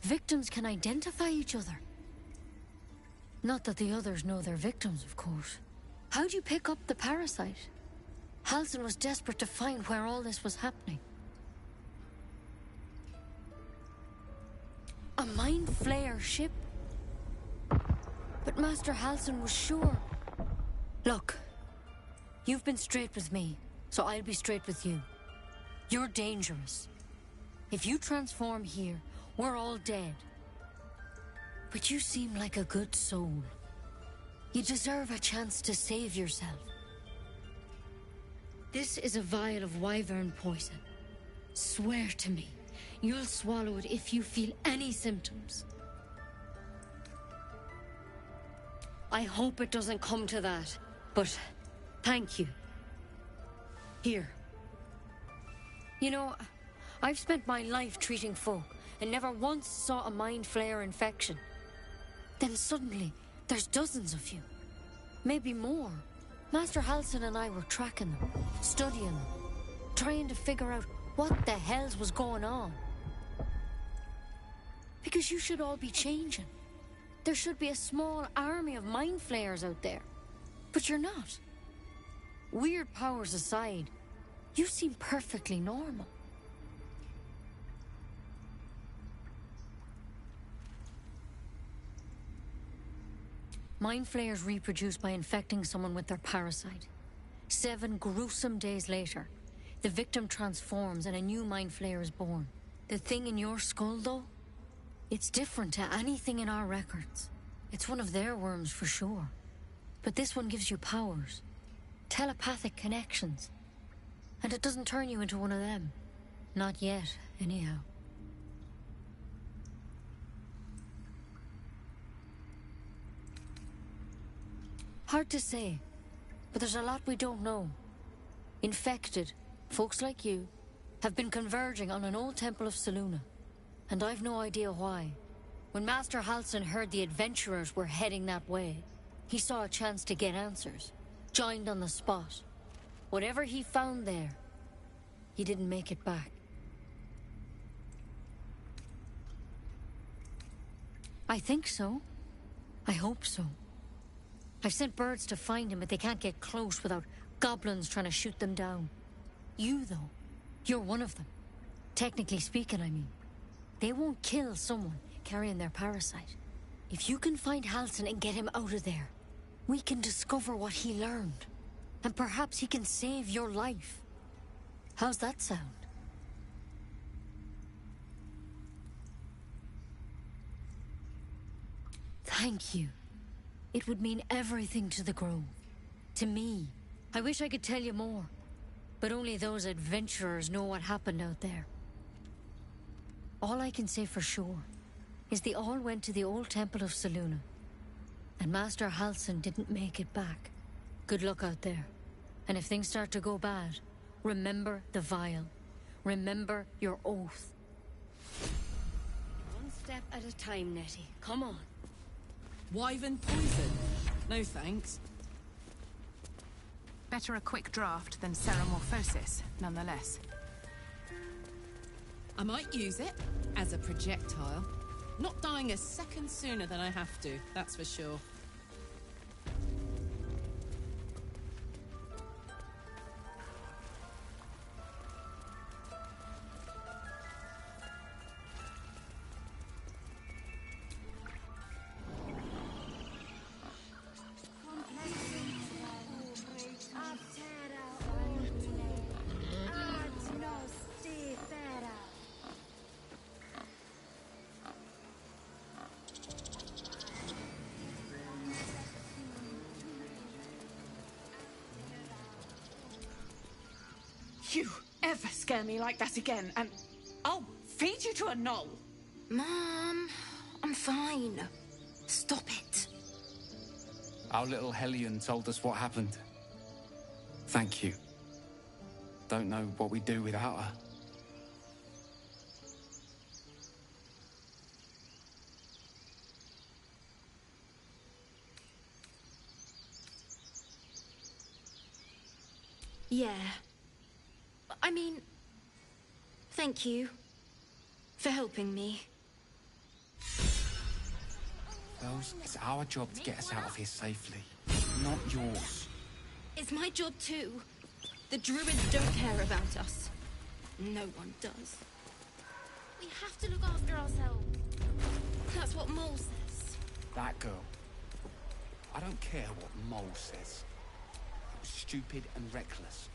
Victims can identify each other. Not that the others know they're victims, of course. How'd you pick up the parasite? Halsin was desperate to find where all this was happening. A Mind Flayer ship? But Master Halsin was sure. Look, you've been straight with me, so I'll be straight with you. You're dangerous. If you transform here, we're all dead. But you seem like a good soul. You deserve a chance to save yourself. This is a vial of wyvern poison. Swear to me, you'll swallow it if you feel any symptoms. I hope it doesn't come to that, but thank you. Here. You know, I've spent my life treating folk and never once saw a Mind Flayer infection. Then suddenly, there's dozens of you. Maybe more. Master Halsin and I were tracking them, studying them, trying to figure out what the hells was going on. Because you should all be changing. There should be a small army of Mind Flayers out there. But you're not. Weird powers aside, you seem perfectly normal. Mind Flayers reproduce by infecting someone with their parasite. 7 gruesome days later, the victim transforms and a new Mind Flayer is born. The thing in your skull, though? It's different to anything in our records. It's one of their worms for sure. But this one gives you powers. Telepathic connections. And it doesn't turn you into one of them. Not yet, anyhow. Hard to say, but there's a lot we don't know. Infected, folks like you, have been converging on an old temple of Selûne, and I've no idea why. When Master Halsin heard the adventurers were heading that way, he saw a chance to get answers, joined on the spot. Whatever he found there, he didn't make it back. I think so. I hope so. I've sent birds to find him, but they can't get close without goblins trying to shoot them down. You, though, you're one of them. Technically speaking, I mean. They won't kill someone carrying their parasite. If you can find Halsin and get him out of there, we can discover what he learned. And perhaps he can save your life. How's that sound? Thank you. It would mean everything to the Grove. To me. I wish I could tell you more. But only those adventurers know what happened out there. All I can say for sure is they all went to the old temple of Selûne. And Master Halsin didn't make it back. Good luck out there. And if things start to go bad, remember the vial. Remember your oath. One step at a time, Nettie. Come on. Wyvern poison? No thanks. Better a quick draft than ceremorphosis, nonetheless. I might use it as a projectile. Not dying a second sooner than I have to, that's for sure. You ever scare me like that again, and I'll feed you to a knoll. Mom, I'm fine. Stop it. Our little Hellion told us what happened. Thank you. Don't know what we'd do without her. Yeah. I mean, thank you for helping me. Bells, it's our job to get us out of here safely, not yours. It's my job too. The druids don't care about us. No one does. We have to look after ourselves. That's what Mole says. That girl. I don't care what Mole says. It was stupid and reckless.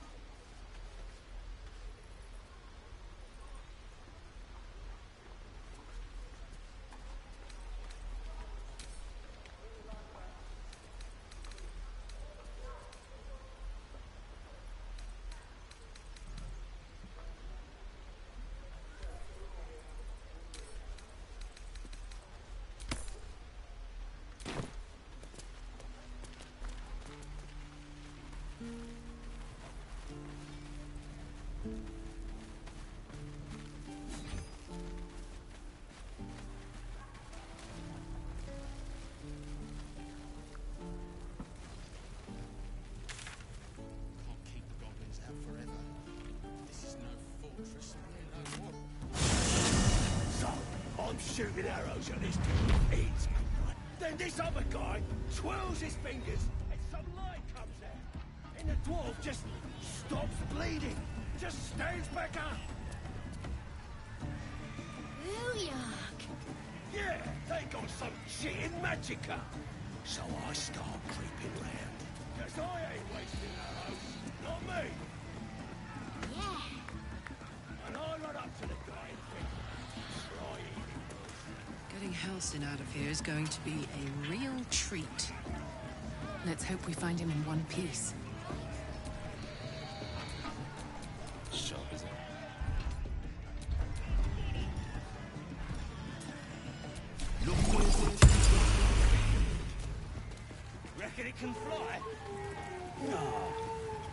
I'm shooting arrows at this eats. Then this other guy twirls his fingers and some light comes out. And the dwarf just stops bleeding. Just stands back up. Yuck. Yeah, they got some shit in magicka. So I start creeping round. Cause I ain't wasting arrows. Not me. Yeah. And I run up to the guy and think, try it. Getting Halcyon out of here is going to be a real treat. Let's hope we find him in one piece. Sharp, is it? Reckon it can fly? No,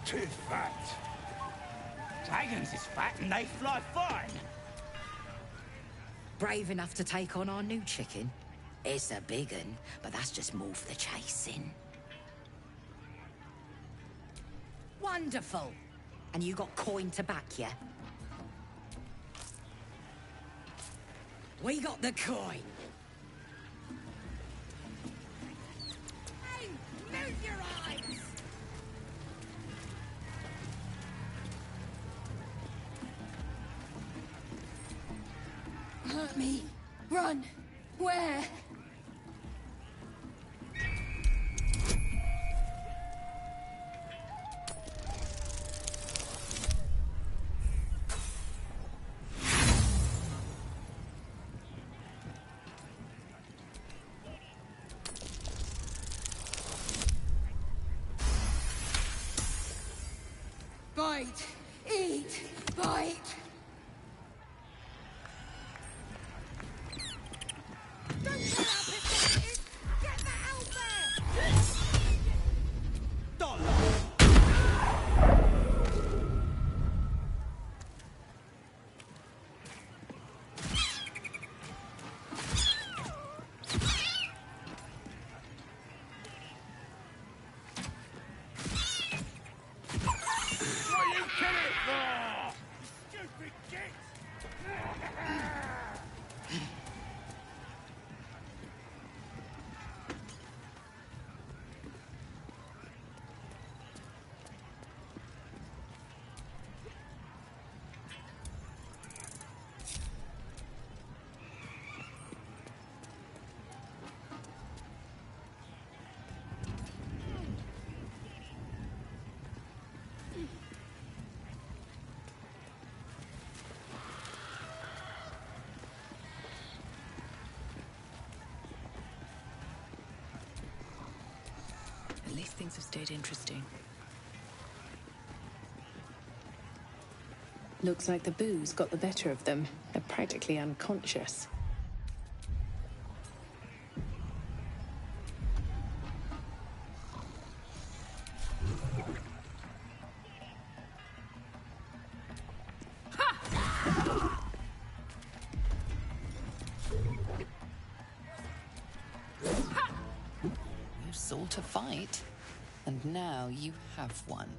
too fat. Dragons is fat and they fly fine. Brave enough to take on our new chicken? It's a big un, but that's just more for the chasing. Wonderful! And you got coin to back you? We got the coin! Hey, move your eyes! Hurt me. Run. Where? Bite. Eat. Bite. things have stayed interesting. Looks like the booze got the better of them. They're practically unconscious. You sought a fight, and now you have one.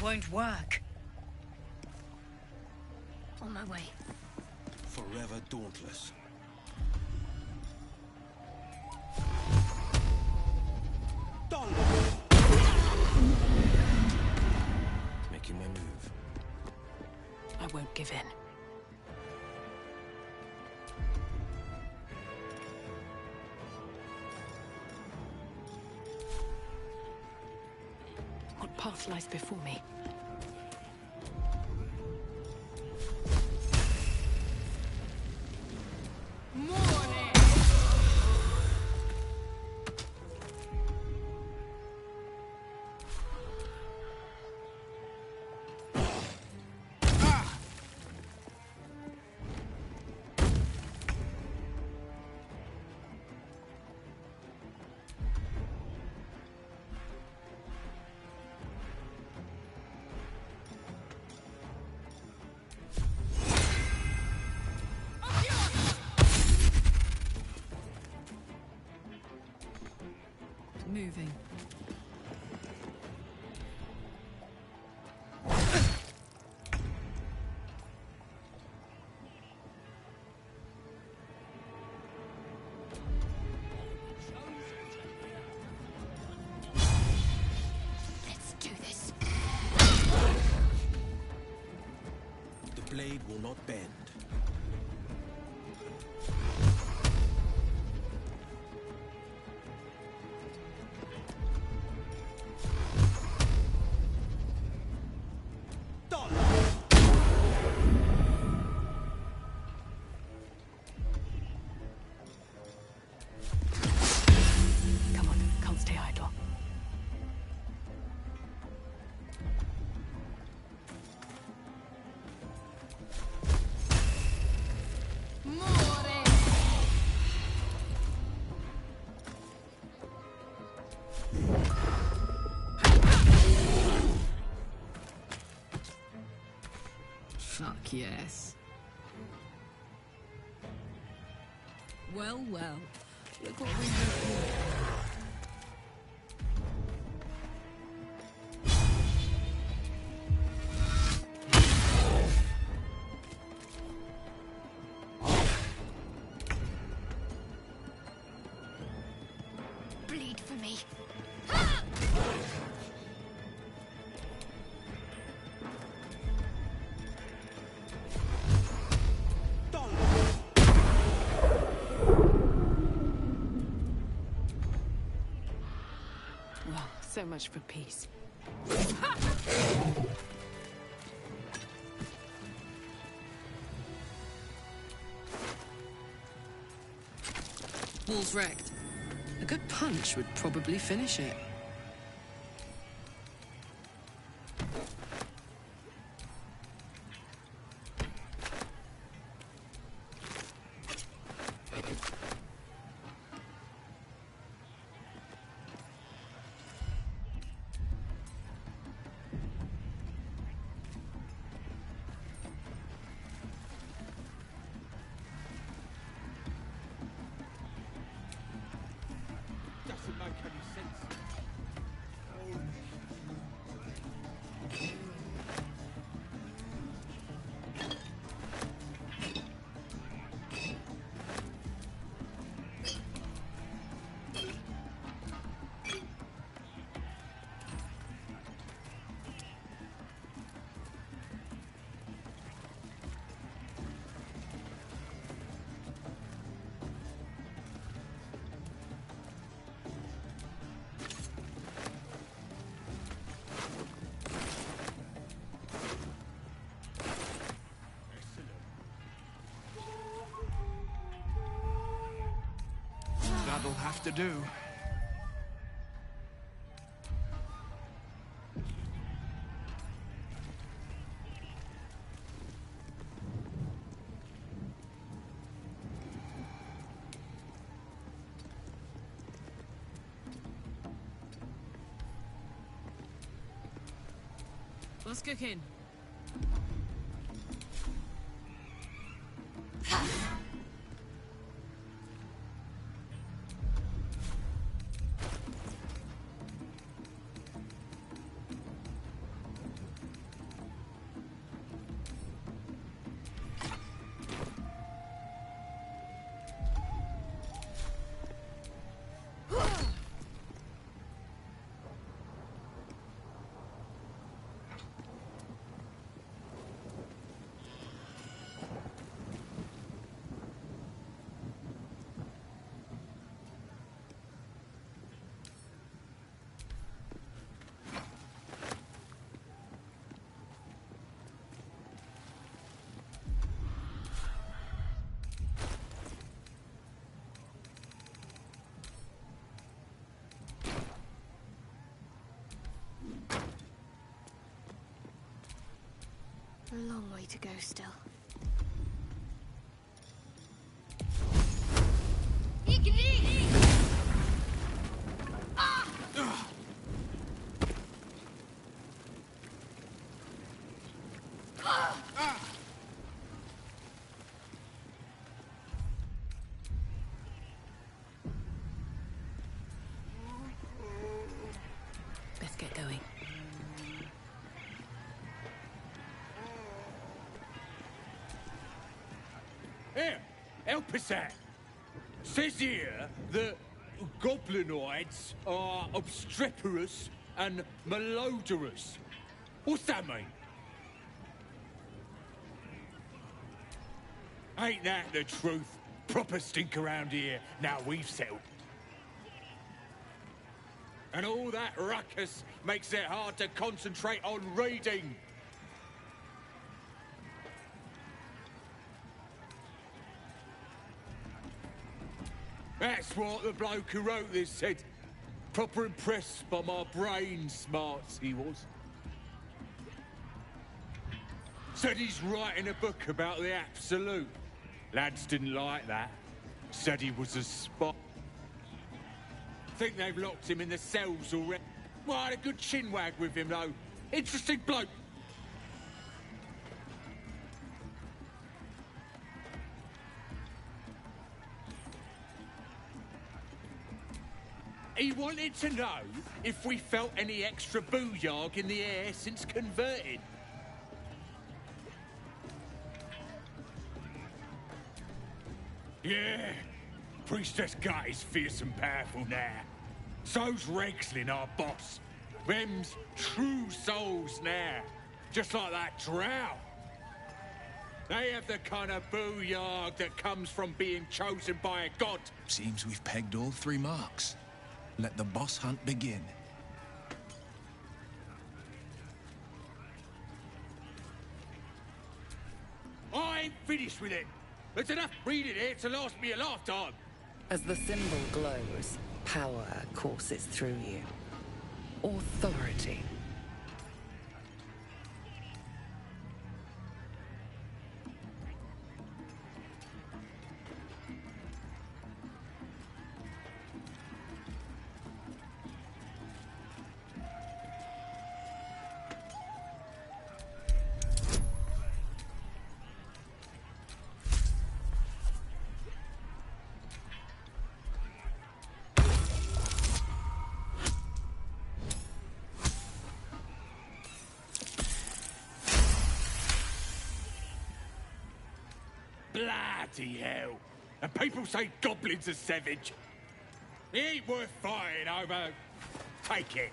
Won't work. On my way. Forever dauntless. Making my move. I won't give in. What path lies before me? Moving. Let's do this. The blade will not bend. Come on, can't stay idle. Fuck yes. Well, well. Look what we have. Bleed for me. Well, so much for peace. Wall's wrecked. A good punch would probably finish it. Doesn't make any sense. That'll have to do. What's cooking? A long way to go still. Let's get going. Here, help us out. Says here that goblinoids are obstreperous and malodorous. What's that mean? Ain't that the truth? Proper stink around here, now we've settled. And all that ruckus makes it hard to concentrate on reading. That's what the bloke who wrote this said. Proper impressed by my brain smarts, he was. Said he's writing a book about the Absolute. Lads didn't like that. Said he was a spy. Think they've locked him in the cells already. Well, I had a good chinwag with him, though. Interesting bloke. He wanted to know if we felt any extra booyarg in the air since converting. Yeah, Priestess Gut is fierce and powerful now. So's Regslin, our boss. Them's true souls now, just like that drow. They have the kind of booyarg that comes from being chosen by a god. Seems we've pegged all three marks. Let the boss hunt begin. I ain't finished with it. There's enough reading here to last me a lifetime. As the symbol glows, power courses through you. Authority. Bloody hell. And people say goblins are savage. It ain't worth fighting over. Take it.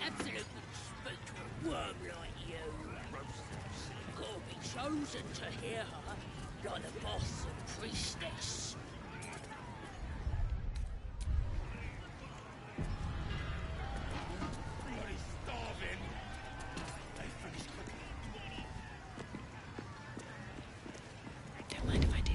Absolutely speak to a worm like you. Gotta be chosen to hear her, like the boss and priestess. Bloody starving. They finished cooking. Don't mind if I do.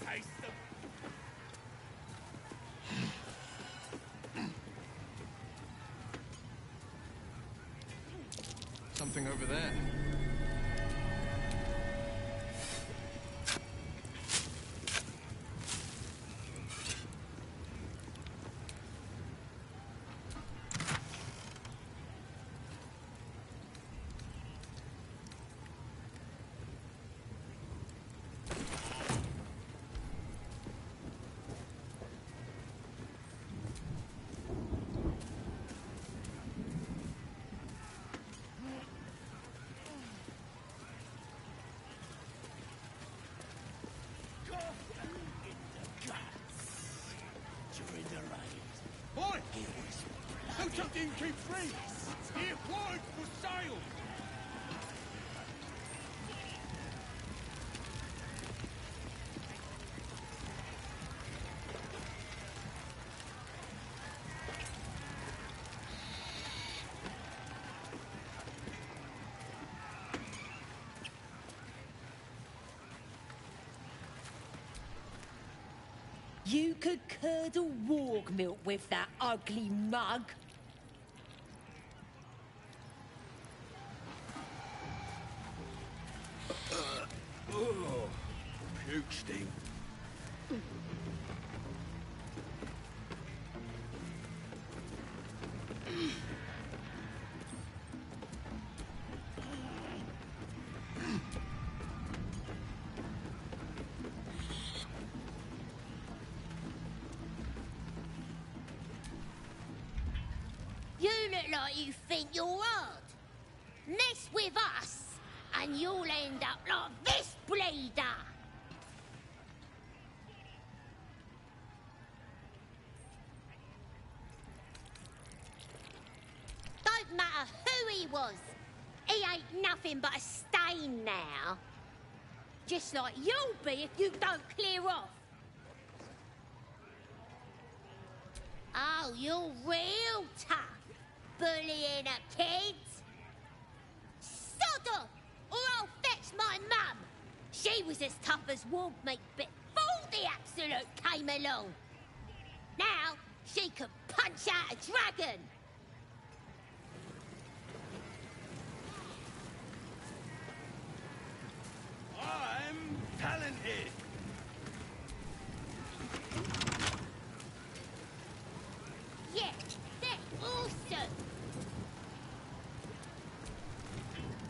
taste them. Something over there. Boy! Who took the innkeep free? He applied for sale! You could curdle warg milk with that ugly mug. Oh, puke steam. You look like you think you're hard. Mess with us, and you'll end up like this bleeder. Don't matter who he was. He ain't nothing but a stain now. Just like you'll be if you don't clear off. Oh, you're real tough, bullying a kid. Sod off, or I'll fetch my mum. She was as tough as warg meat before the Absolute came along. Now, she could punch out a dragon. I'm talented. Yeah, they're awesome.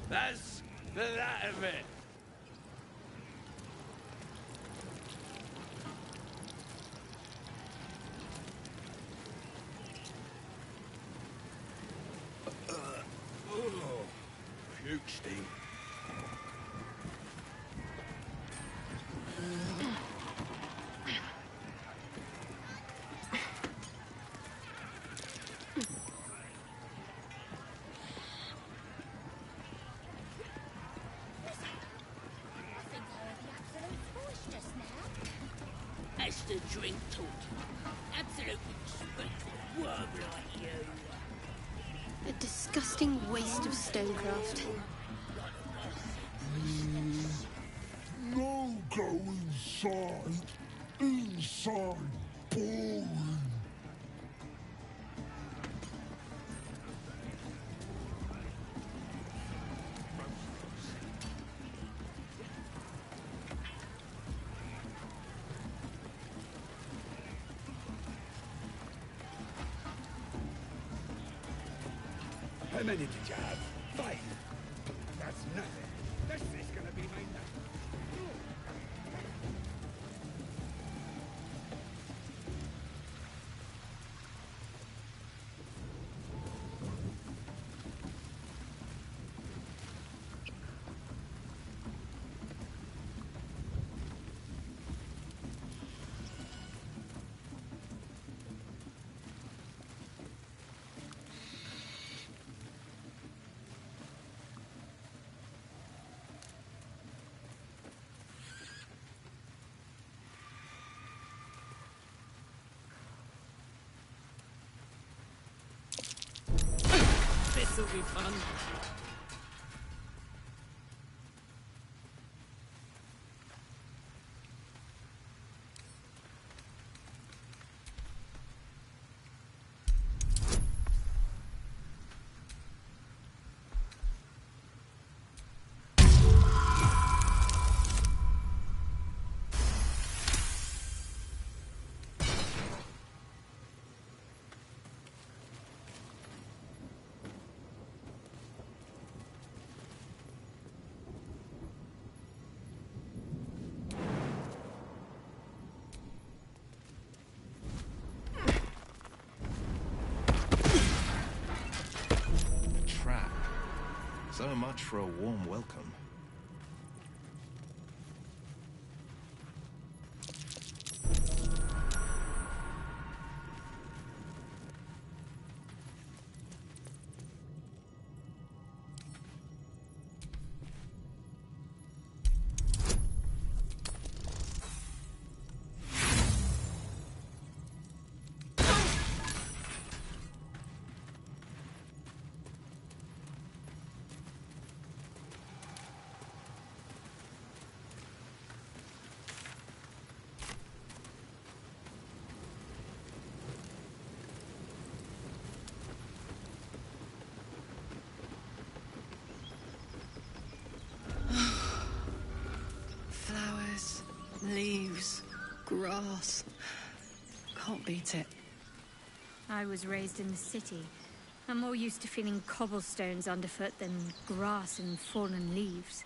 That's the that of it. Oh, puke steam. That's the drink talk. Absolute respect for a worm like you. A disgusting waste of stonecraft. No go inside. Inside. Boring. How many did you have? 5. That's nothing. This is gonna be my night. This'll be fun. So much for a warm welcome. Flowers, leaves, grass. Can't beat it. I was raised in the city. I'm more used to feeling cobblestones underfoot than grass and fallen leaves.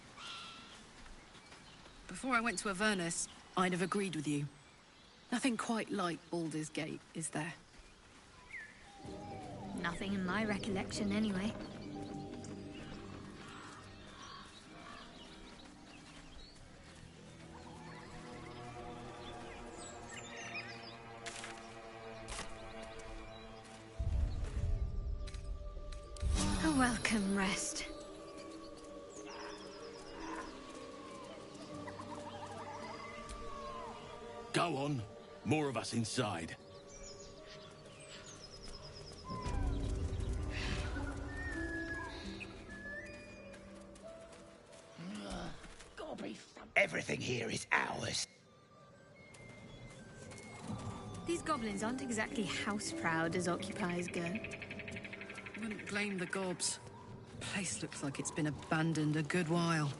Before I went to Avernus, I'd have agreed with you. Nothing quite like Baldur's Gate, is there? Nothing in my recollection, anyway. A welcome rest. Go on. More of us inside. Everything here is ours. These goblins aren't exactly house-proud as occupiers go. Wouldn't blame the gobs. Place looks like it's been abandoned a good while.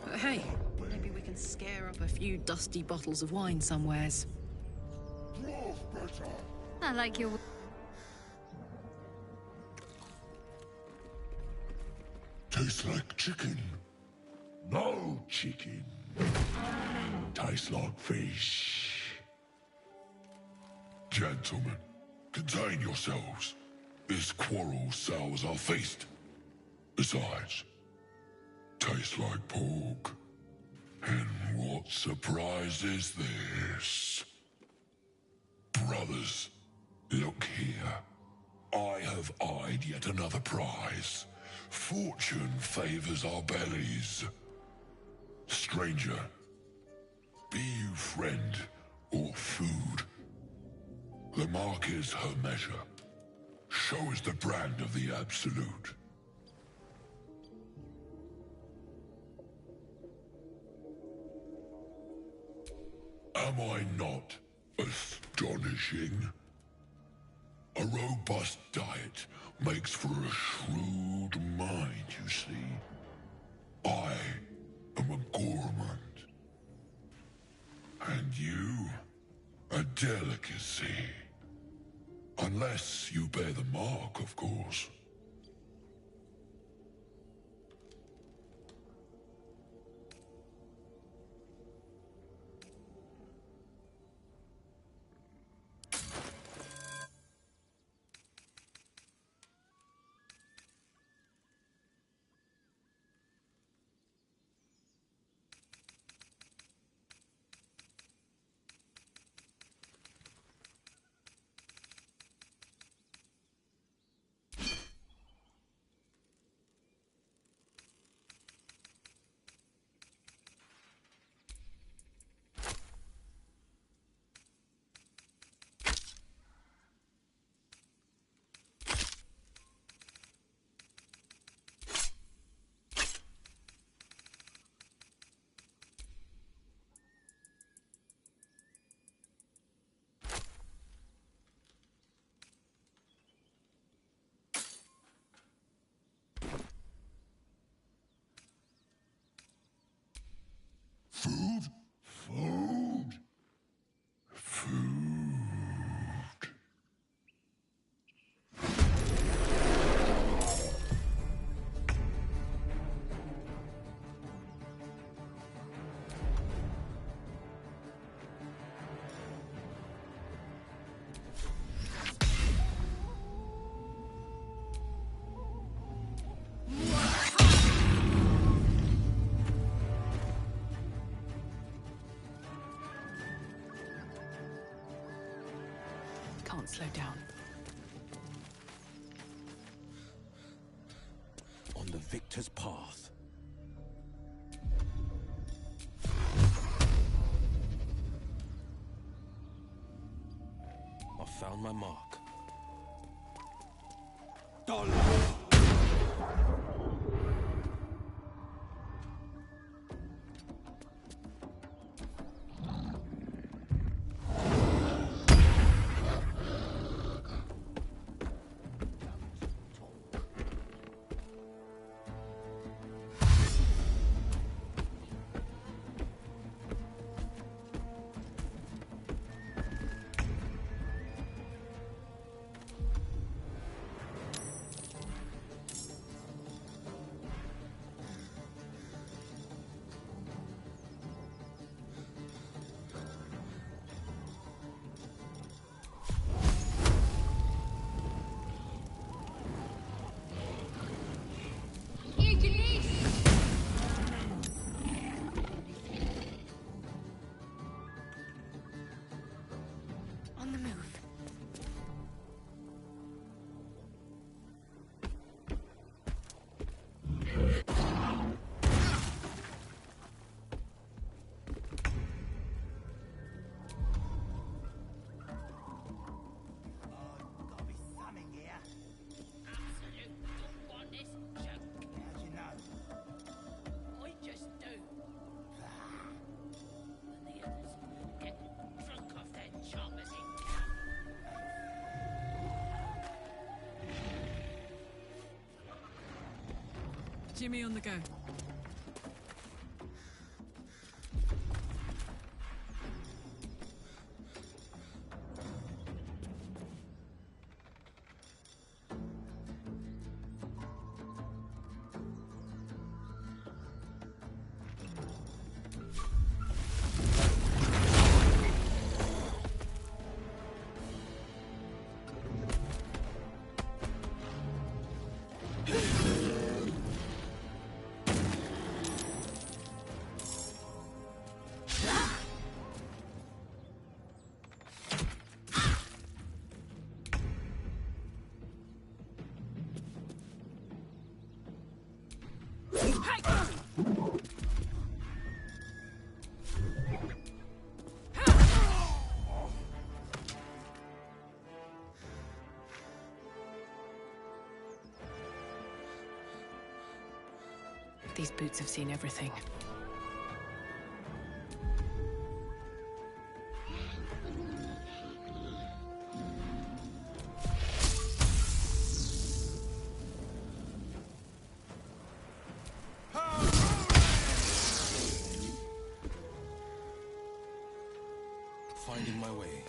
But hey, maybe we can scare up a few dusty bottles of wine somewheres. I like your... Tastes like chicken. No chicken. Tastes like fish. Gentlemen, contain yourselves. This quarrel sours our feast. Besides, tastes like pork. And what surprise is this? Brothers, look here. I have eyed yet another prize. Fortune favors our bellies. Stranger, be you friend or food. The mark is her measure. Show us the brand of the absolute. Am I not astonishing? A robust diet makes for a shrewd mind, you see. I am a gourmand. And you, a delicacy. Unless you bear the mark, of course. slow down. On the victor's path. I found my mark. On the move. Jimmy on the go. These boots have seen everything. Finding my way.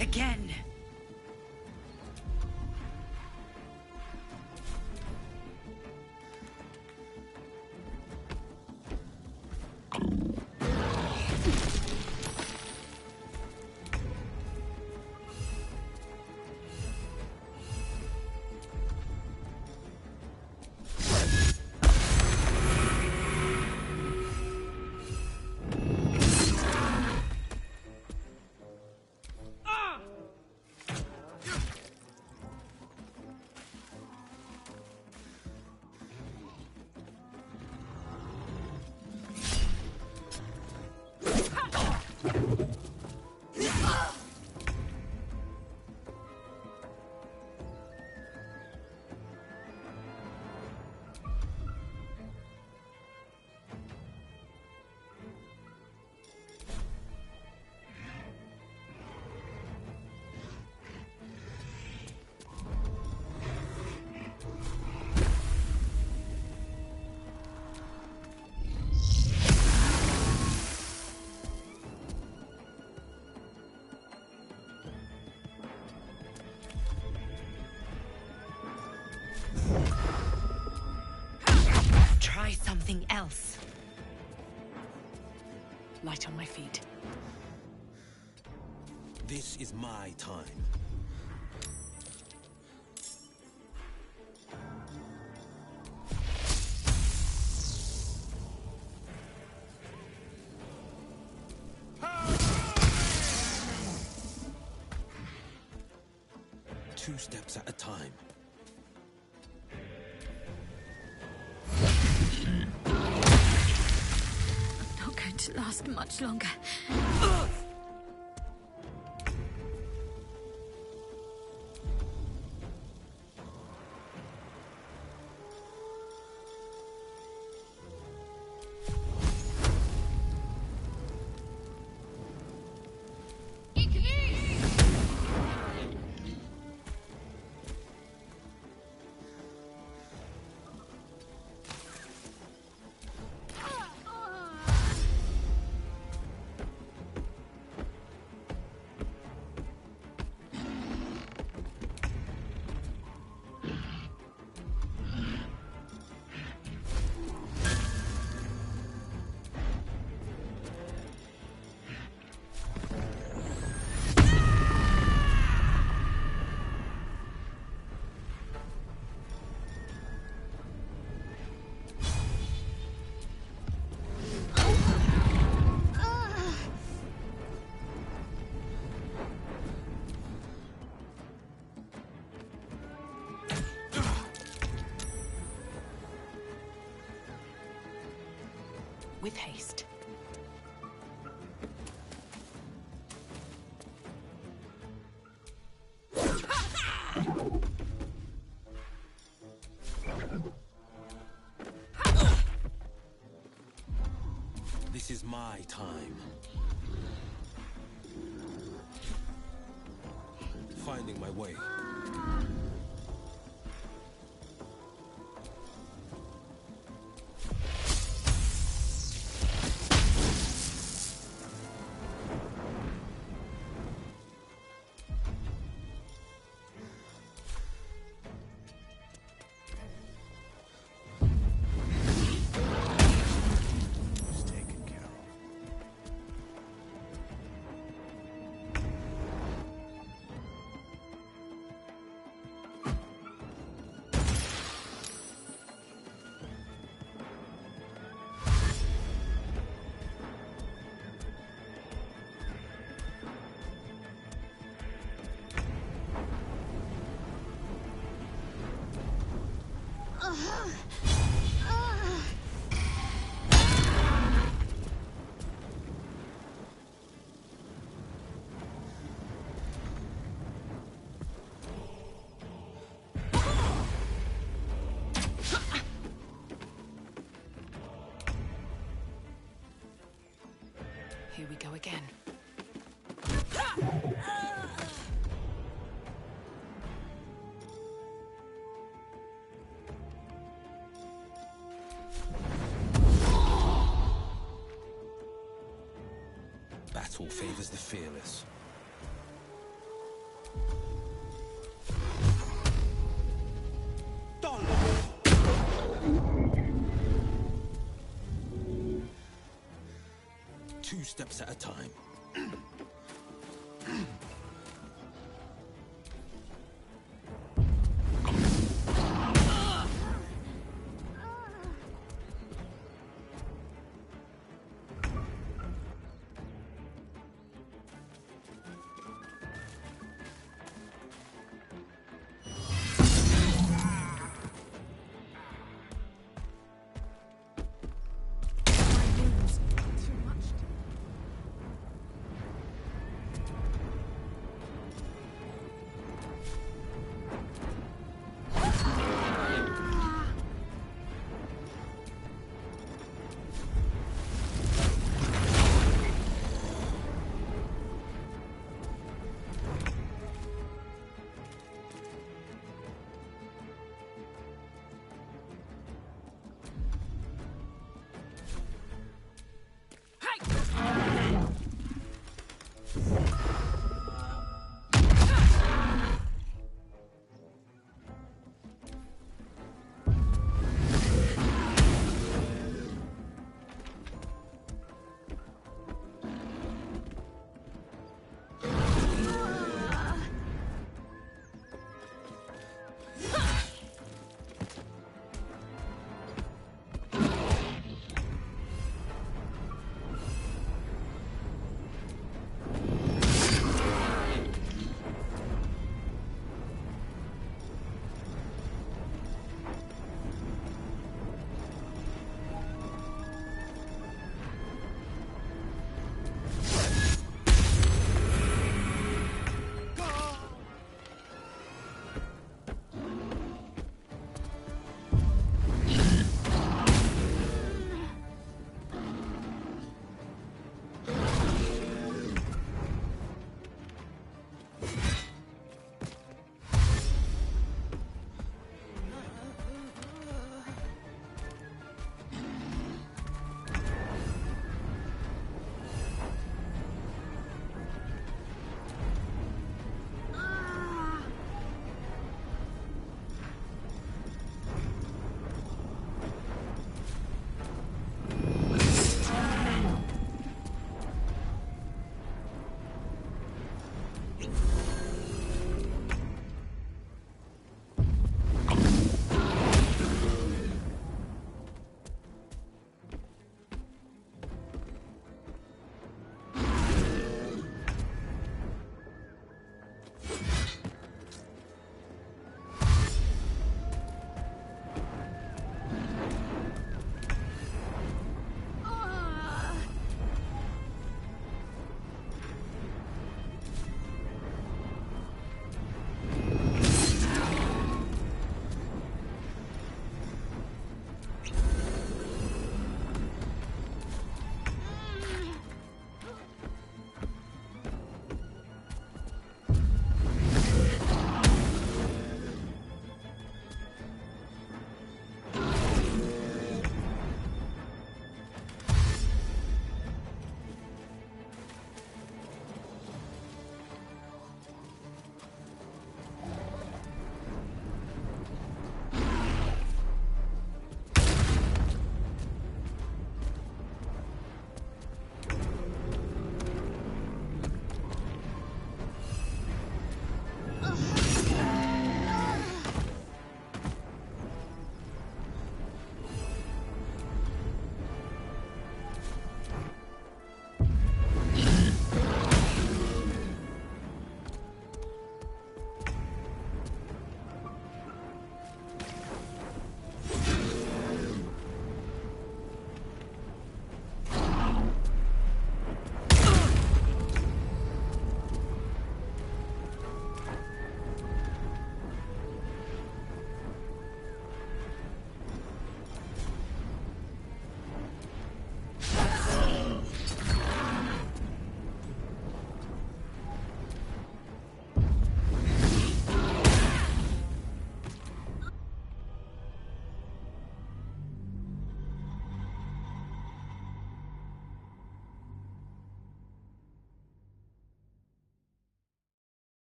Again. else. Light on my feet. This is my time. Two steps at a time. I'm not going to last much longer. With haste. This is my time. Finding my way. Here we go again. Battle favors the fearless. Two steps at a time.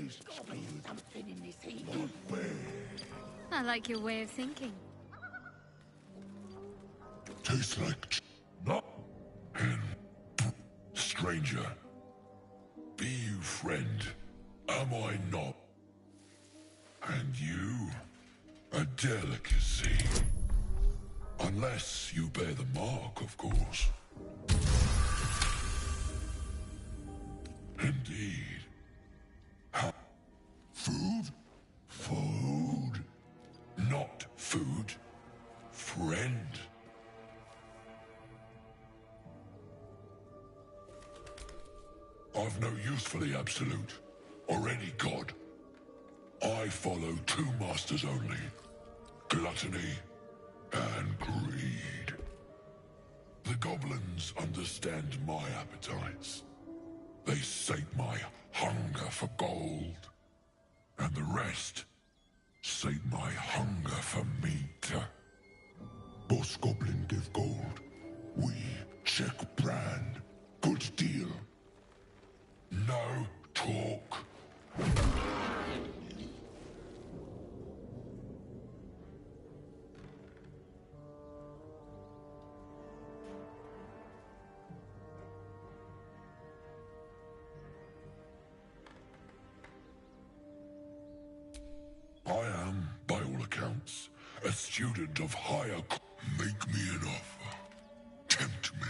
There's gotta be something in this heat. I like your way of thinking. Tastes like not stranger. Be you friend, am I not? And you, a delicacy. Unless you bear the mark, of course. Indeed. Food? Food. Not food. Friend. I've no use for the Absolute, or any god. I follow two masters only. Gluttony and greed. The goblins understand my appetites. They sate my hunger for gold. And the rest sate my hunger for meat. Boss Goblin give gold. We check brand. Good deal. No talk. I am, by all accounts, a student of higher... Make me an offer. Tempt me.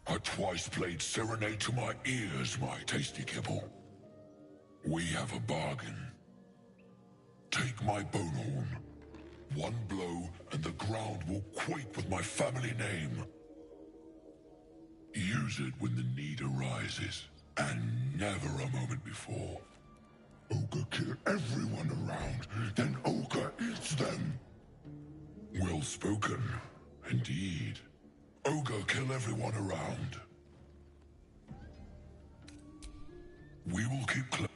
A twice-played serenade to my ears, my tasty kibble. We have a bargain. Take my bone horn. One blow, and the ground will quake with my family name. Use it when the need arises, and never a moment before. Ogre kill everyone around, then Ogre eats them. Well spoken, indeed. Ogre kill everyone around. We will keep close.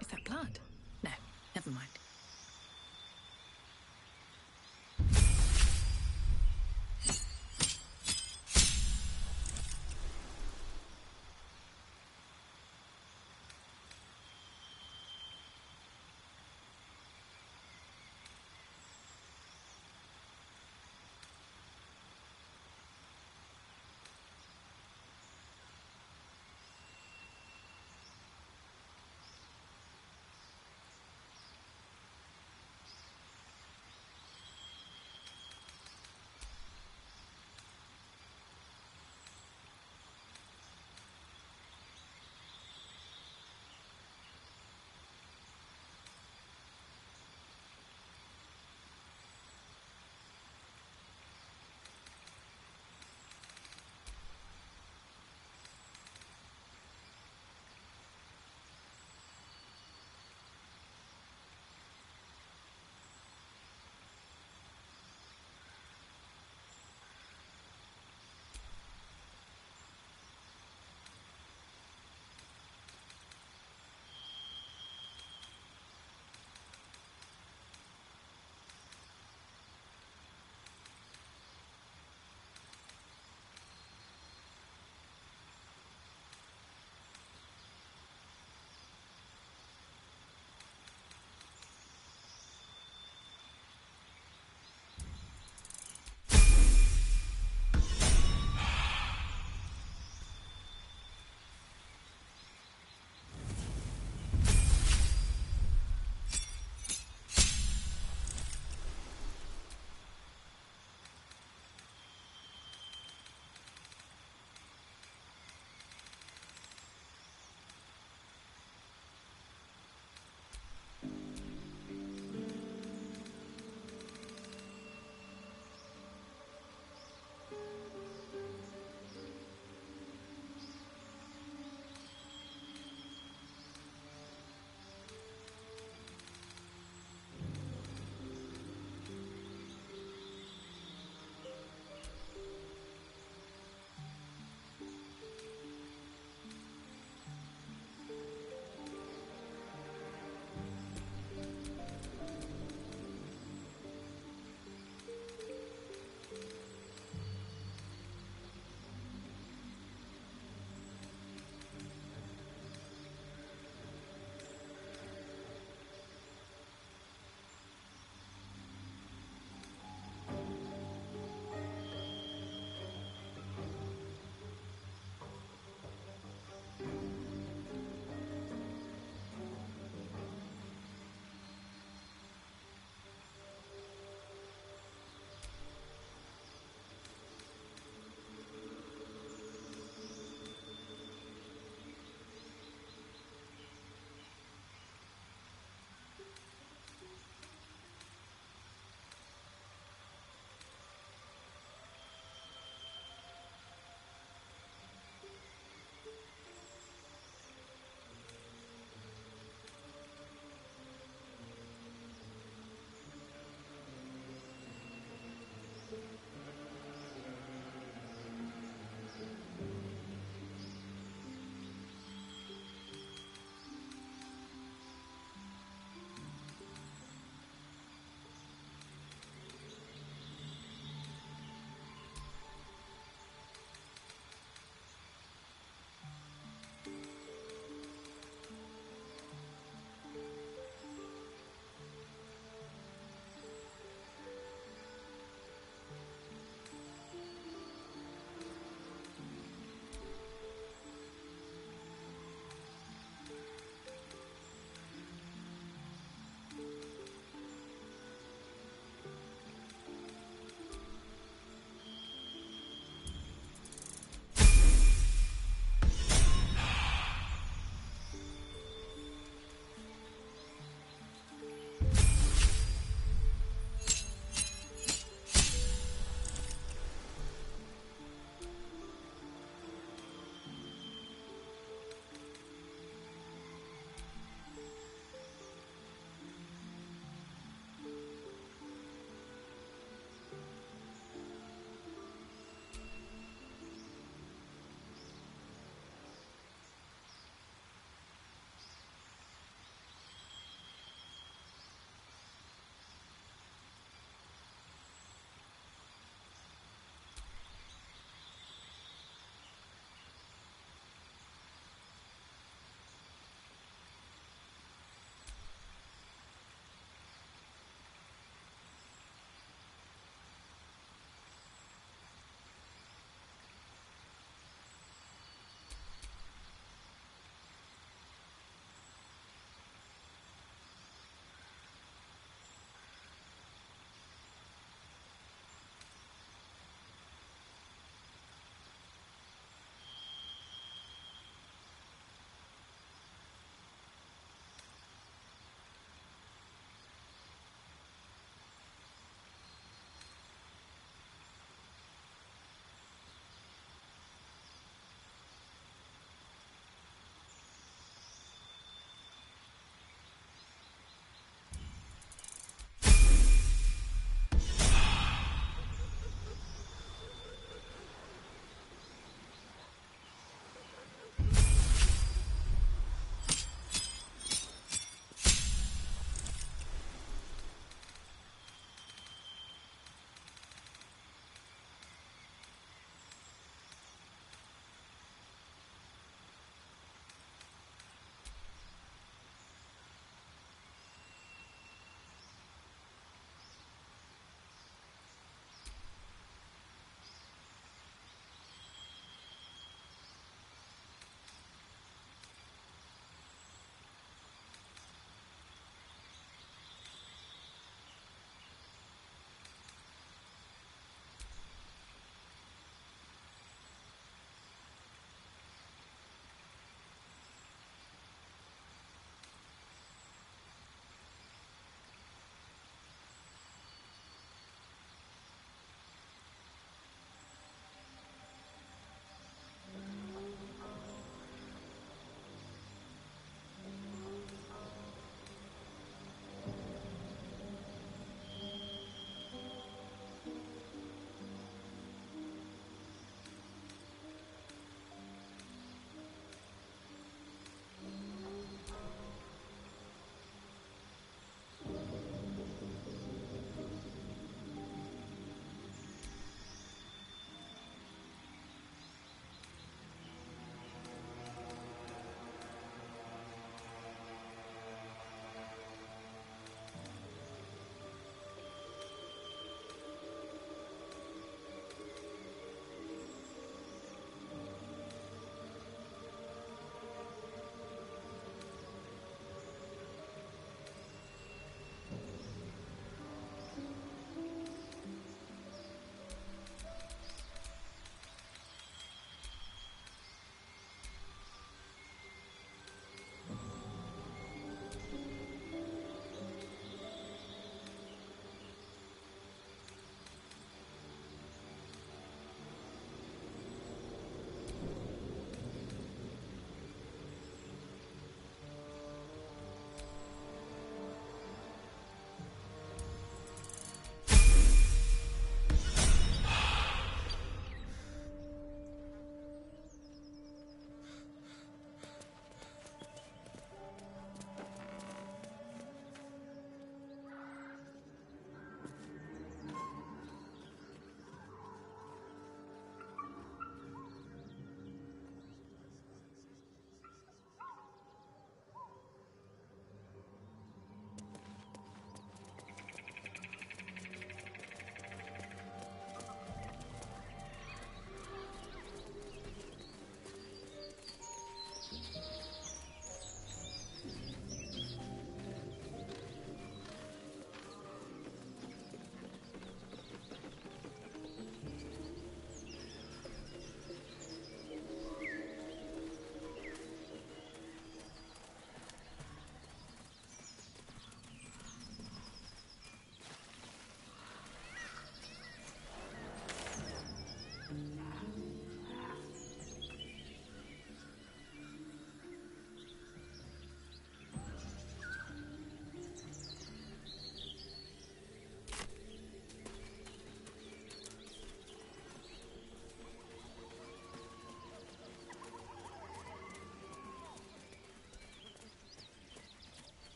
Is that blood? No, never mind.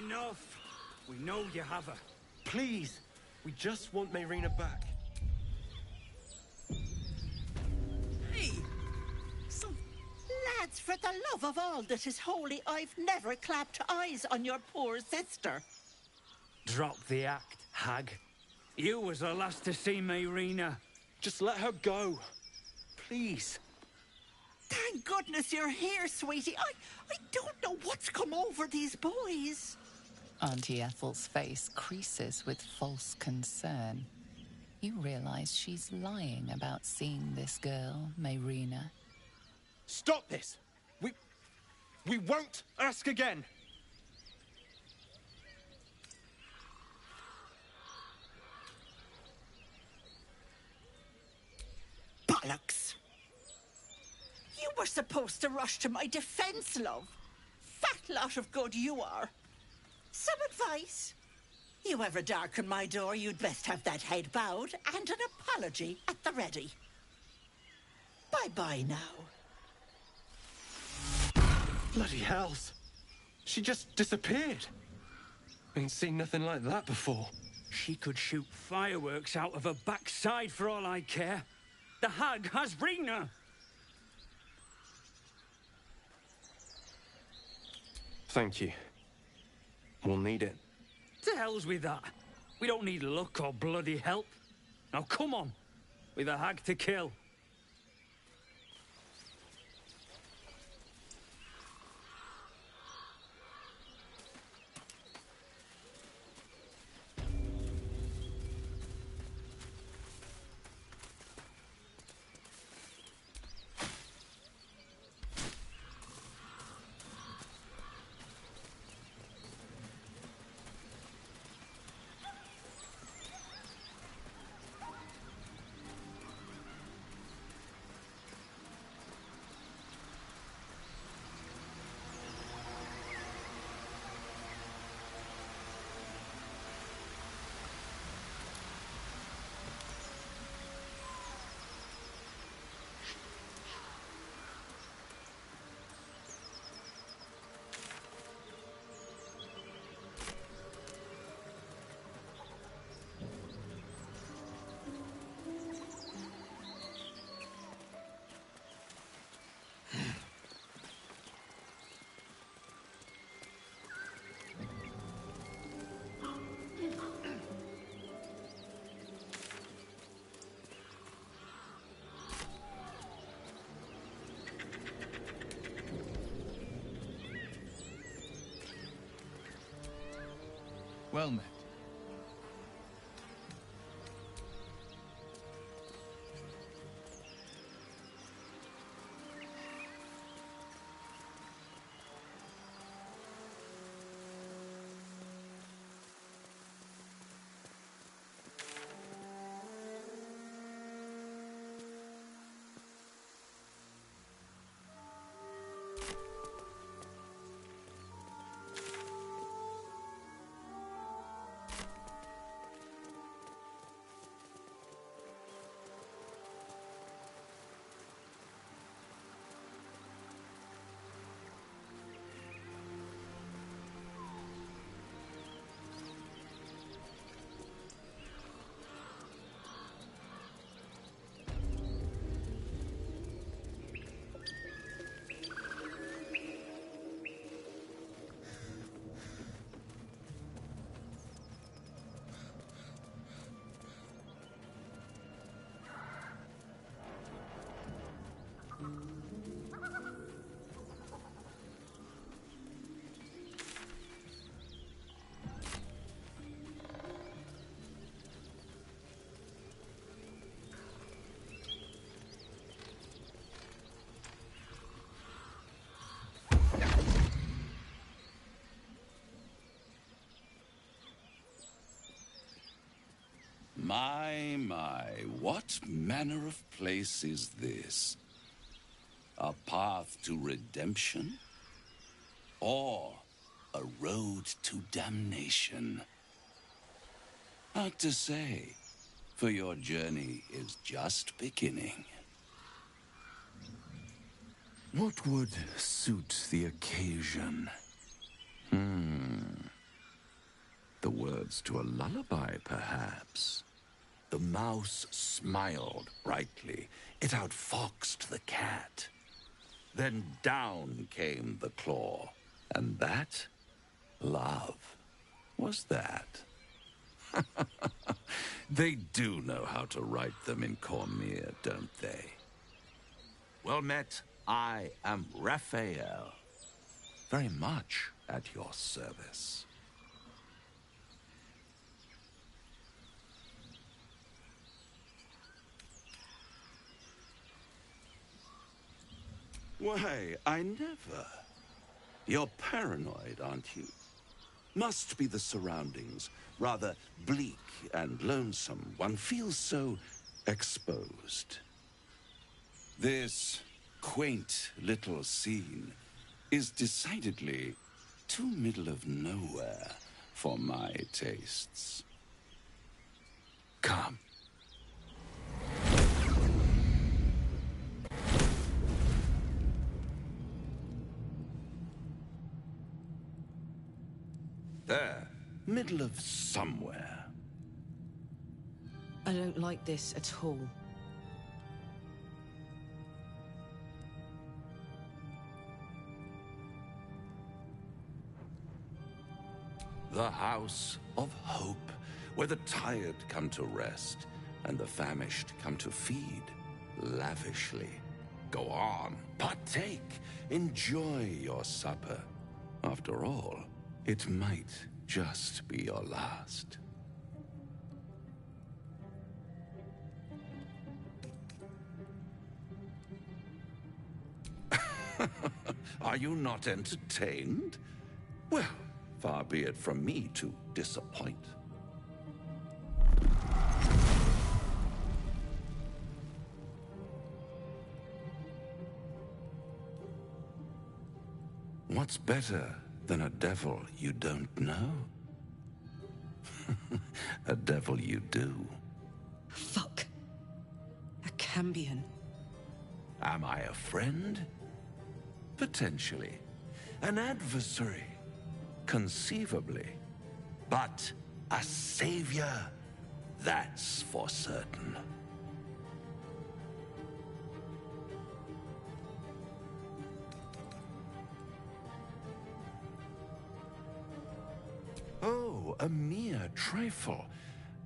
enough. We know you have her. Please, we just want Mayrina back. Hey! So, lads, for the love of all that is holy, I've never clapped eyes on your poor sister. Drop the act, hag. You was the last to see Mayrina. Just let her go. Please. Thank goodness you're here, sweetie. I don't know what's come over these boys. Auntie Ethel's face creases with false concern. You realize she's lying about seeing this girl, Mayrina. Stop this! We won't ask again! Bollocks! You were supposed to rush to my defense, love. Fat lot of good you are. Some advice? You ever darken my door, you'd best have that head bowed and an apology at the ready. Bye-bye now. Bloody hells. She just disappeared. Ain't seen nothing like that before. She could shoot fireworks out of her backside for all I care. The hag has Rena. Thank you. We'll need it. To hell's with that. We don't need luck or bloody help. Now come on. With a hag to kill. Well met. My, what manner of place is this? A path to redemption? Or a road to damnation? Hard to say, for your journey is just beginning. What would suit the occasion? The words to a lullaby, perhaps. The mouse smiled brightly. It outfoxed the cat. Then down came the claw. And that, love, was that. They do know how to write them in Cormier, don't they? Well met, I am Raphael. Very much at your service. Why, I never. You're paranoid, aren't you? Must be the surroundings. Rather bleak and lonesome. One feels so exposed. This quaint little scene is decidedly too middle of nowhere for my tastes. Come. There, middle of somewhere. I don't like this at all. The House of Hope, where the tired come to rest and the famished come to feed lavishly. Go on, partake, enjoy your supper. After all, it might just be your last. Are you not entertained? Well, far be it from me to disappoint. What's better than a devil you don't know? A devil you do. Fuck. A Cambion. Am I a friend? Potentially. An adversary? Conceivably. But a savior? That's for certain. Oh, a mere trifle.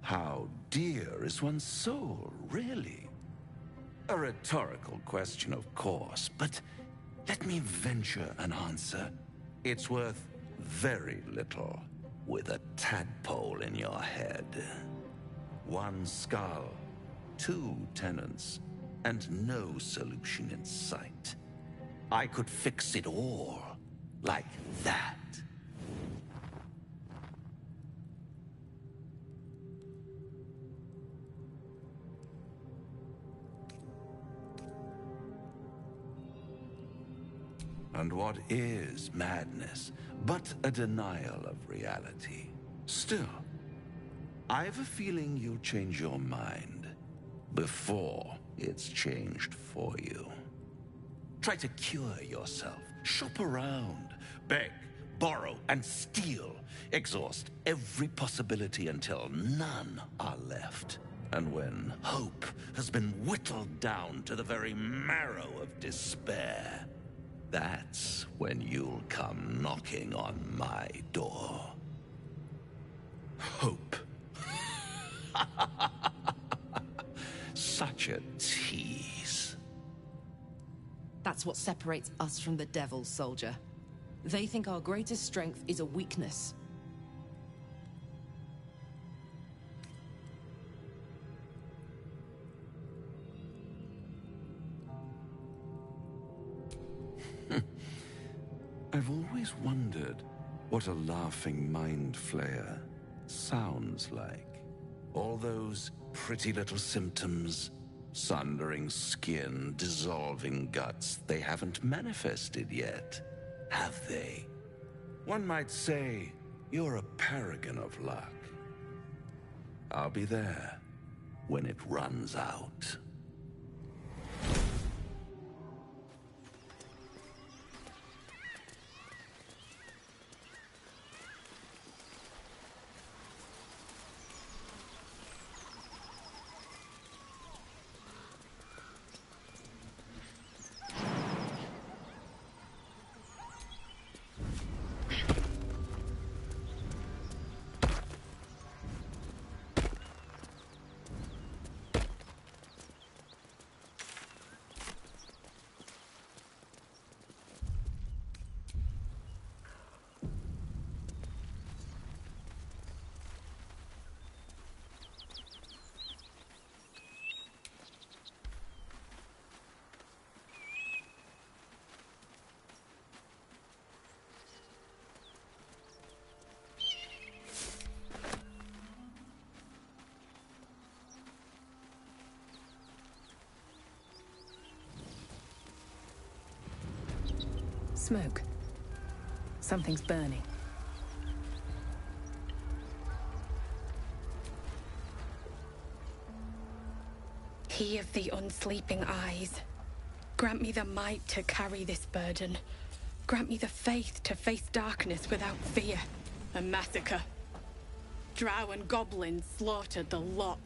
How dear is one's soul, really? A rhetorical question, of course, but let me venture an answer. It's worth very little with a tadpole in your head. One skull, two tenants, and no solution in sight. I could fix it all like that. And what is madness but a denial of reality? Still, I've a feeling you'll change your mind before it's changed for you. Try to cure yourself, shop around, beg, borrow, and steal. Exhaust every possibility until none are left. And when hope has been whittled down to the very marrow of despair, that's when you'll come knocking on my door. Hope. Such a tease. That's what separates us from the devils, soldier. They think our greatest strength is a weakness. I've always wondered what a laughing mind flayer sounds like. All those pretty little symptoms, sundering skin, dissolving guts, they haven't manifested yet, have they? One might say you're a paragon of luck. I'll be there when it runs out. Smoke. Something's burning. He of the unsleeping eyes, grant me the might to carry this burden. Grant me the faith to face darkness without fear. A massacre. Drow and goblins slaughtered the lot.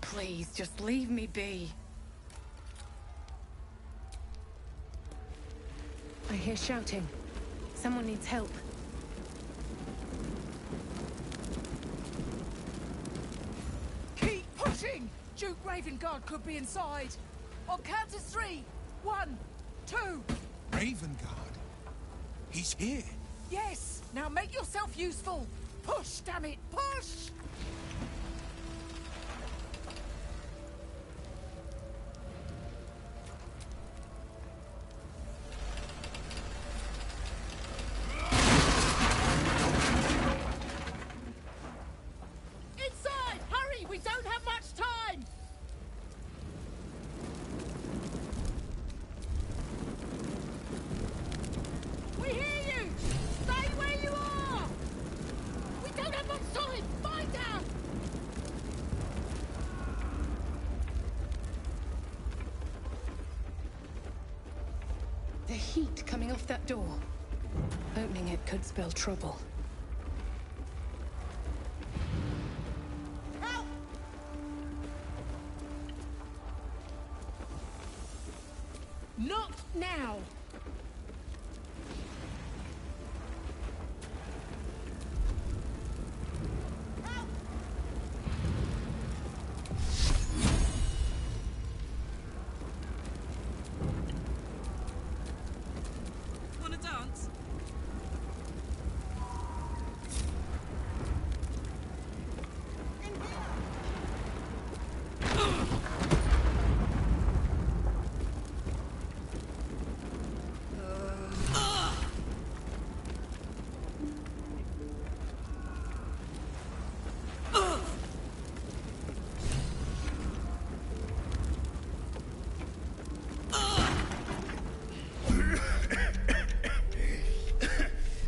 Please, just leave me be. I hear shouting. Someone needs help. Keep pushing! Duke Ravengard could be inside. On count of 3. 1, 2. Ravengard? He's here. Yes! Now make yourself useful! Push, damn it! Push! Inside! Hurry! We don't have much time! We hear you! Stay where you are! We don't have much time! Find out! The heat coming off that door. Opening it could spell trouble. Help! Not now! Wanna dance?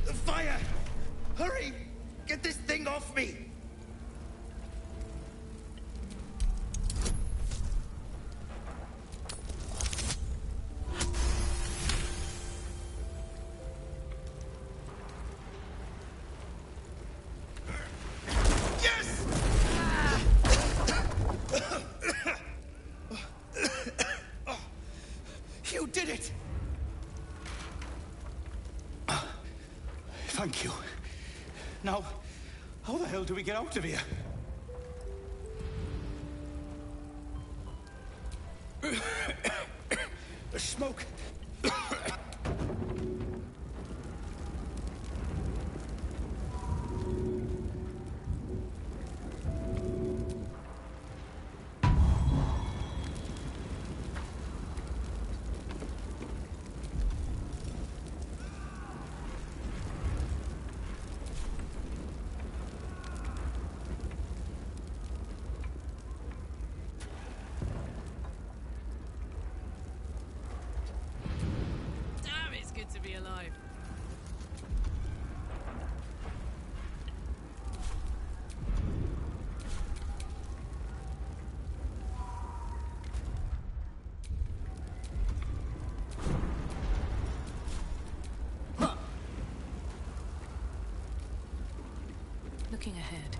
The fire! Hurry! Get this thing off me! Yes! You did it! Thank you. Now, how the hell do we get out of here? The smoke. Damn, it's good to be alive. Looking ahead.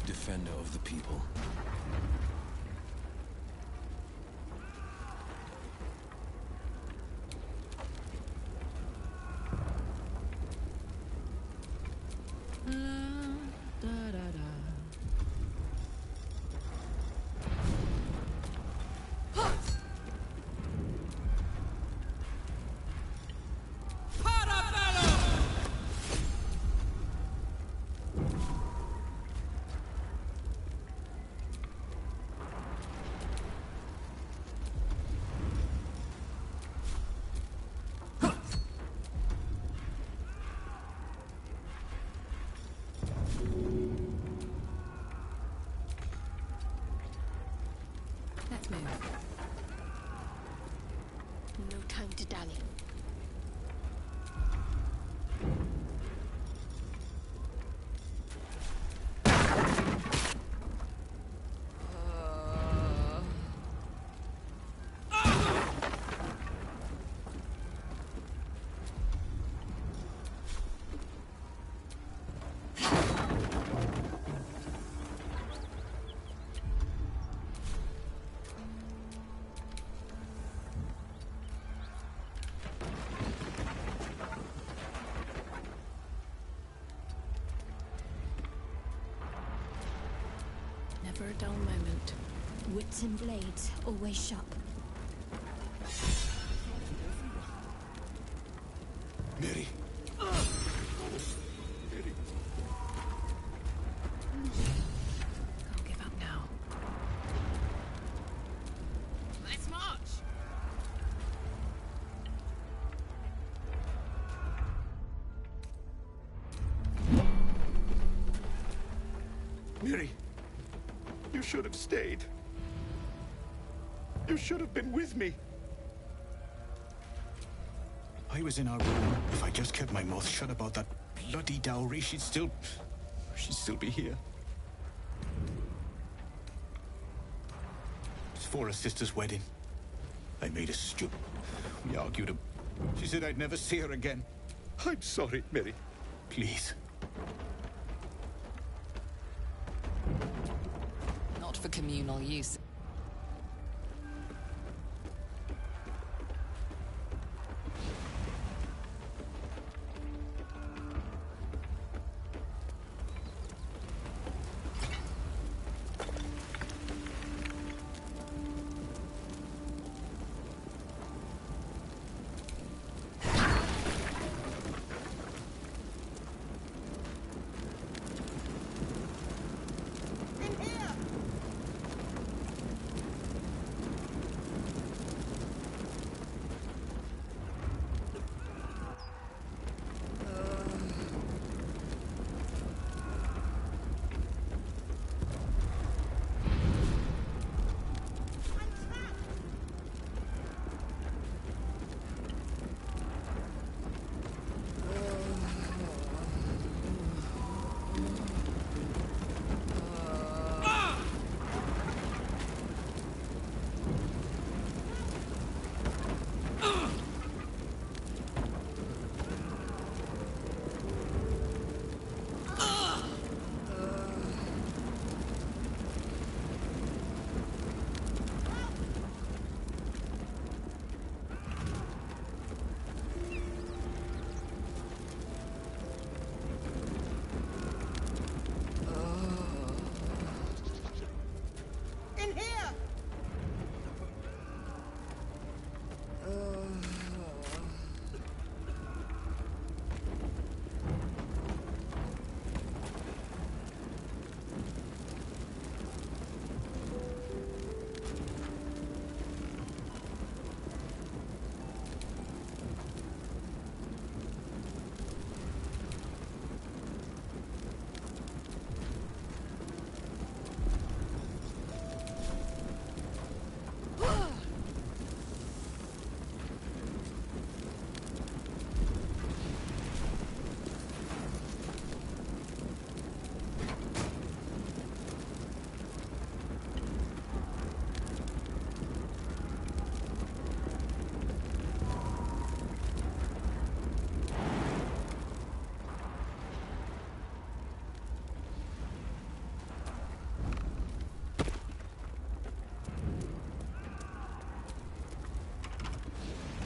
Defender of the people. time to dally. Never a dull moment. Wits and blades, always sharp. Mary. Can't give up now. Let's march! Miri, you should have stayed. You should have been with me. I was in our room. If I just kept my mouth shut about that bloody dowry, she'd still be here. It's for her sister's wedding. I made a stupid. We argued. She said I'd never see her again. I'm sorry, Miri. Please. Not for communal use.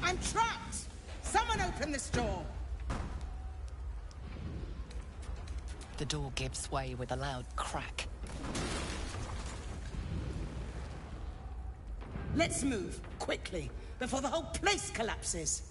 I'm trapped! Someone open this door! The door gives way with a loud crack. Let's move, quickly, before the whole place collapses.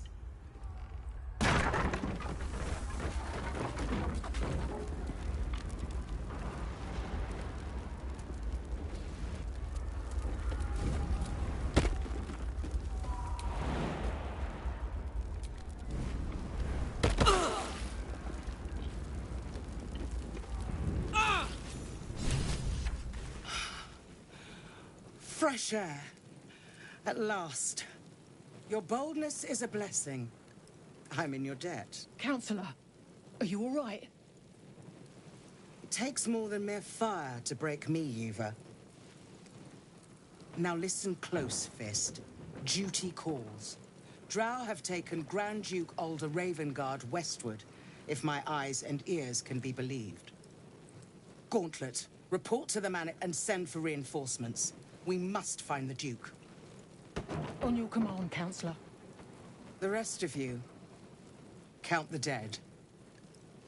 Fresh air. At last. Your boldness is a blessing. I'm in your debt. Counselor, are you all right? It takes more than mere fire to break me, Yuva. Now listen close, Fist. Duty calls. Drow have taken Grand Duke Alder Ravengard westward, if my eyes and ears can be believed. Gauntlet, report to the man and send for reinforcements. We must find the Duke. On your command, Counselor. The rest of you, count the dead.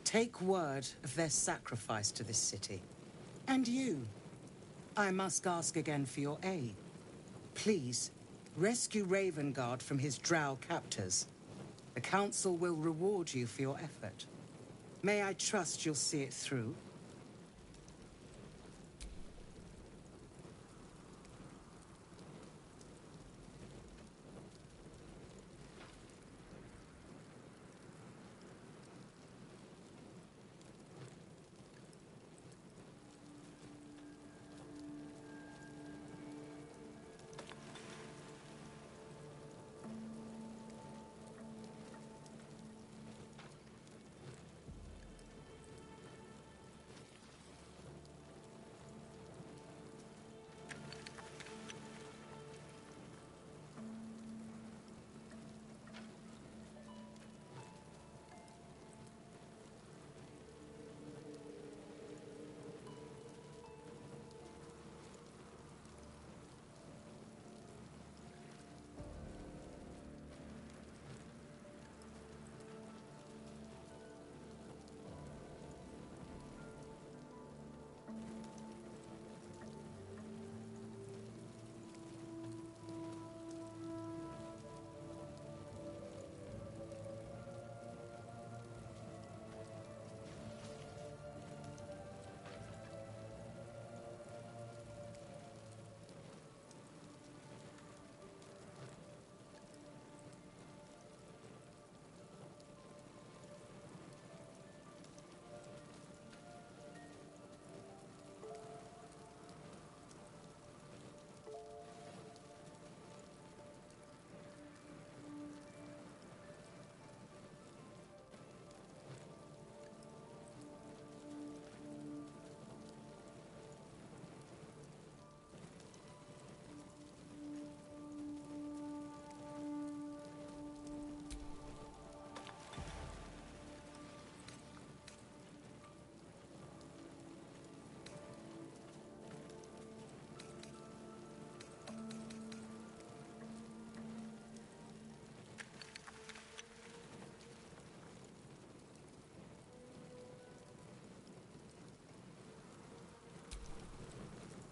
Take word of their sacrifice to this city. And you, I must ask again for your aid. Please, rescue Ravengard from his drow captors. The Council will reward you for your effort. May I trust you'll see it through?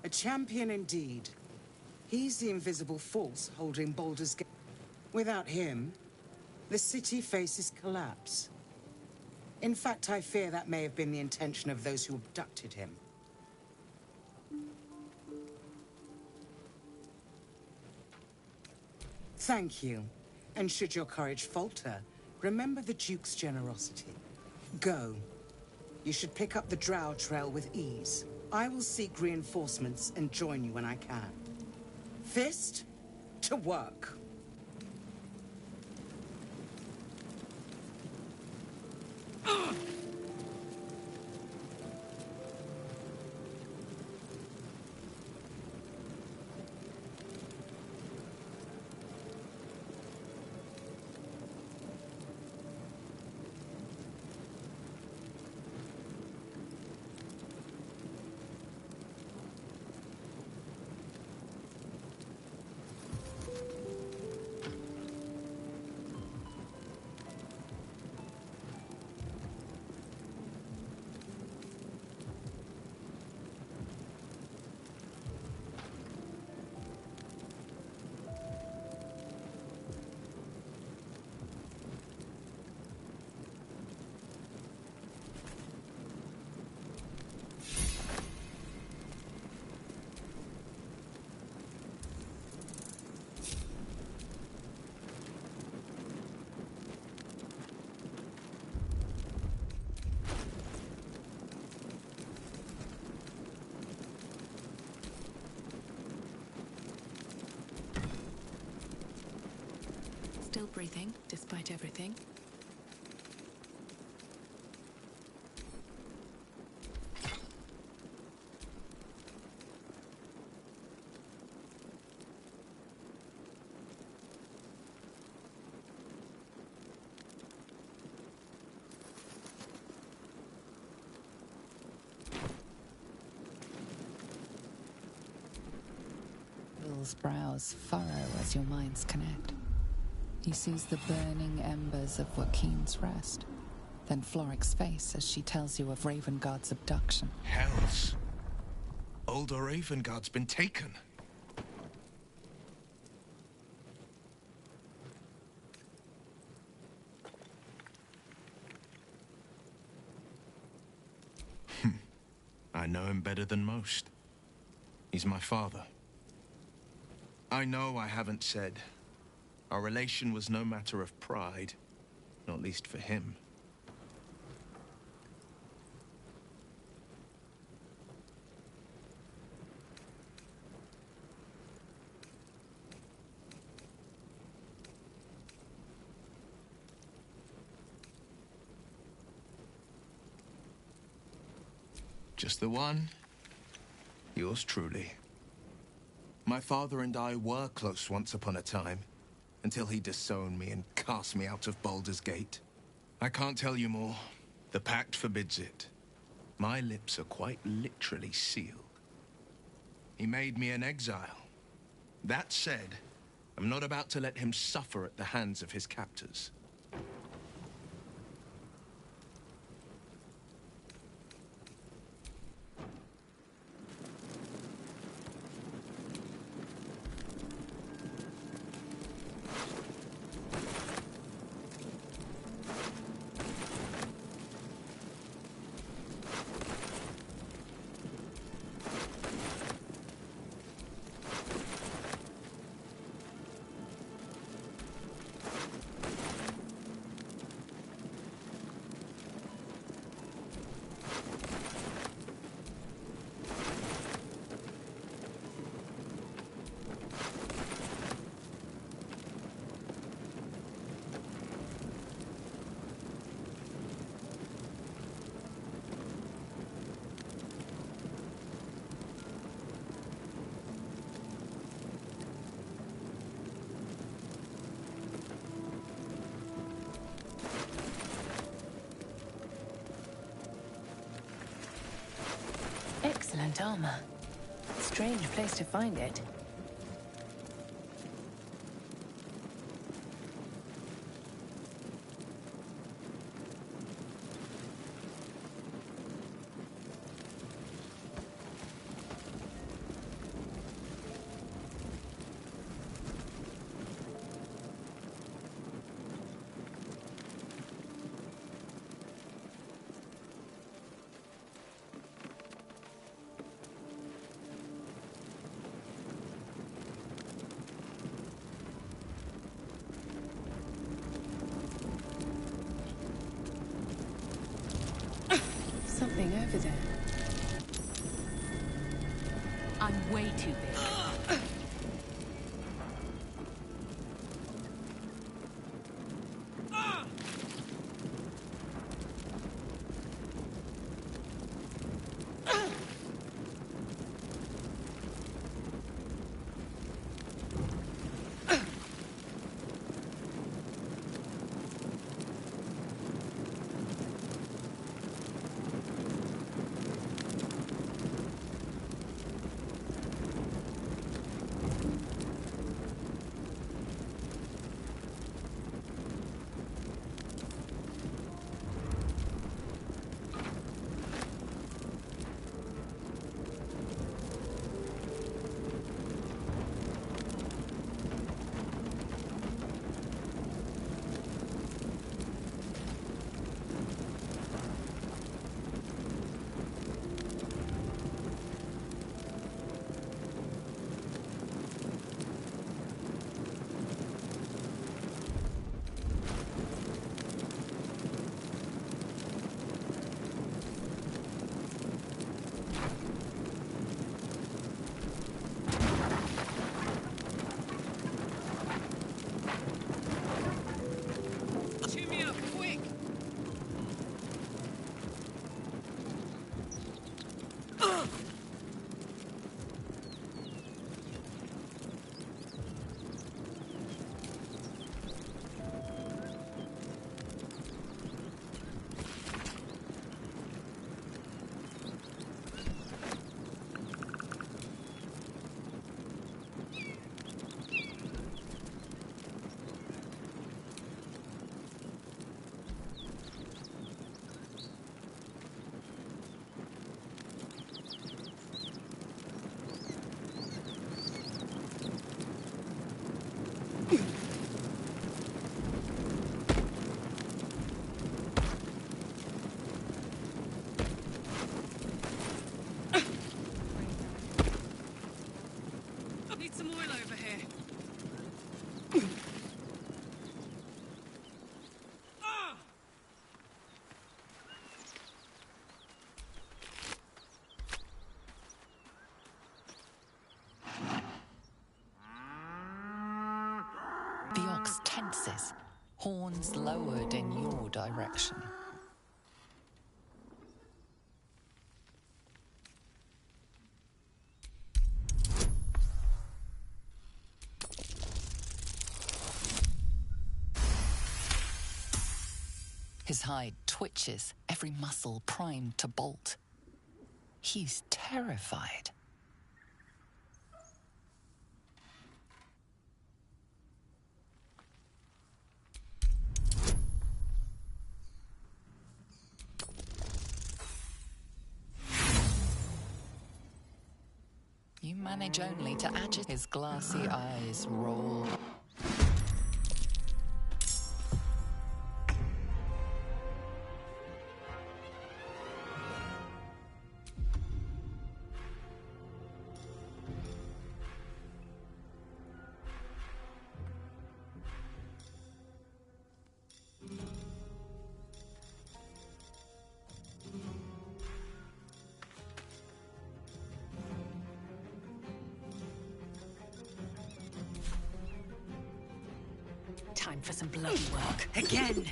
A champion indeed. He's the invisible force holding Baldur's Gate. Without him, the city faces collapse. In fact, I fear that may have been the intention of those who abducted him. Thank you. And should your courage falter, remember the Duke's generosity. Go. You should pick up the Drow trail with ease. I will seek reinforcements and join you when I can. Fist, to work. breathing, despite everything. Will's brows furrow as your minds connect. He sees the burning embers of Joaquin's rest, then Floric's face as she tells you of Ravengard's abduction. Hells. Older Ravengard's been taken. I know him better than most. He's my father. I know I haven't said. Our relation was no matter of pride, not least for him. Just the one. Yours truly. My father and I were close once upon a time, until he disowned me and cast me out of Baldur's Gate. I can't tell you more. The pact forbids it. My lips are quite literally sealed. He made me an exile. That said, I'm not about to let him suffer at the hands of his captors. Excellent armor. Strange place to find it. Something over there. I'm way too big. guns lowered in your direction. His hide twitches, every muscle primed to bolt. He's terrified. You manage only to agitate. His glassy eyes roll. Time for some bloody work. Again!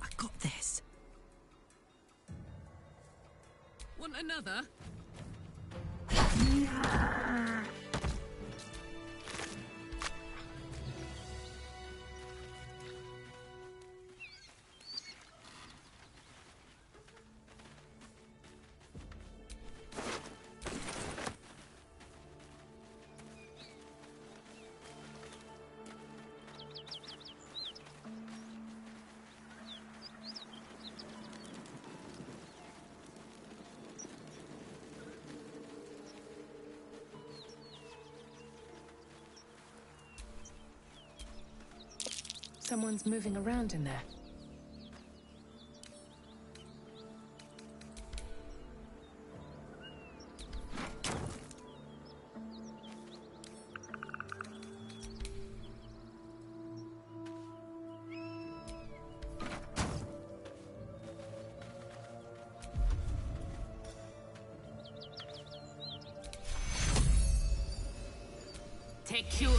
I got this. Want another? Someone's moving around in there. Take Curo.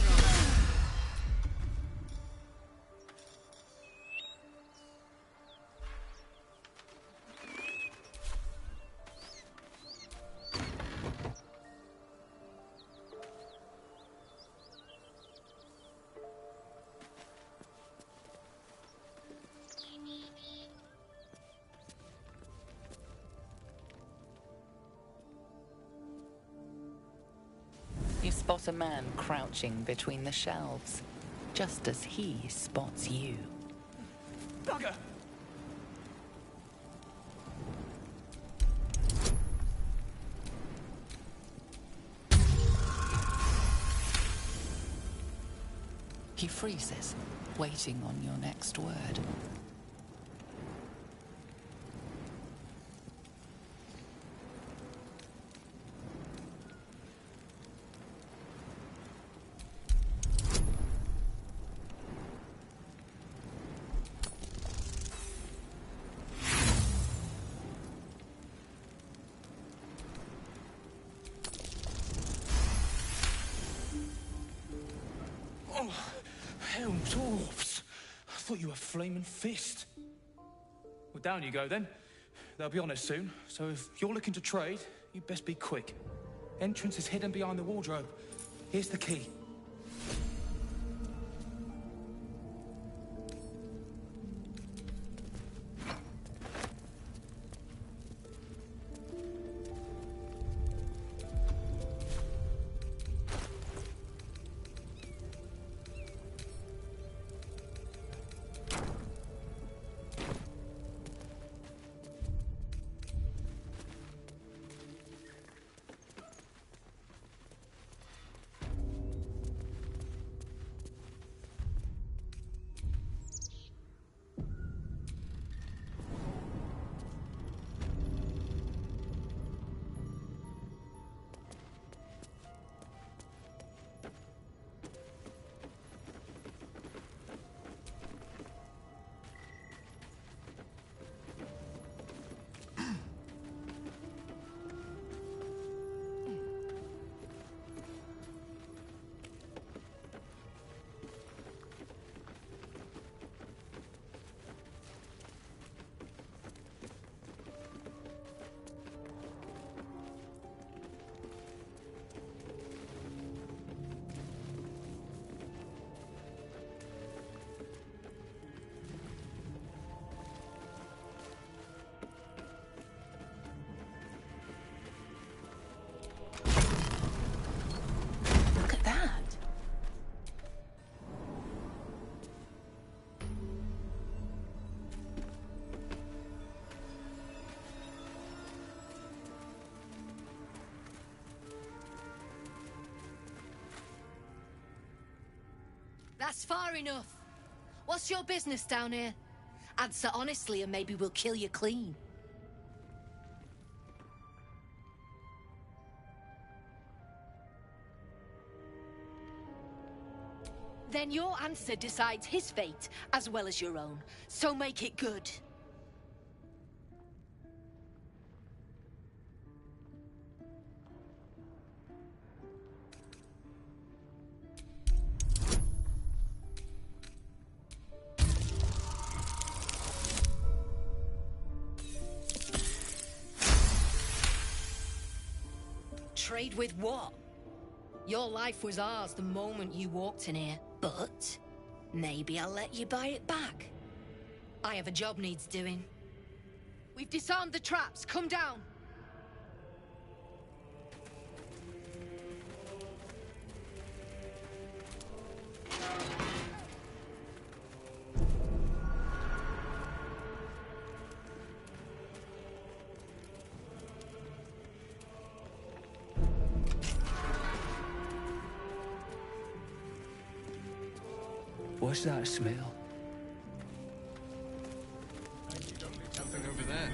You spot a man crouching between the shelves, just as he spots you. Bugger! He freezes, waiting on your next word. Oh, hell, dwarves. I thought you were Flaming Fist. Well, down you go, then. They'll be on us soon, so if you're looking to trade, you best be quick. Entrance is hidden behind the wardrobe. Here's the key. That's far enough. What's your business down here? Answer honestly and maybe we'll kill you clean. Then your answer decides his fate as well as your own. So make it good. Trade with what? Your life was ours the moment you walked in here, but maybe I'll let you buy it back. I have a job needs doing. We've disarmed the traps. Come down. What's that smell? Something over there.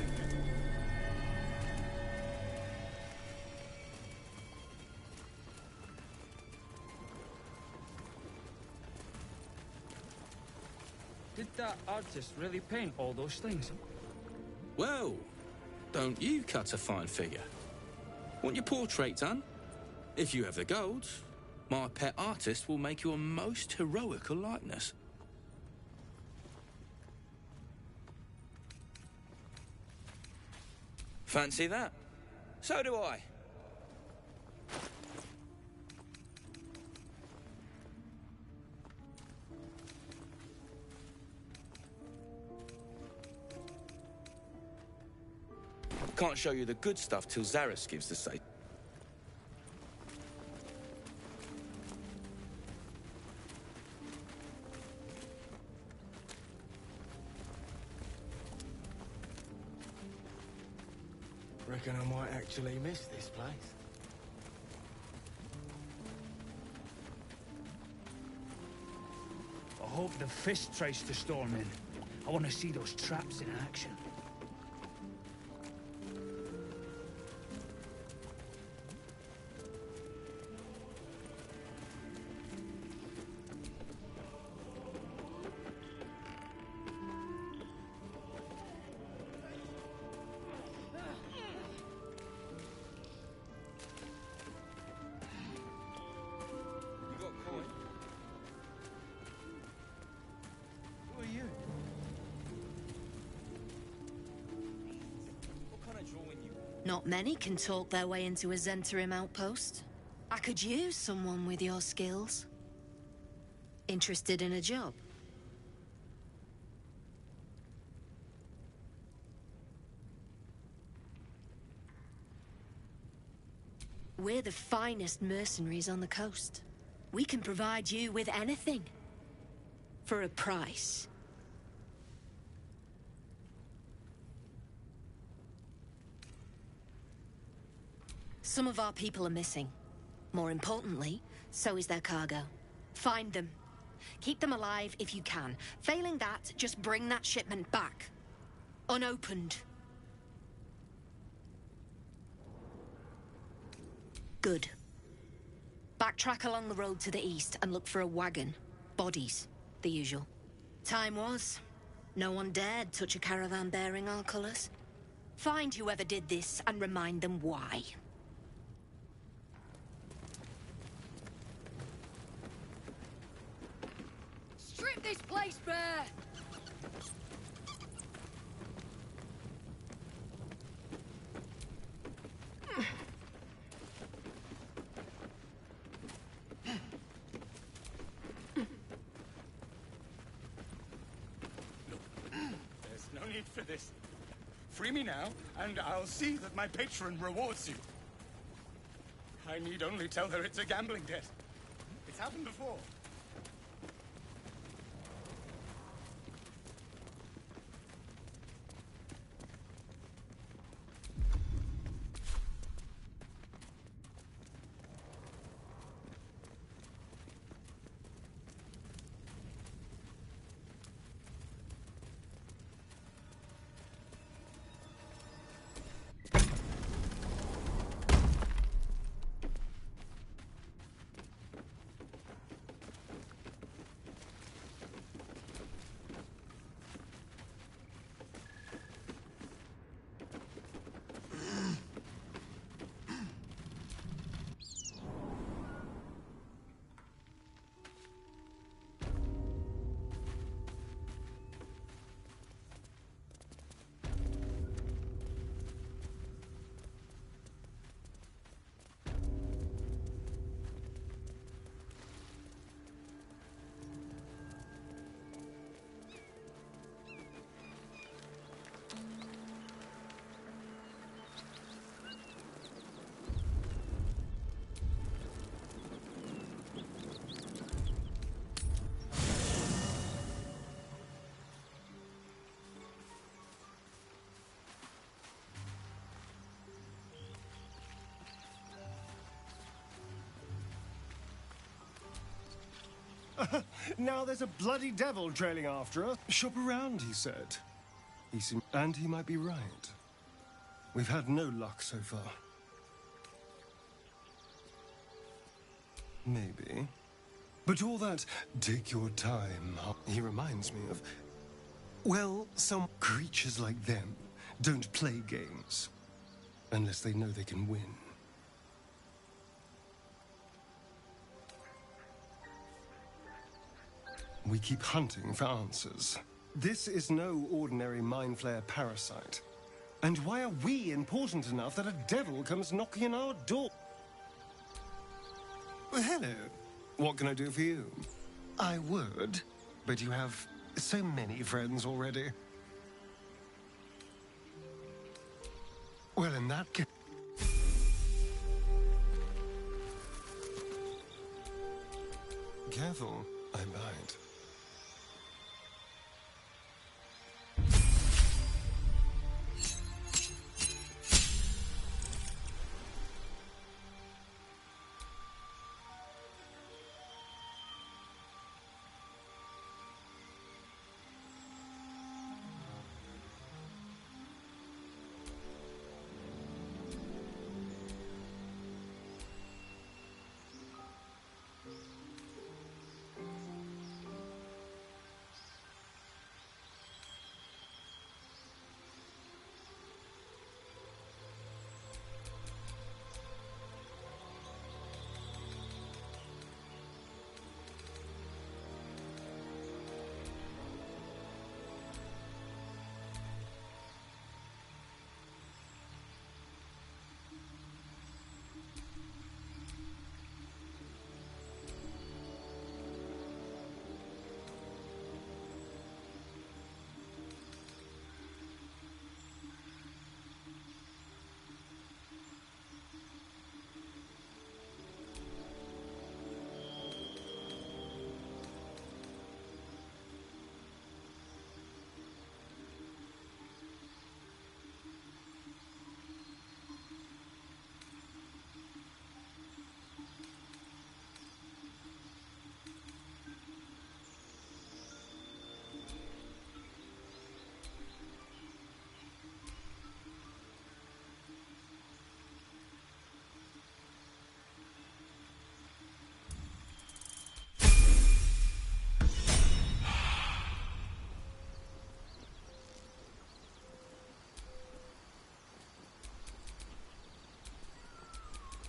Did that artist really paint all those things? Well, don't you cut a fine figure? Want your portrait done? If you have the gold, my pet artist will make you a most heroical likeness. Fancy that? So do I. Can't show you the good stuff till Zaris gives the say. Reckon I might actually miss this place. I hope the fist tries to storm in. I want to see those traps in action. Not many can talk their way into a Zentarim outpost. I could use someone with your skills. Interested in a job? We're the finest mercenaries on the coast. We can provide you with anything. For a price. Some of our people are missing. More importantly, so is their cargo. Find them. Keep them alive if you can. Failing that, just bring that shipment back. Unopened. Good. Backtrack along the road to the east and look for a wagon. Bodies. The usual. Time was. No one dared touch a caravan bearing our colours. Find whoever did this and remind them why. Strip this place bare! There's no need for this. Free me now, and I'll see that my patron rewards you. I need only tell her it's a gambling debt. It's happened before. Now there's a bloody devil trailing after us. Shop around, he said. And he might be right. We've had no luck so far. Maybe. But all that, take your time, he reminds me of... Well, some creatures like them don't play games. Unless they know they can win. We keep hunting for answers. This is no ordinary mind flare parasite. And why are we important enough that a devil comes knocking on our door? Well, hello. What can I do for you? I would, but you have so many friends already. Well, in that case... Careful, I bite.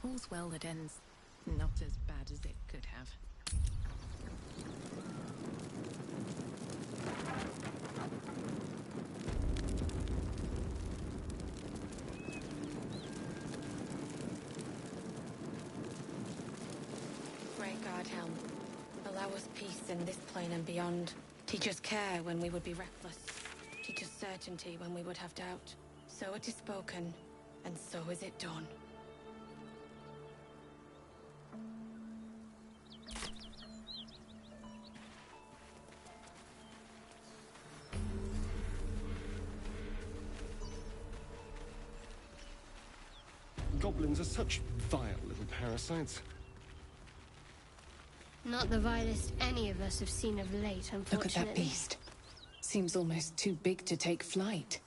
All's well that ends not as bad as it could have. Great God, Helm. Allow us peace in this plane and beyond. Teach us care when we would be reckless. Teach us certainty when we would have doubt. So it is spoken, and so is it done. Goblins are such vile little parasites. Not the vilest any of us have seen of late, unfortunately. Look at that beast. Seems almost too big to take flight.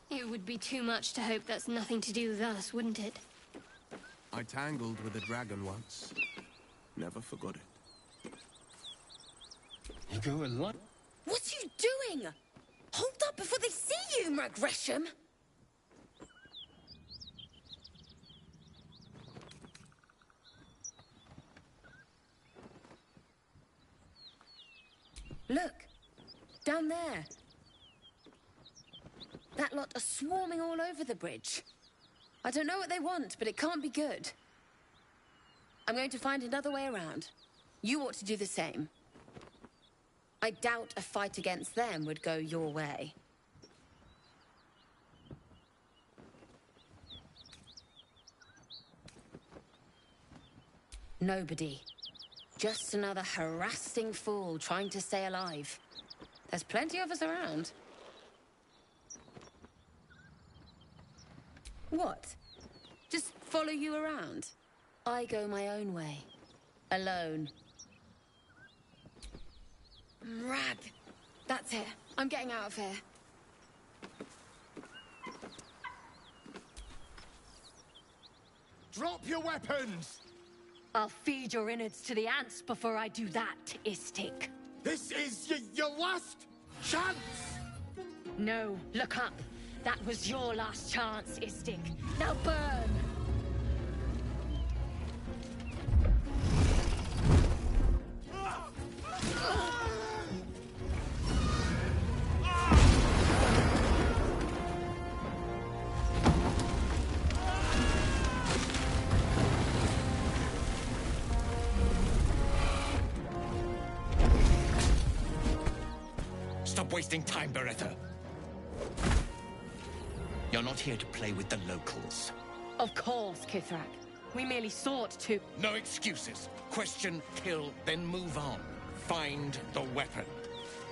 It would be too much to hope that's nothing to do with us, wouldn't it? I tangled with a dragon once. Never forgot it. You go a lot. What are you doing? Hold up before they see you, Gresham! Look, down there. That lot are swarming all over the bridge. I don't know what they want, but it can't be good. I'm going to find another way around. You ought to do the same. I doubt a fight against them would go your way. Nobody. Just another harassing fool trying to stay alive. There's plenty of us around. What? Just follow you around? I go my own way. Alone. Rag. That's it. I'm getting out of here. Drop your weapons! I'll feed your innards to the ants before I do that, Istik. This is your last chance! No, look up. That was your last chance, Istik. Now burn! Stop wasting time, Beretta. You're not here to play with the locals. Of course, Kithrak. We merely sought to... No excuses. Question, kill, then move on. Find the weapon.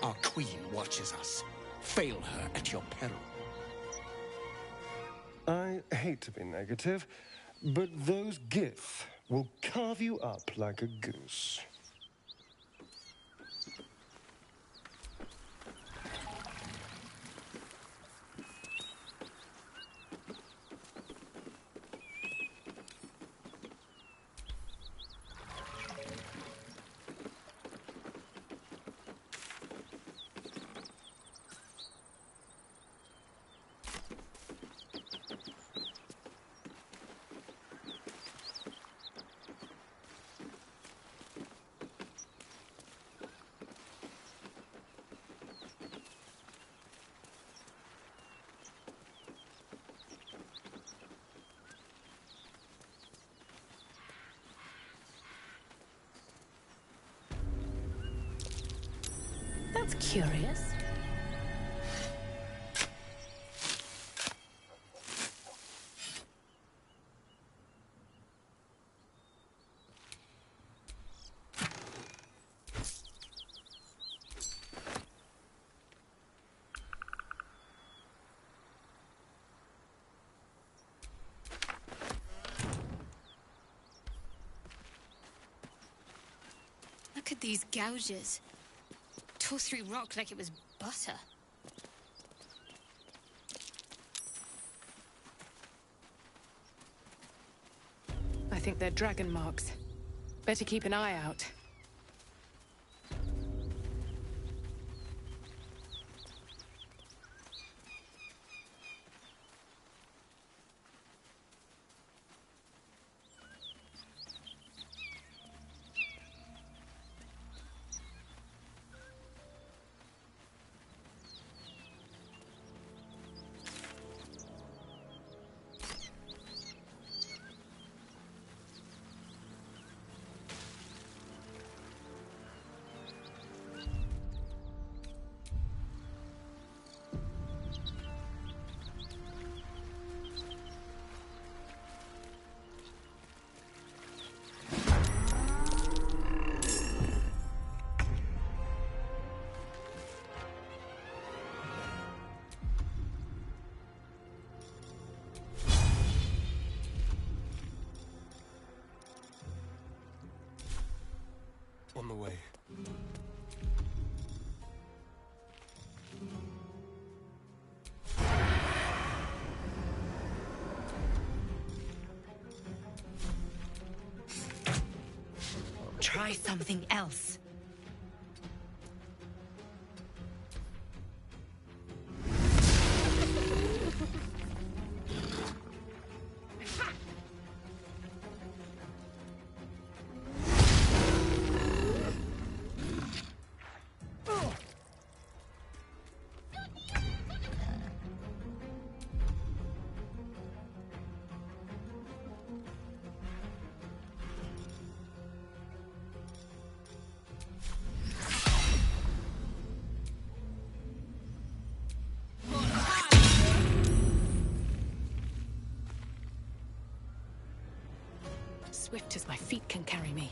Our queen watches us. Fail her at your peril. I hate to be negative, but those Gith will carve you up like a goose. That's curious. Look at these gouges. Tore through rock like it was butter. I think they're dragon marks. Better keep an eye out. On the way. Try something else. Swift as my feet can carry me.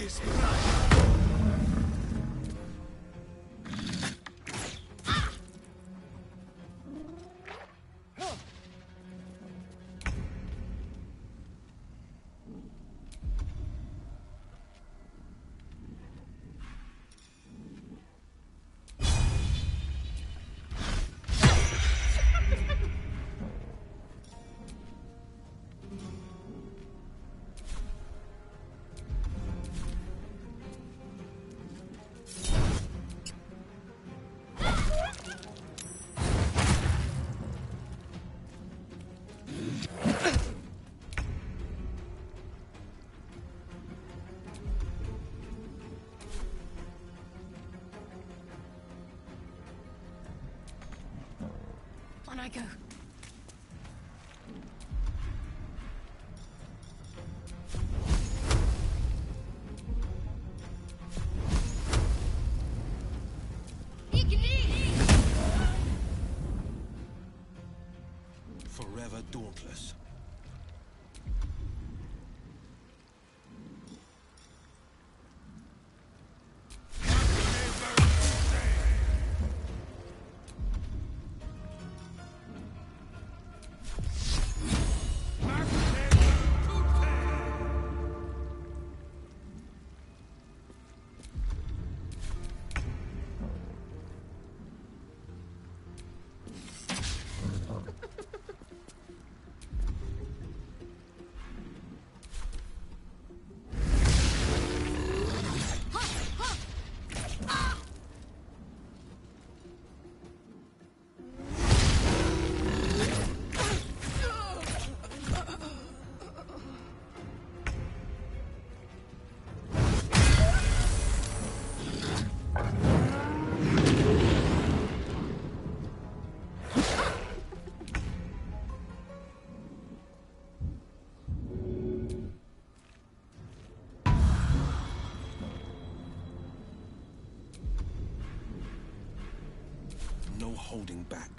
It's blood. On I go. Forever dauntless. No holding back.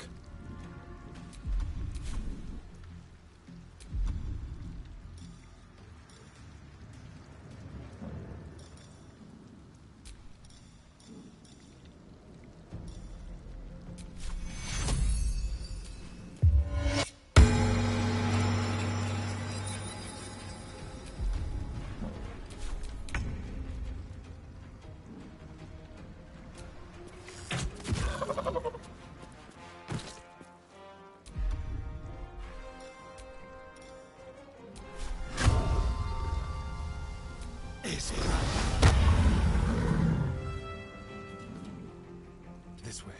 This way.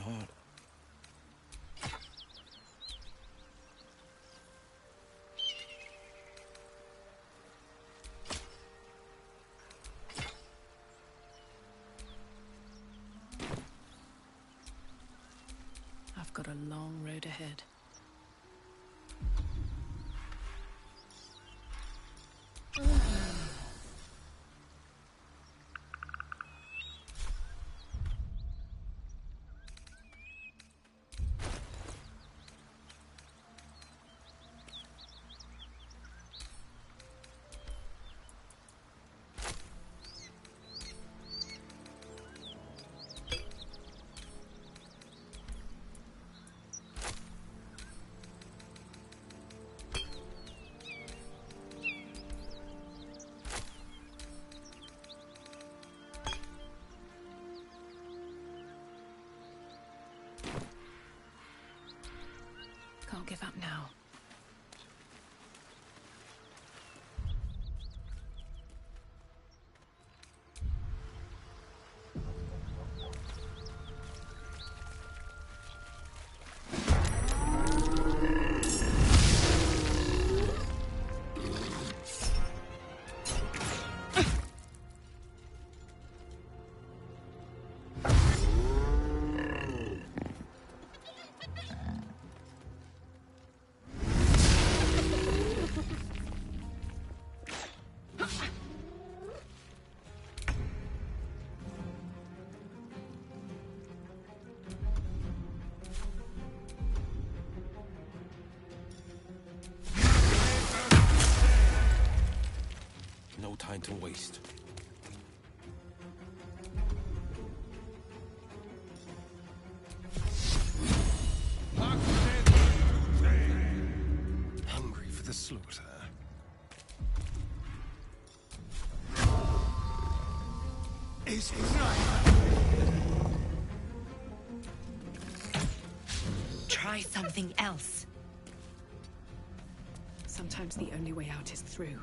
hard. I've got a long road ahead. Can't give up now. No time to waste. Hungry for the slaughter. Is Try something else. Sometimes the only way out is through.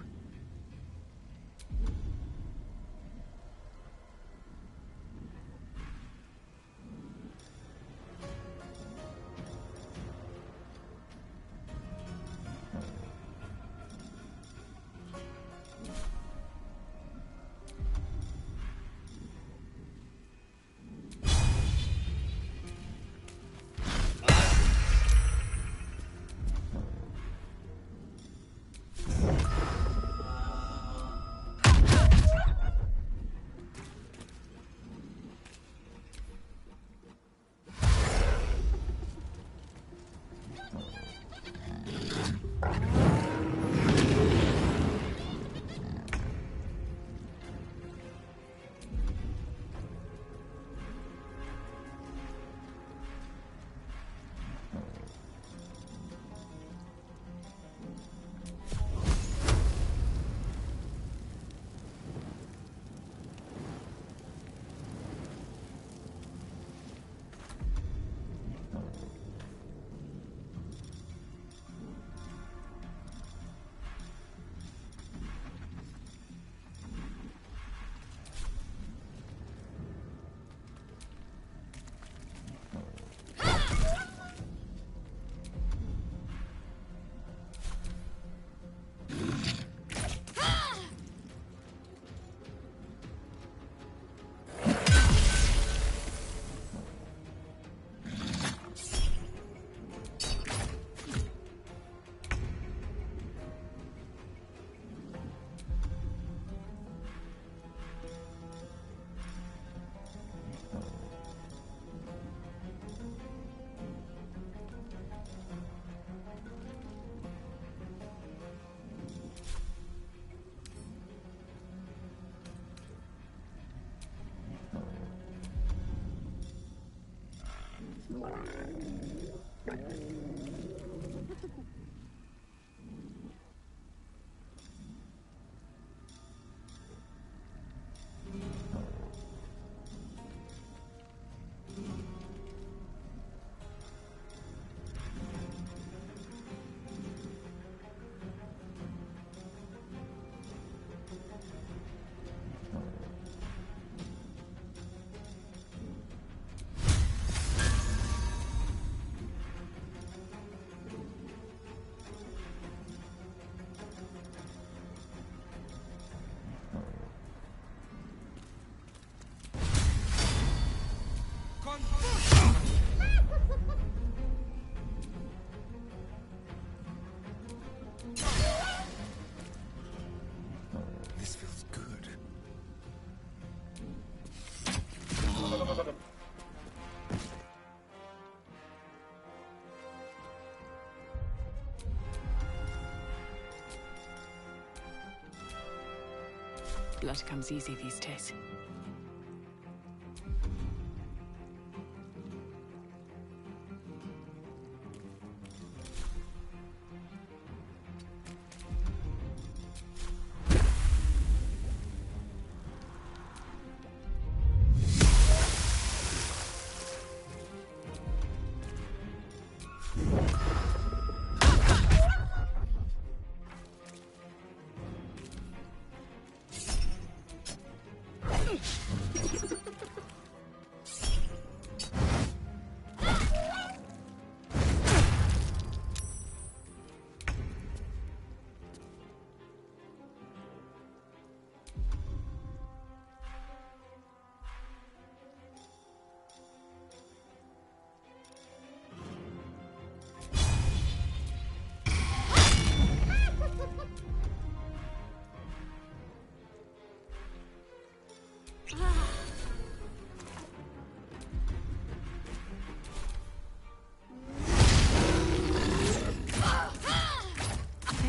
Blood comes easy these days.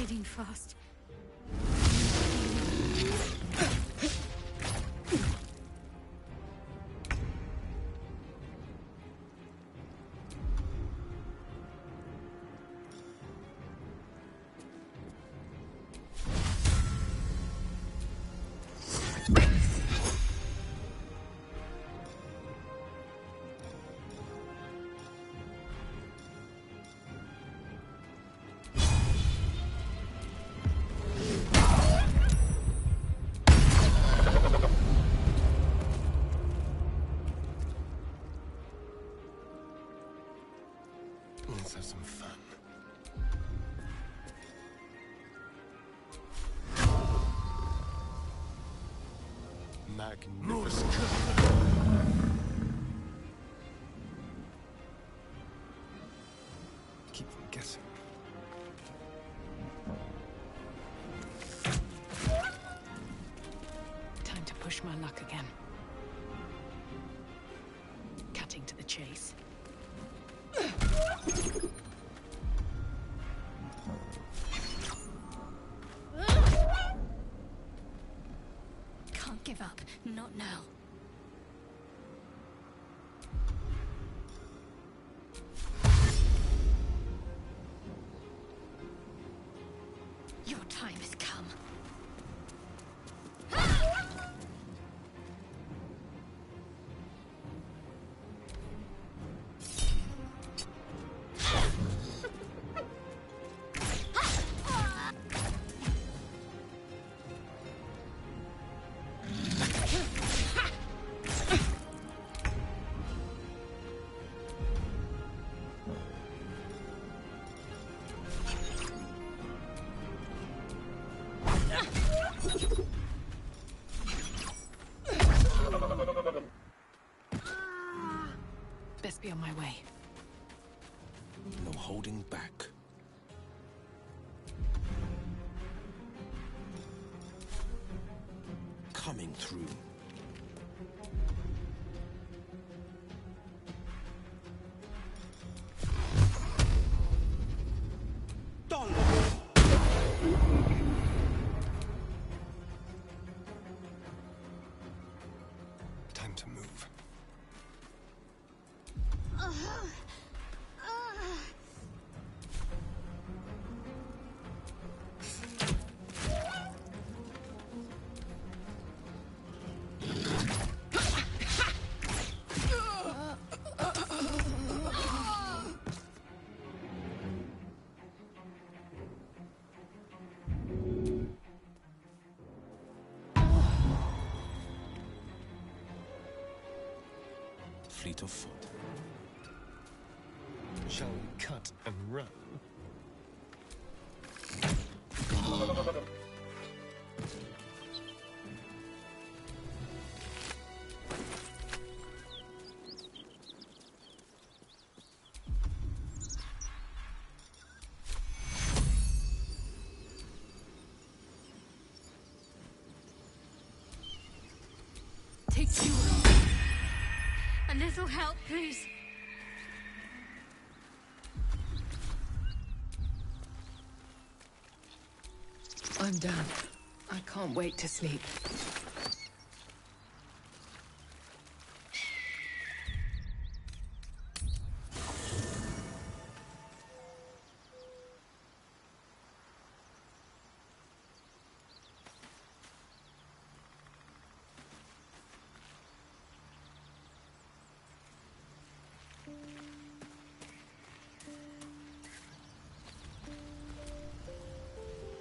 Fading fast. Let's have some fun. Magnificent. Keep them guessing. Time to push my luck again. Cutting to the chase. Can't give up. Not now. Your time has come. Best be on my way. No holding back. Coming through. Time to move. Fleet of foot. Shall we cut and run? Take two. A little help, please. I'm done. I can't wait to sleep.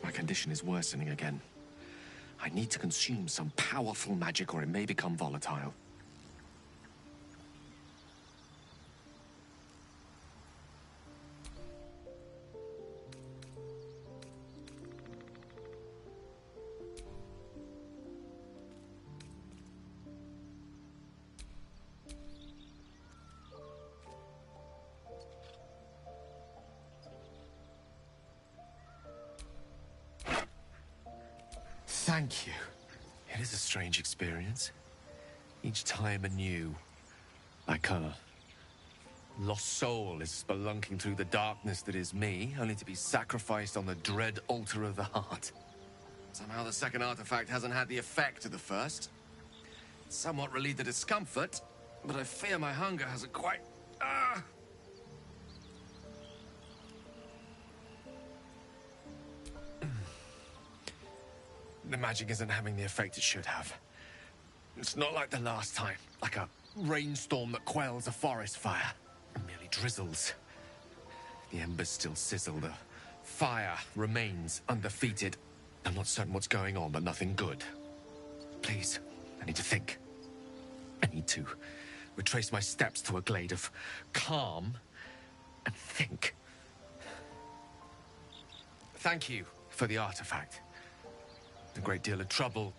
My condition is worsening again. I need to consume some powerful magic or it may become volatile. Thank you. It is a strange experience. Each time anew. Like a lost soul is spelunking through the darkness that is me, only to be sacrificed on the dread altar of the heart. Somehow the second artifact hasn't had the effect of the first. It's somewhat relieved the discomfort, but I fear my hunger hasn't quite... The magic isn't having the effect it should have. It's not like the last time, like a rainstorm that quells a forest fire. It merely drizzles. The embers still sizzle, the fire remains undefeated. I'm not certain what's going on, but nothing good. Please, I need to think. I need to retrace my steps to a glade of calm and think. Thank you for the artifact. A great deal of trouble.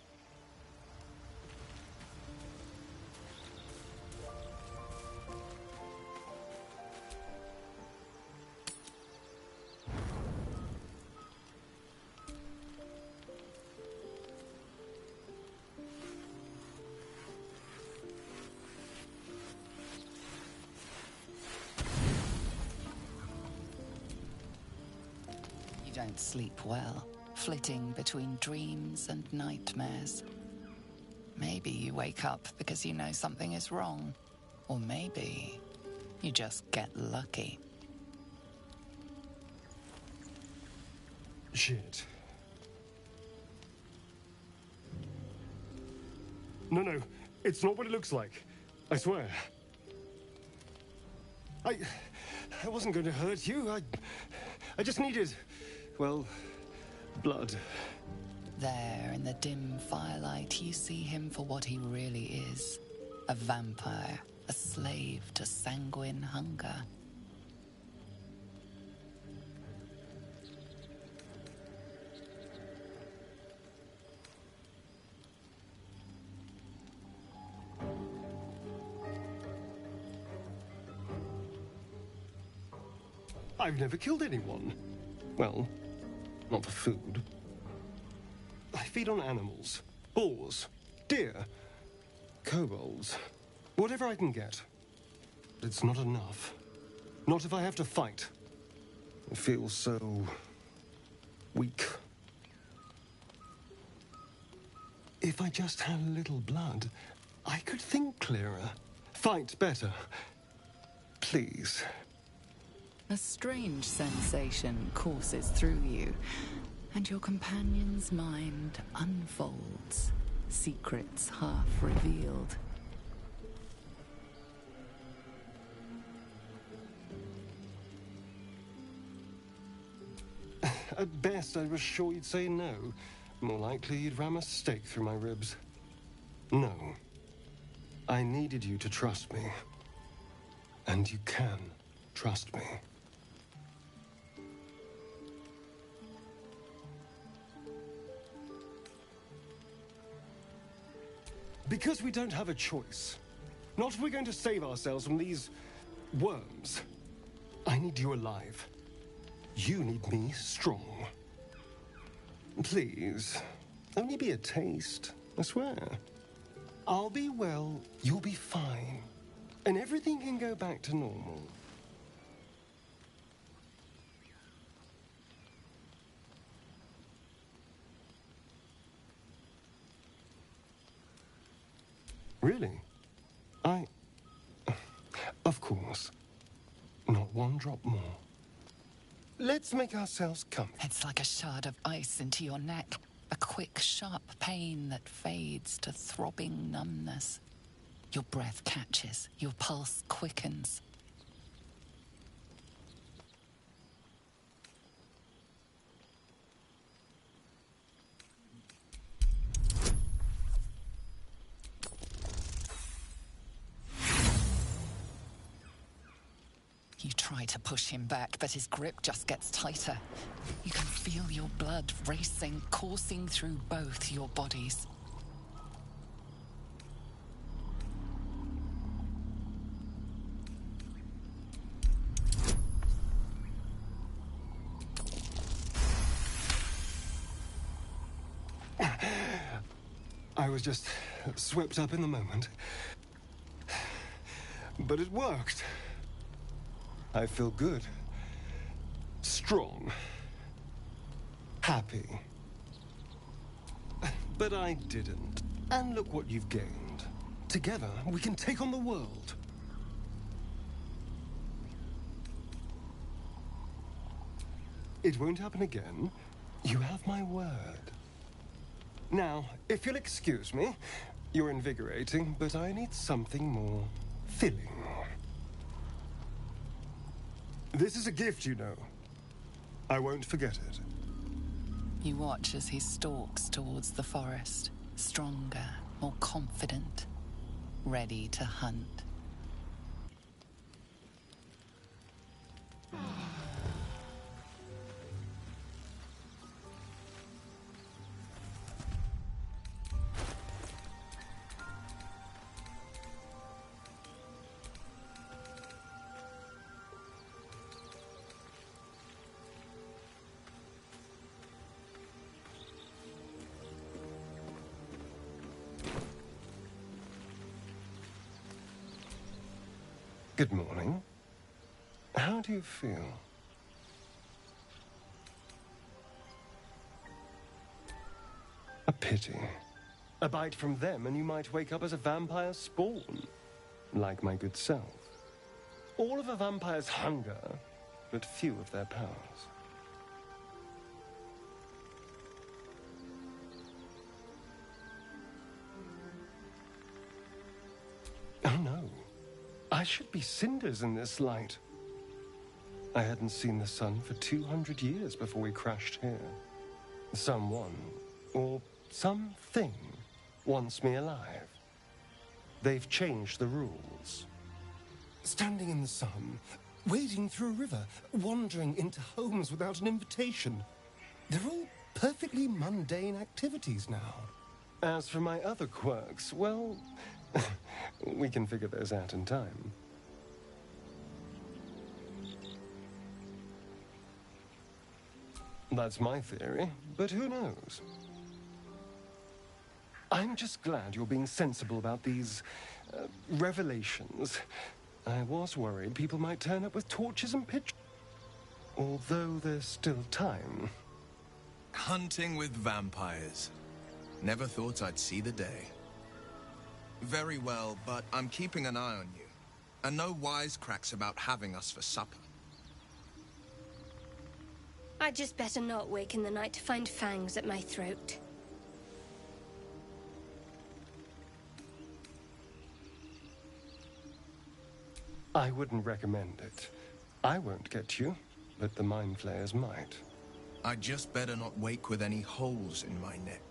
You don't sleep well, flitting between dreams and nightmares. Maybe you wake up because you know something is wrong. Or maybe you just get lucky. Shit. No, it's not what it looks like. I swear. I wasn't going to hurt you. I just needed, well, blood. There, in the dim firelight, you see him for what he really is. A vampire, a slave to sanguine hunger. I've never killed anyone. Well, not for food. I feed on animals. Boars. Deer. Kobolds. Whatever I can get. But it's not enough. Not if I have to fight. I feel so... weak. If I just had a little blood, I could think clearer. Fight better. Please. A strange sensation courses through you, and your companion's mind unfolds, secrets half revealed. At best, I was sure you'd say no. More likely, you'd ram a stake through my ribs. No. I needed you to trust me. And you can trust me. Because we don't have a choice. Not if we're going to save ourselves from these worms. I need you alive. You need me strong. Please, only be a taste, I swear. I'll be well, you'll be fine. And everything can go back to normal. Really? Of course. Not one drop more. Let's make ourselves comfortable. It's like a shard of ice into your neck. A quick, sharp pain that fades to throbbing numbness. Your breath catches. Your pulse quickens. You try to push him back, but his grip just gets tighter. You can feel your blood racing, coursing through both your bodies. I was just swept up in the moment. But it worked. I feel good. Strong. Happy. But I didn't. And look what you've gained. Together, we can take on the world. It won't happen again. You have my word. Now, if you'll excuse me, you're invigorating, but I need something more filling. This is a gift, you know. I won't forget it. You watch as he stalks towards the forest, stronger, more confident, ready to hunt. Good morning. How do you feel? A pity. A bite from them and you might wake up as a vampire spawn, like my good self. All of a vampire's hunger, but few of their powers. Oh no. I should be cinders in this light. I hadn't seen the sun for 200 years before we crashed here. Someone, or something, wants me alive. They've changed the rules. Standing in the sun, wading through a river, wandering into homes without an invitation. They're all perfectly mundane activities now. As for my other quirks, well, we can figure those out in time. That's my theory, but who knows? I'm just glad you're being sensible about these revelations. I was worried people might turn up with torches and pitch. Although there's still time. Hunting with vampires. Never thought I'd see the day. Very well, but I'm keeping an eye on you. And no wisecracks about having us for supper. I'd just better not wake in the night to find fangs at my throat. I wouldn't recommend it. I won't get you, but the mind flayers might. I'd just better not wake with any holes in my neck.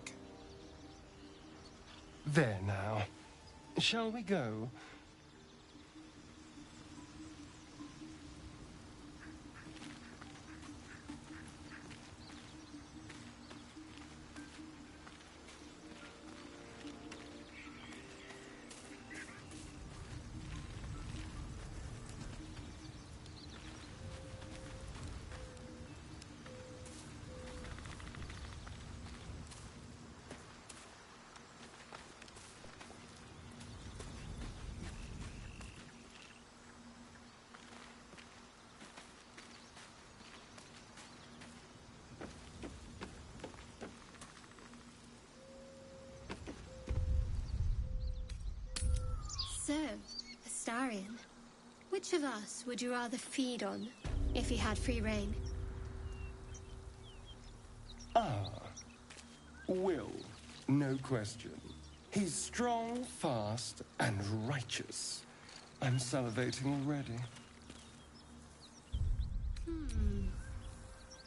There now. Shall we go? So, Astarion, which of us would you rather feed on if he had free reign? Will, no question. He's strong, fast, and righteous. I'm salivating already.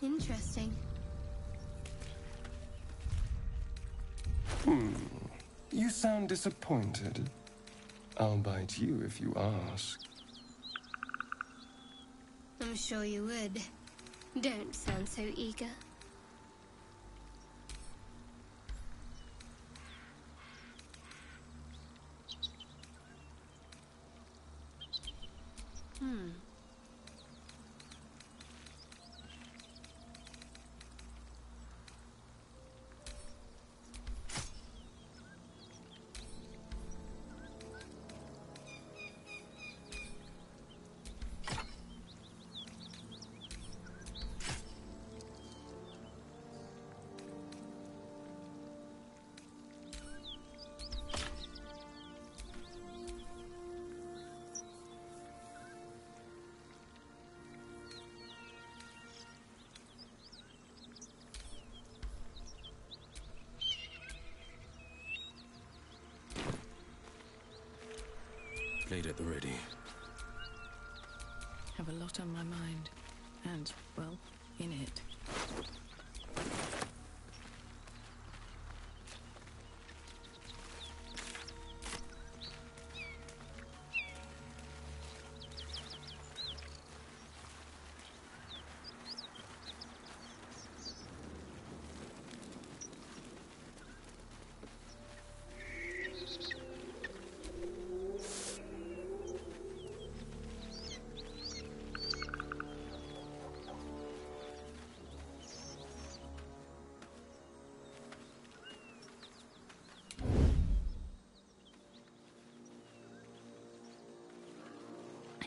Interesting. You sound disappointed. I'll bite you if you ask. I'm sure you would. Don't sound so eager. Blade at the ready. Have a lot on my mind. And, well, in it.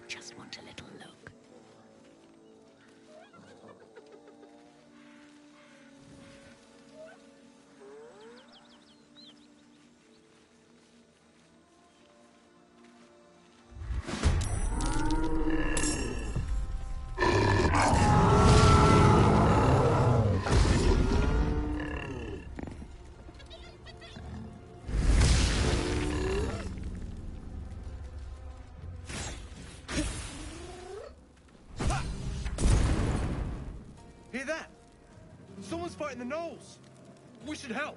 Just want a little look. Hear that? Someone's fighting the gnolls. We should help.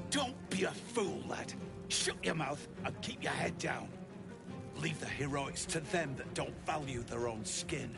Don't be a fool, lad. Shut your mouth and keep your head down. Leave the heroics to them that don't value their own skin.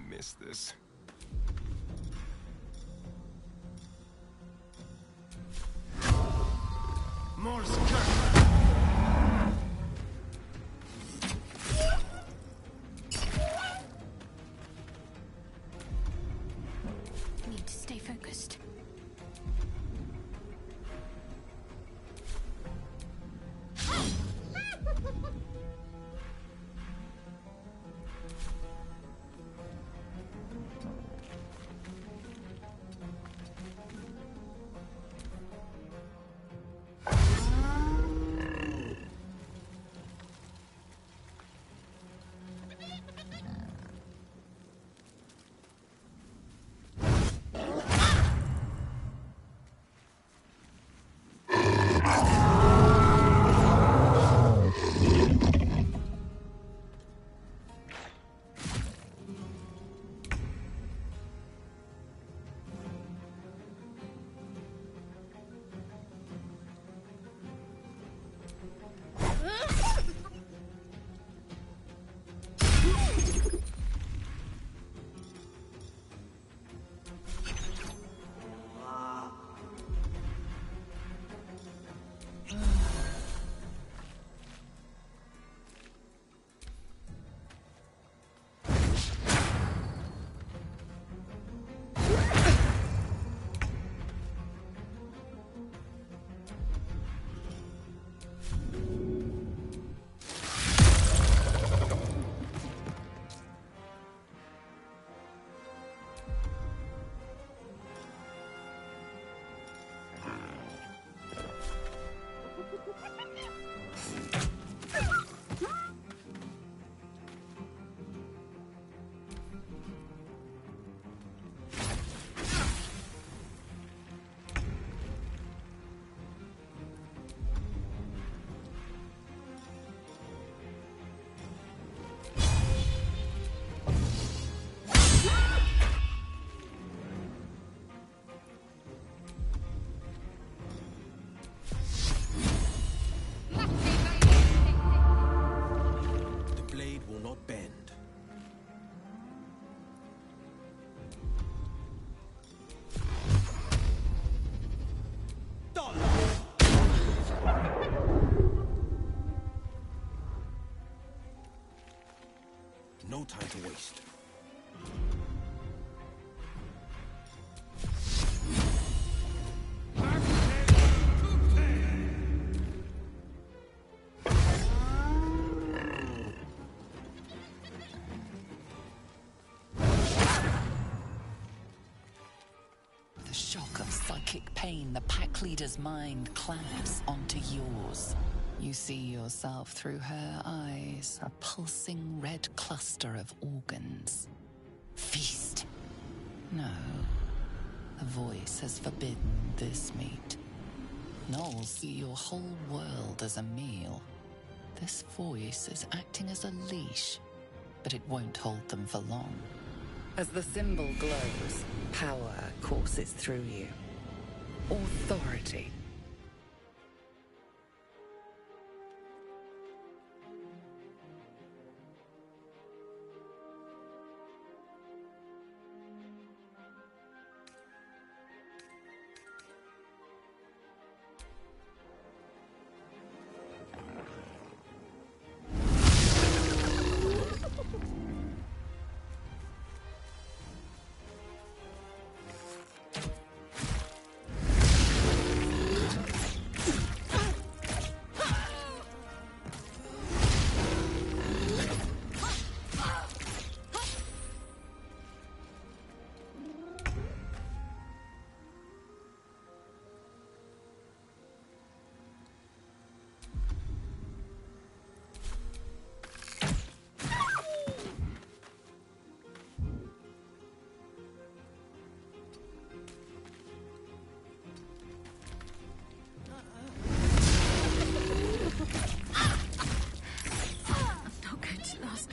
Missed this. Morse Need to stay focused. psychic pain, the pack leader's mind clamps onto yours. You see yourself through her eyes, a pulsing red cluster of organs. Feast. No. The voice has forbidden this meat. Gnolls see your whole world as a meal. This voice is acting as a leash, but it won't hold them for long. As the symbol glows, power courses through you. Authority.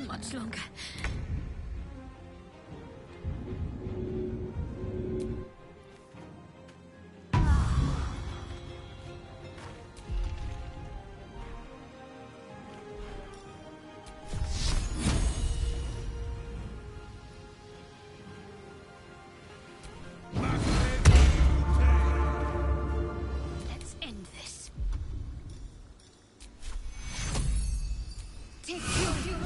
Much longer. Let's end this. Take you.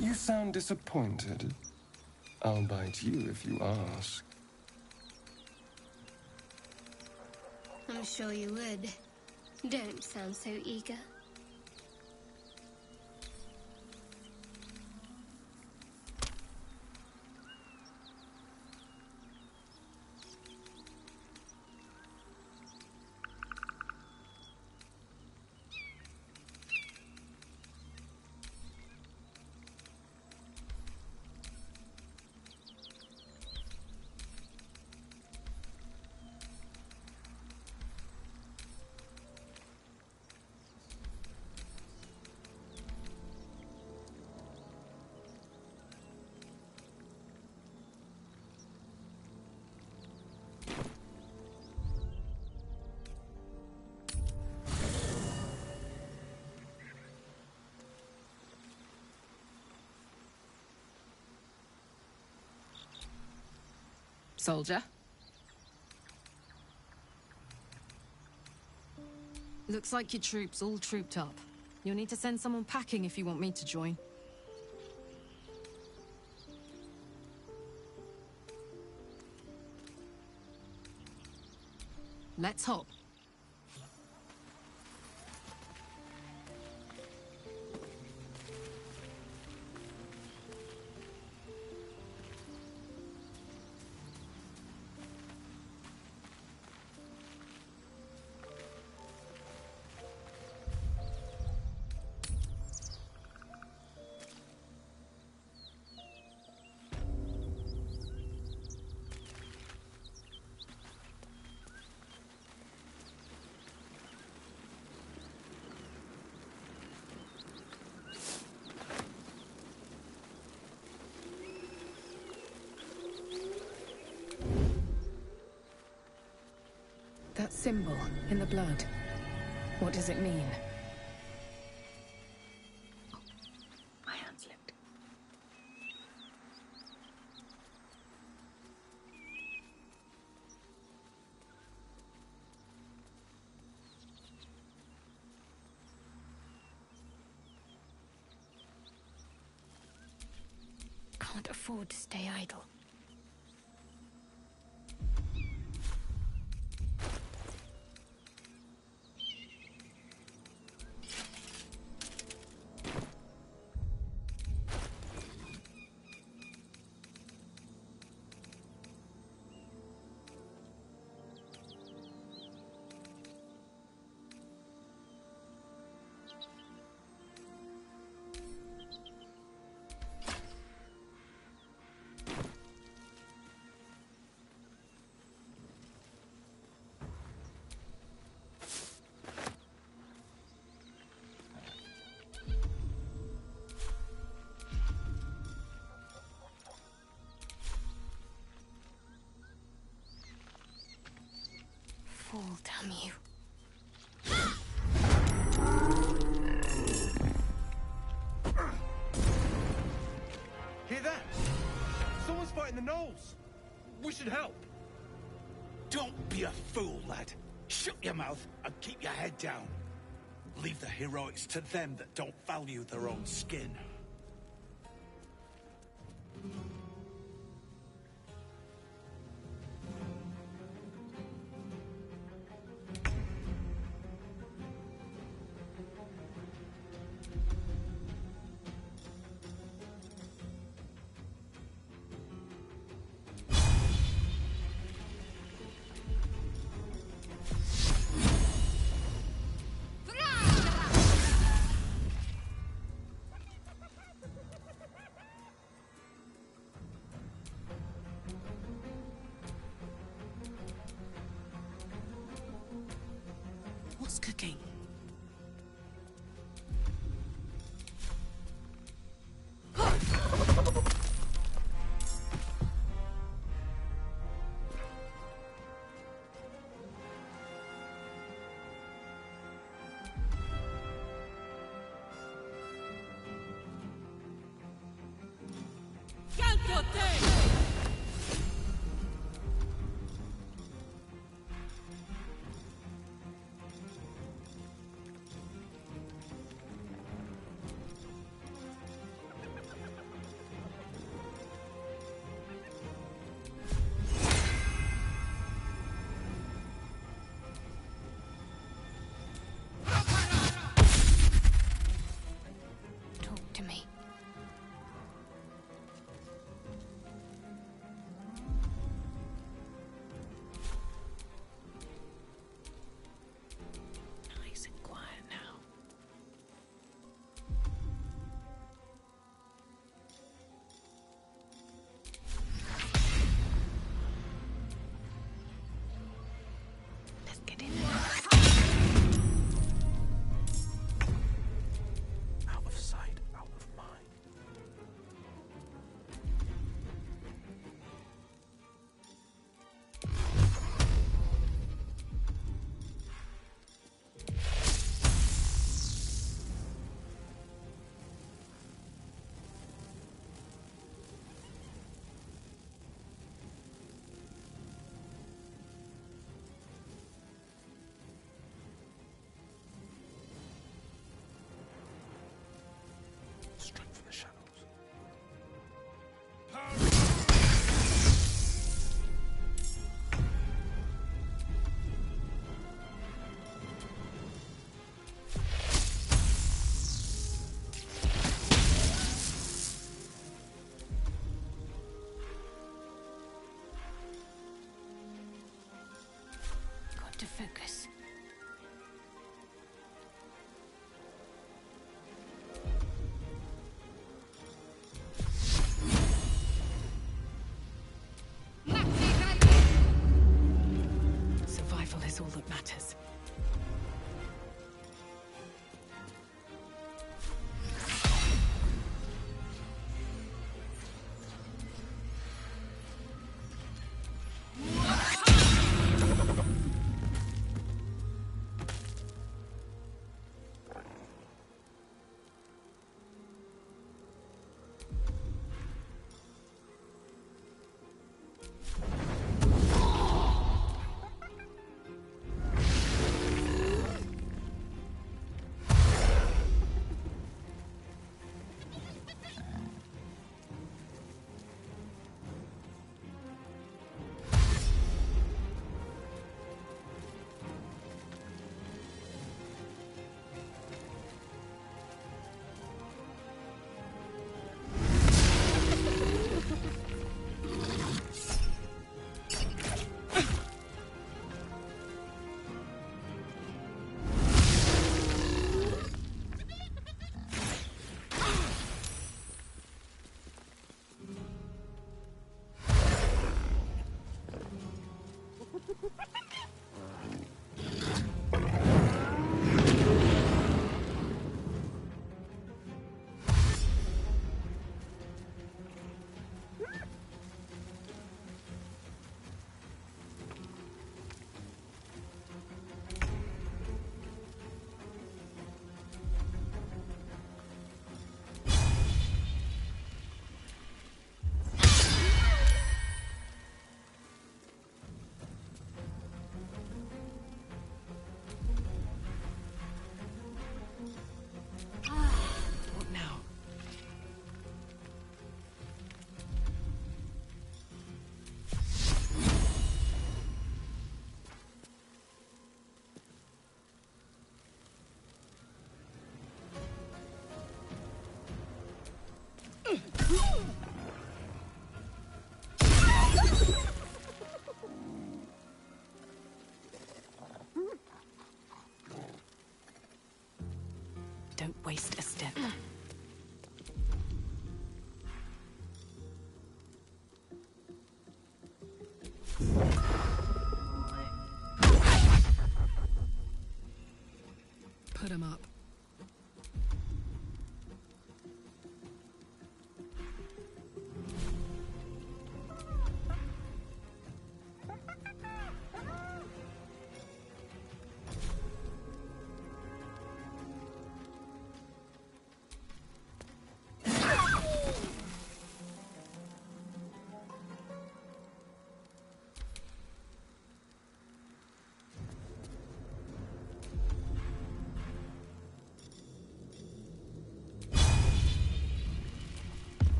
You sound disappointed. I'll bite you if you ask. I'm sure you would. Don't sound so eager. Soldier? Looks like your troops all trooped up. You'll need to send someone packing if you want me to join. Let's hop. That symbol in the blood, what does it mean? Oh, my hand slipped. Can't afford to stay idle. Fall, damn you. Hear that? Someone's fighting the gnolls. We should help. Don't be a fool, lad. Shut your mouth and keep your head down. Leave the heroics to them that don't value their own skin. What's cooking? Talk to me. focus. Survival is all that matters. Don't waste a step. Put him up.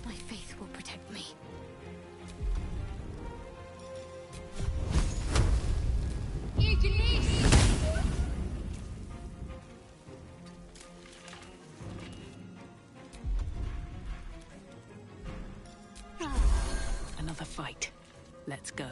My faith will protect me. Another fight. Let's go.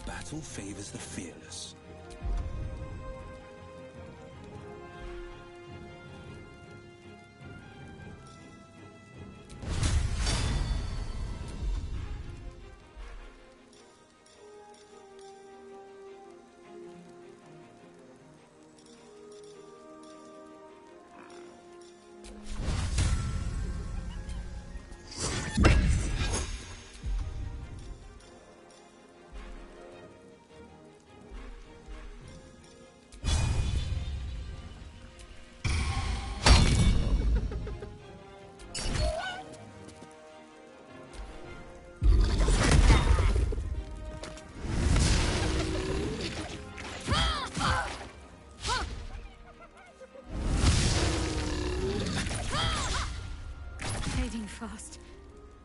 Battle favors the fearless. Fading fast.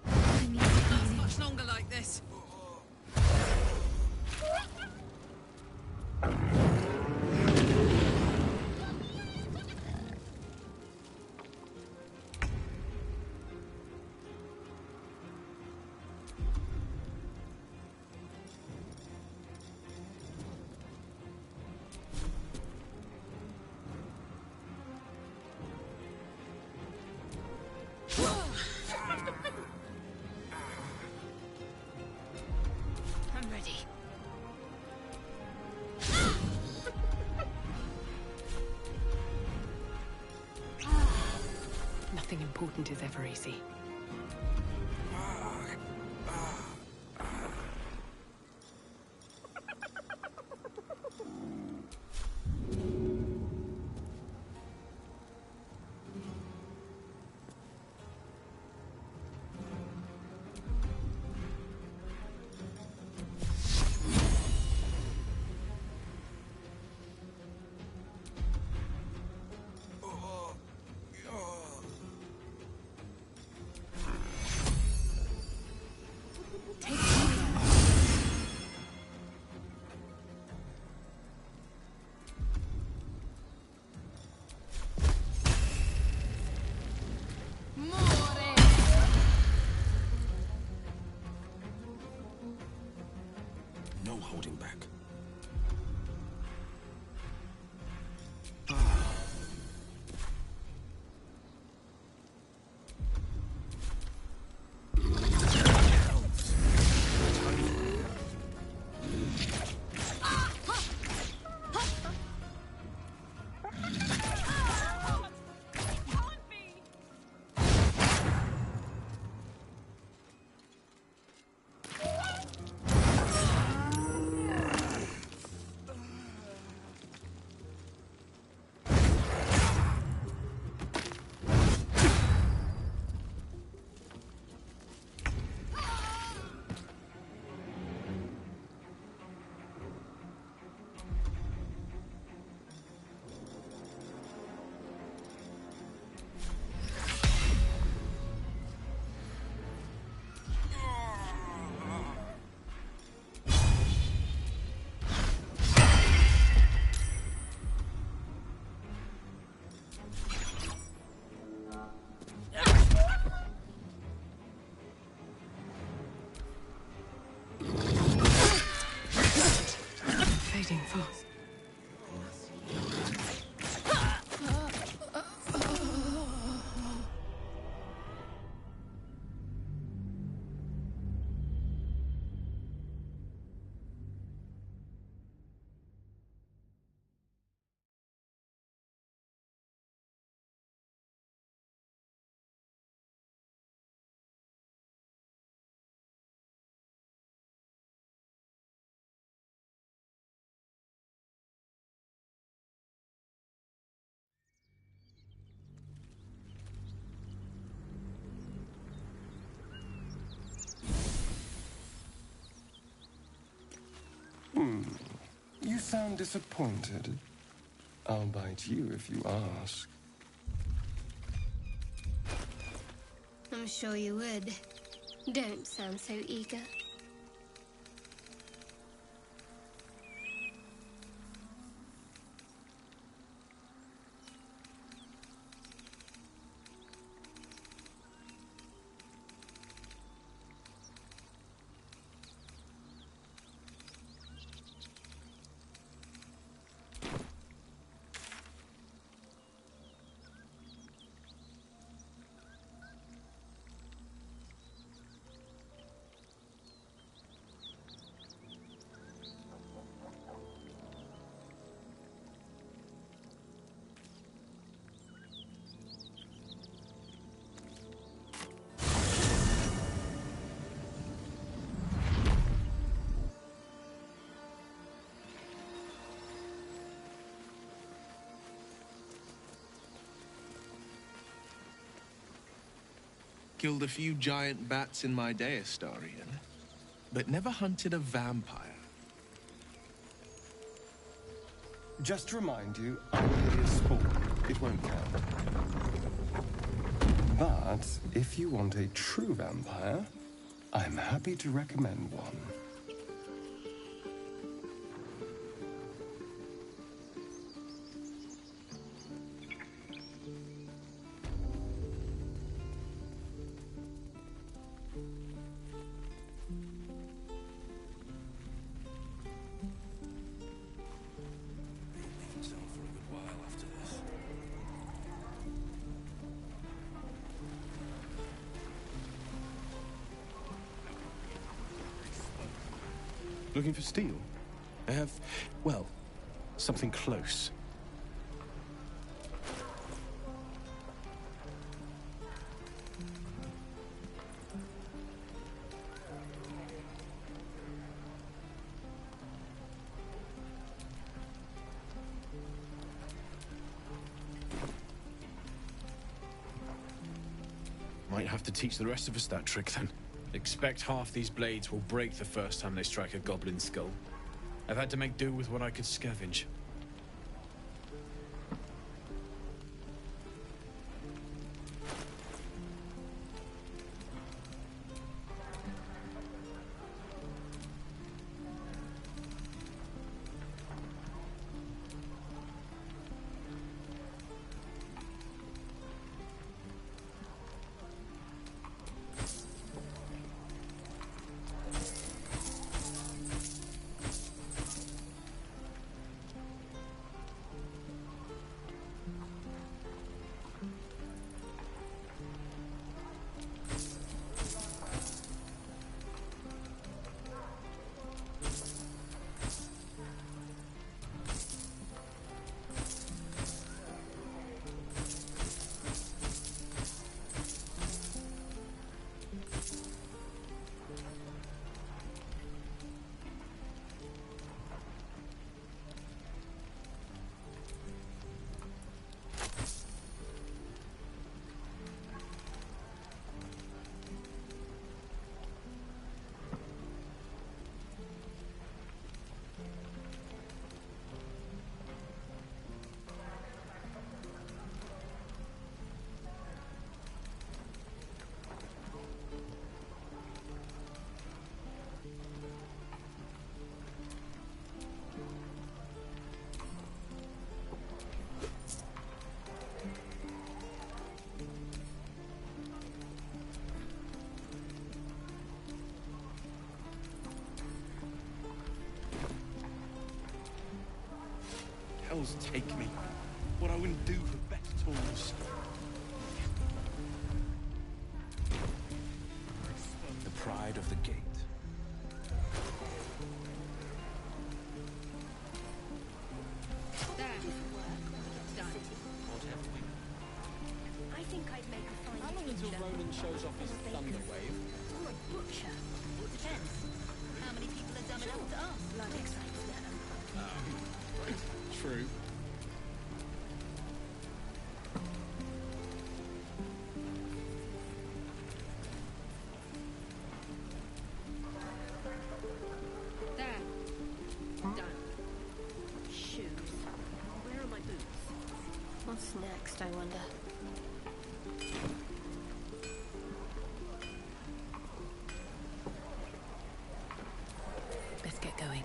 I need healing. Much longer like this. I'm ready. Nothing important is ever easy. No holding back. Fading fast. You sound disappointed. I'll bite you if you ask. I'm sure you would. Don't sound so eager. Killed a few giant bats in my day, Astarion, but never hunted a vampire. Just to remind you, I'm merely a spawn. It won't count. But if you want a true vampire, I'm happy to recommend one. Looking for steel? I have, well, something close. Might have to teach the rest of us that trick then. Expect half these blades will break the first time they strike a goblin skull. I've had to make do with what I could scavenge. Hells take me. What I wouldn't do for better tools. The pride of the gate. I think I'd make a fine How long until Ronan shows off his thunder wave? Or a butcher. It depends. How many people are dumb enough to ask? Like excites them. True. There. Done. Shoes. Where are my boots? What's next, I wonder? Let's get going.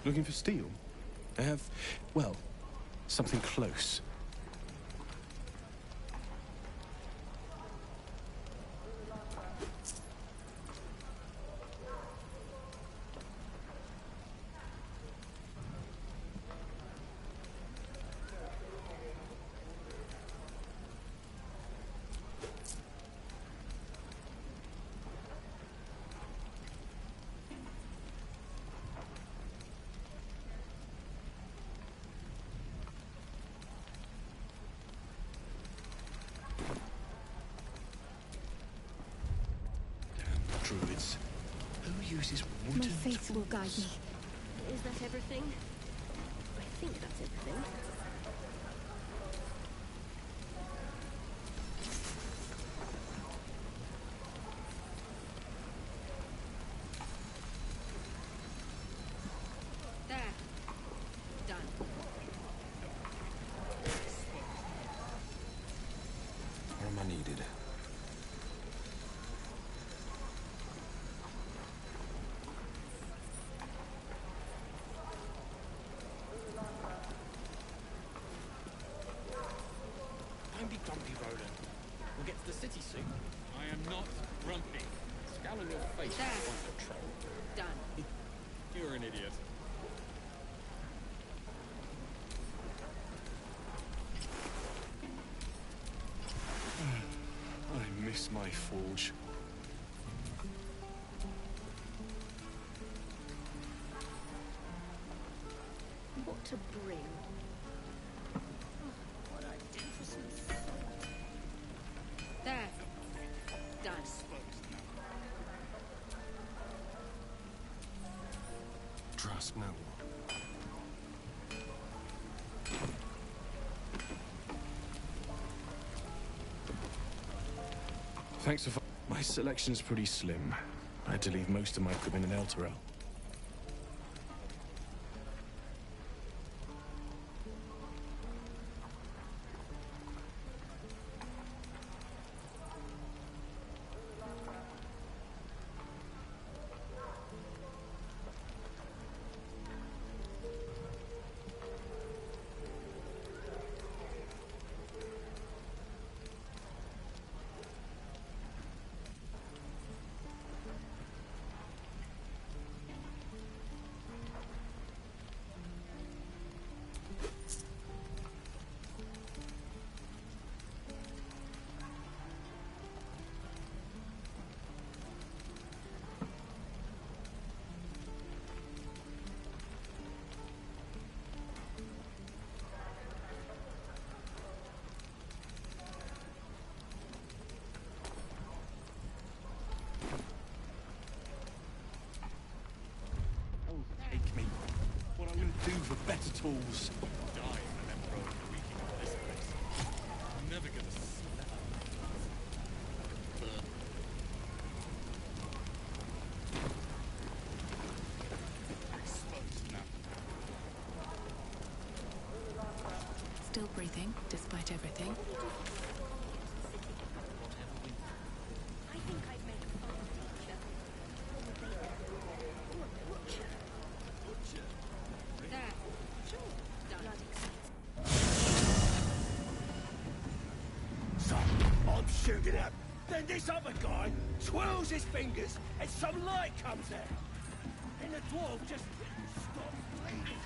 Looking for steel? I have, well, something close. Druids. Who uses My wooden faith will guide me. Is that everything? I think that's everything. scowl on your face when you want to troll. Done. You're an idiot. I miss my forge. What to bring? What I'd do for some salt. There. Done. Trust no one. Thanks for... My selection's pretty slim. I had to leave most of my equipment in Elturel. Do for better tools. Die an emperor reeking of this place. I'm never gonna slap. Exposed now. Still breathing, despite everything. I think I'd make a fine teacher. Or a butcher. There. Sure. Done. So, I'm shooting out. Then this other guy twirls his fingers and some light comes out. And the dwarf just stops bleeding.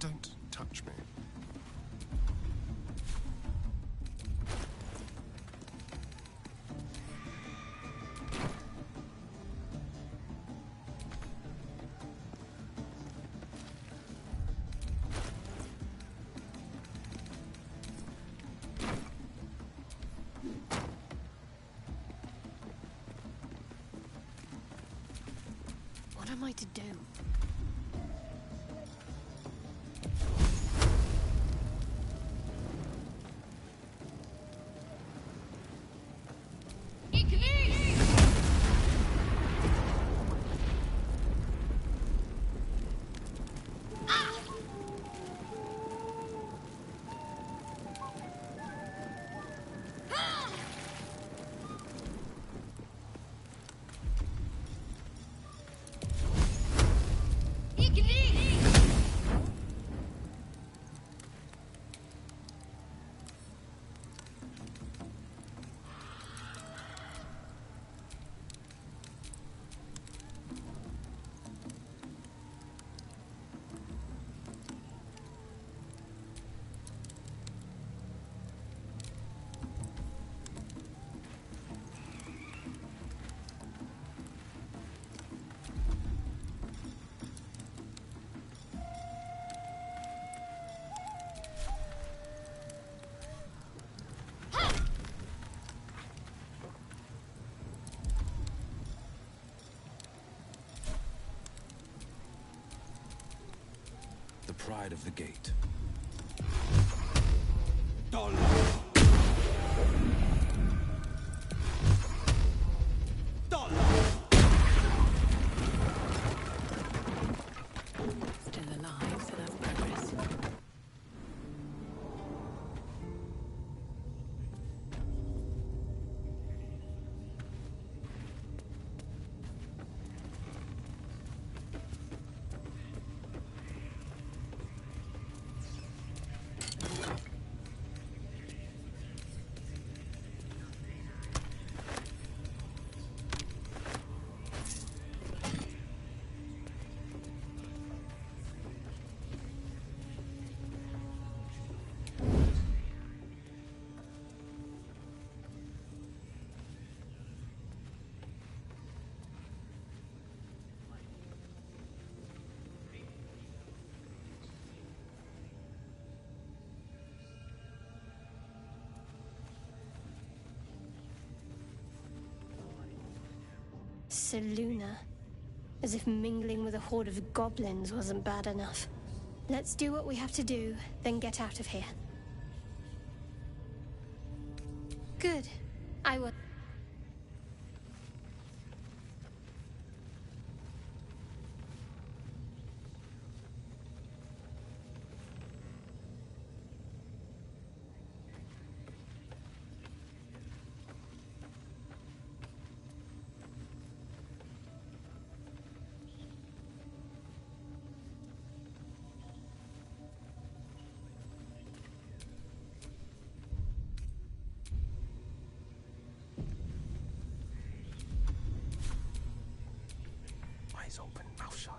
Don't touch me. What am I to do? The pride of the gate. Still alive, so that's progress. Seluna. As if mingling with a horde of goblins wasn't bad enough. Let's do what we have to do, then get out of here. Good. I will. Eyes open, mouth shut.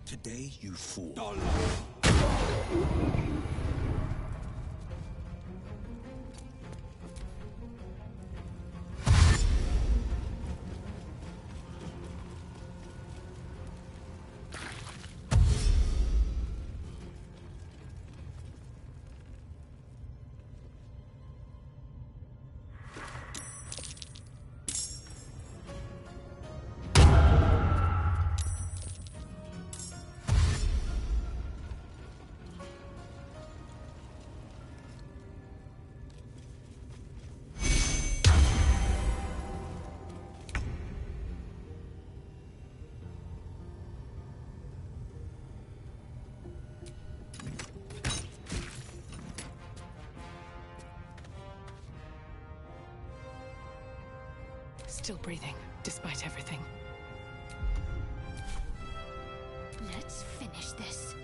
Today you fool. Still breathing, despite everything. Let's finish this.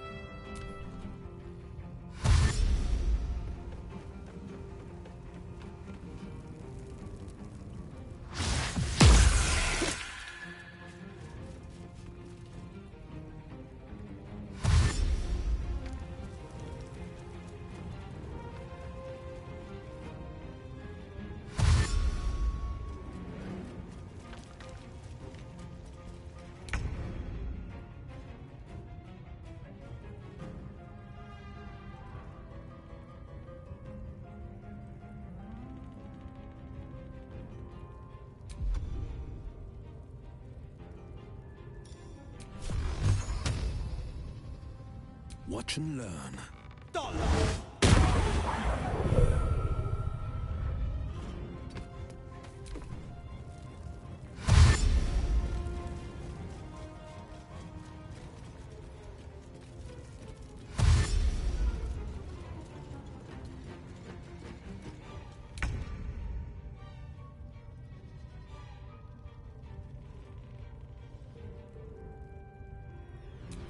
Watch and learn.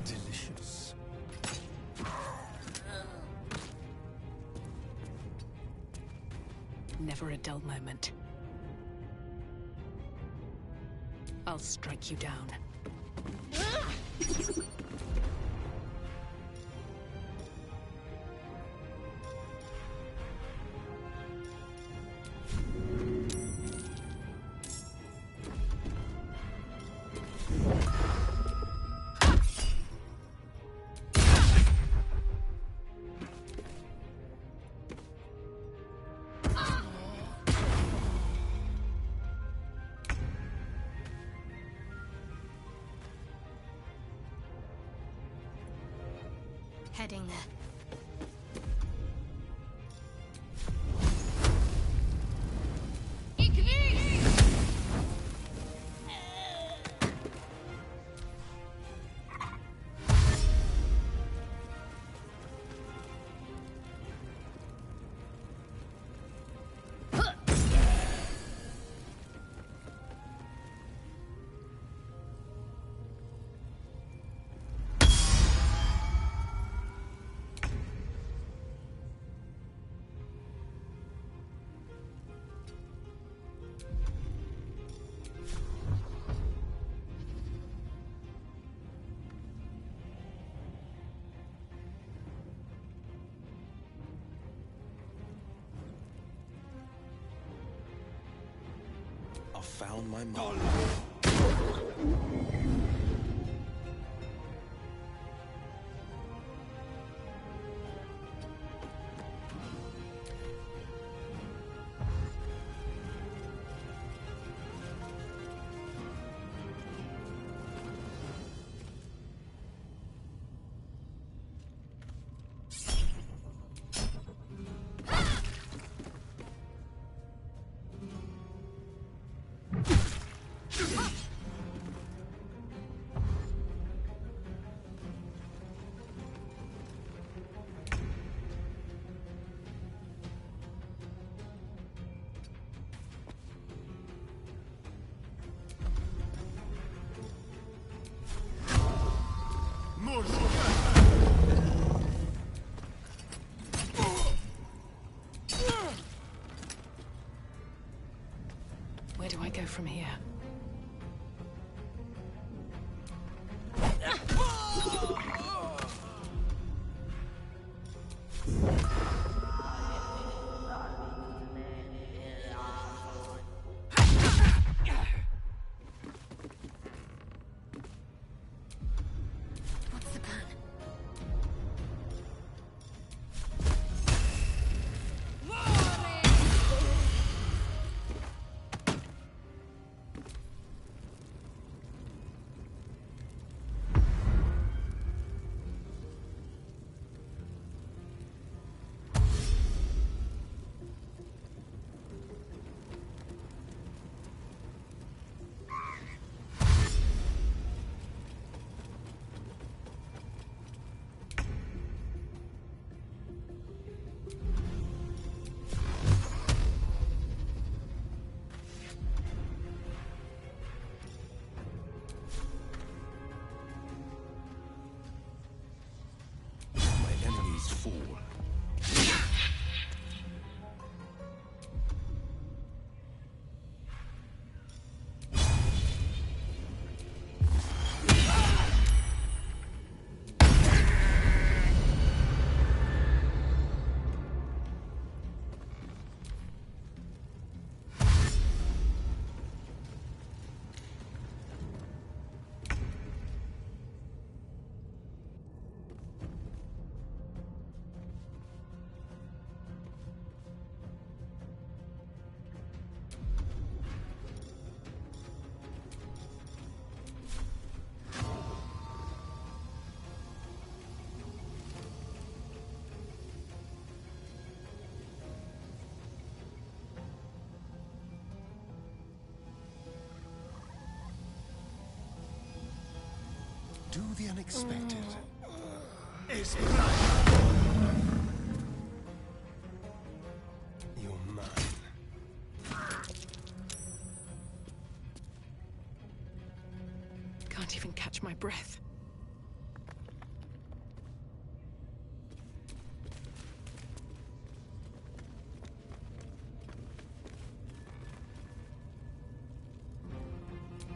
Delicious. Never a dull moment. I'll strike you down. Heading there. I found my mark. Where do I go from here? What's the plan? do the unexpected. It's You're mine. Can't even catch my breath.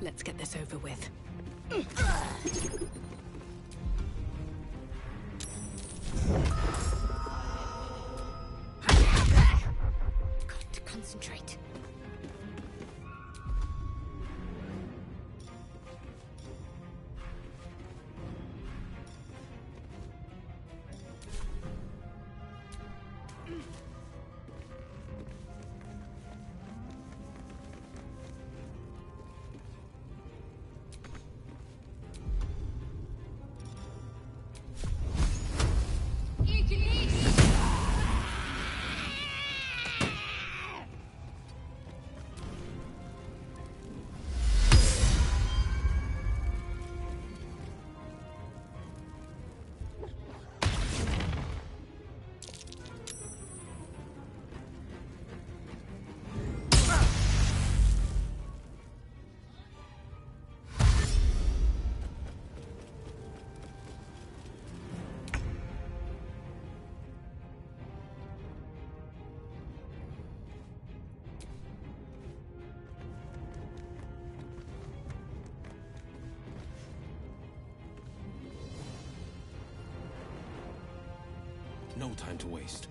Let's get this over with. Got to concentrate. No time to waste.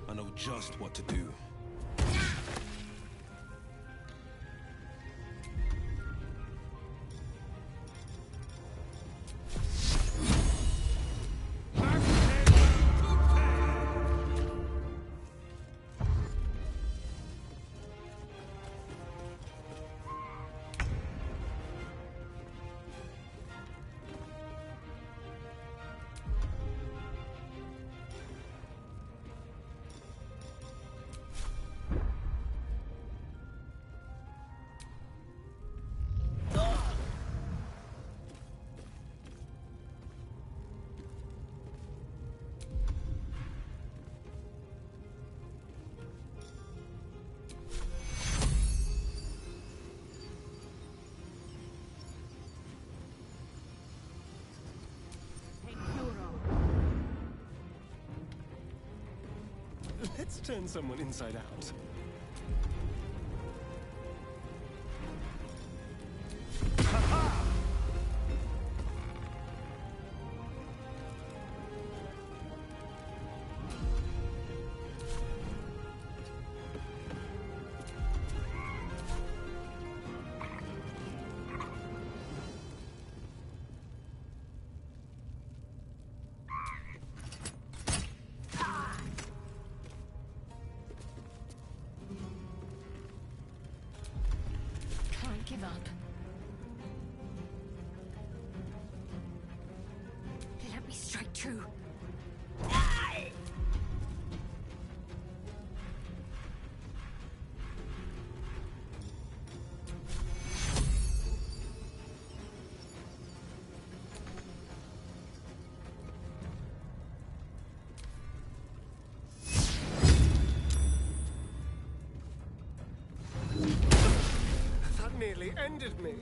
I know just what to do. Let's turn someone inside out. Can't give up. Let me strike true. That nearly ended me.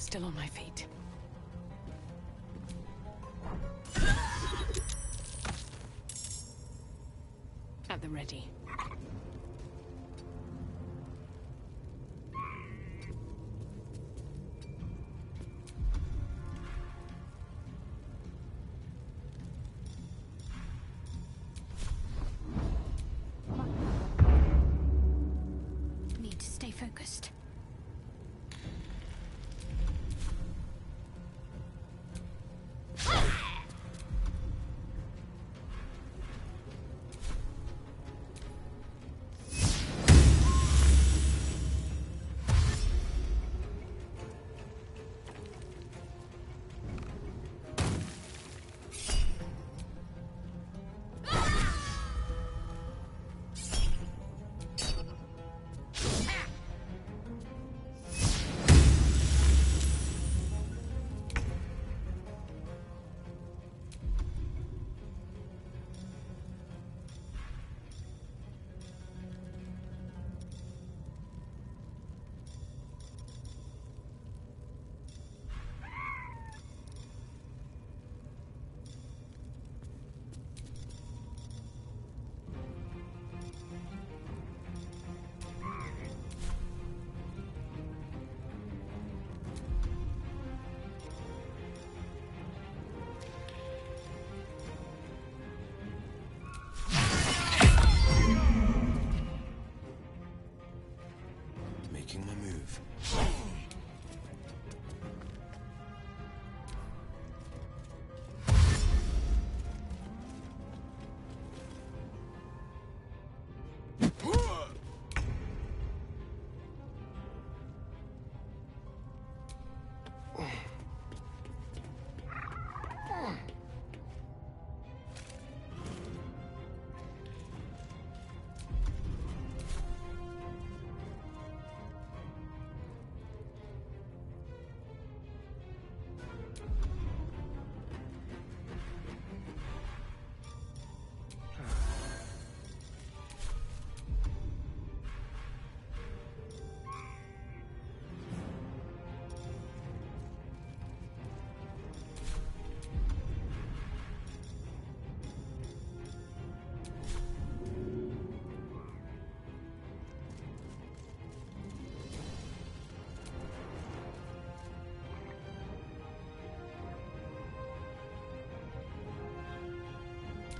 still on my feet. At the ready. Need to stay focused. Making my move.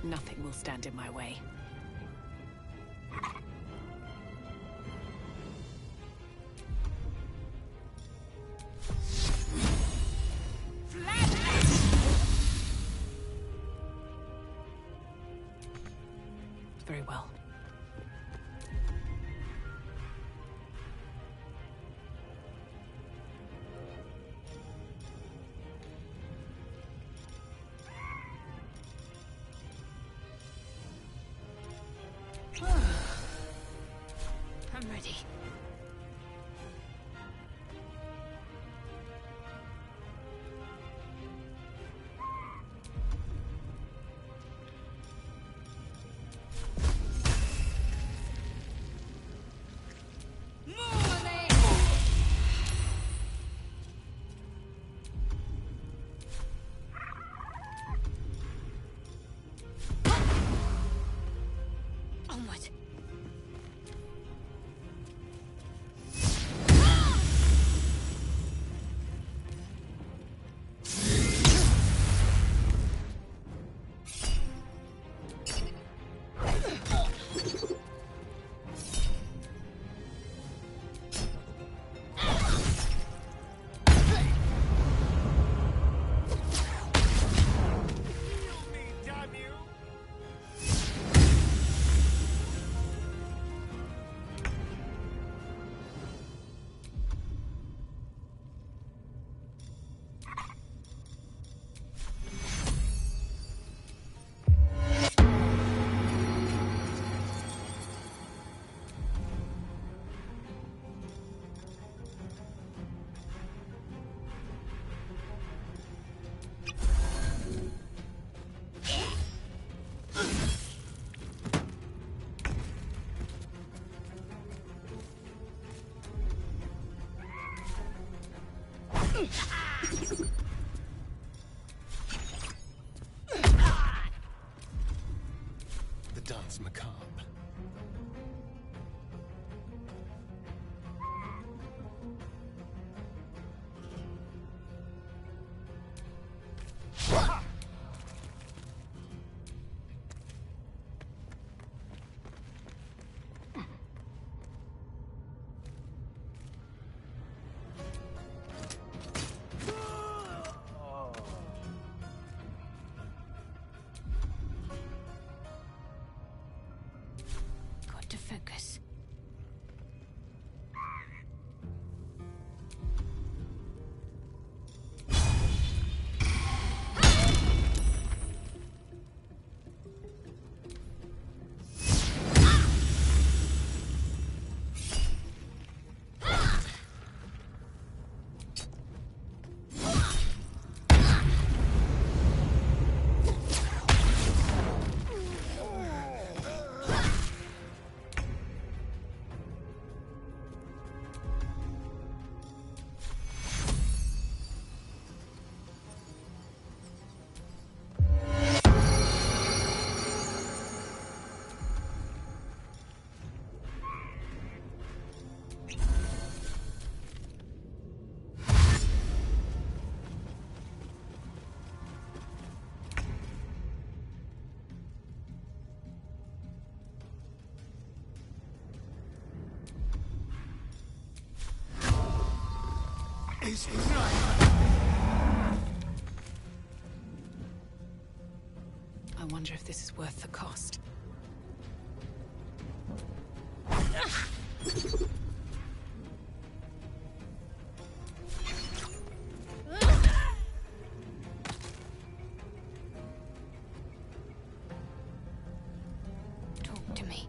Nothing will stand in my way. Very well. I'm ready. Onward. The dance macabre. Got to focus. I wonder if this is worth the cost. Talk to me.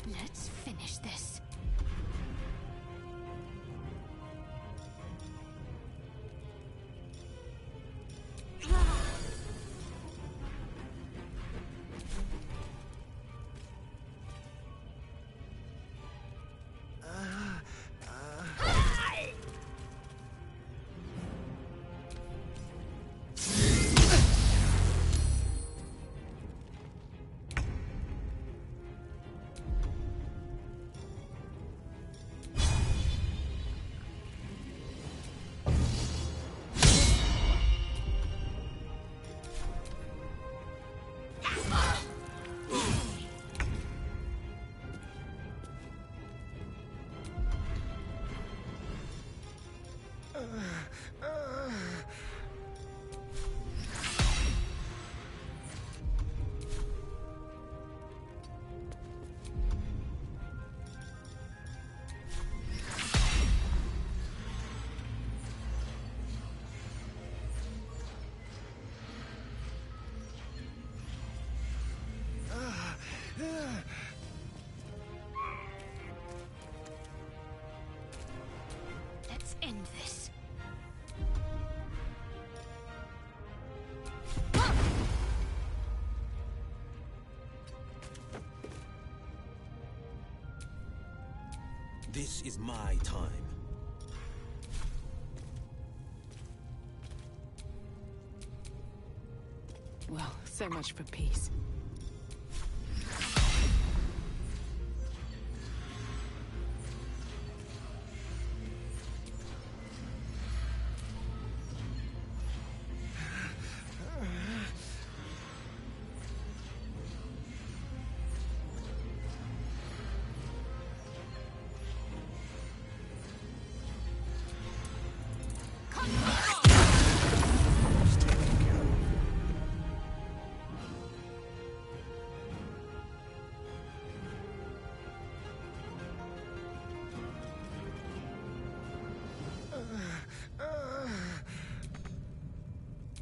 Let's finish this. Let's end this. This is my time. Well, so much for peace.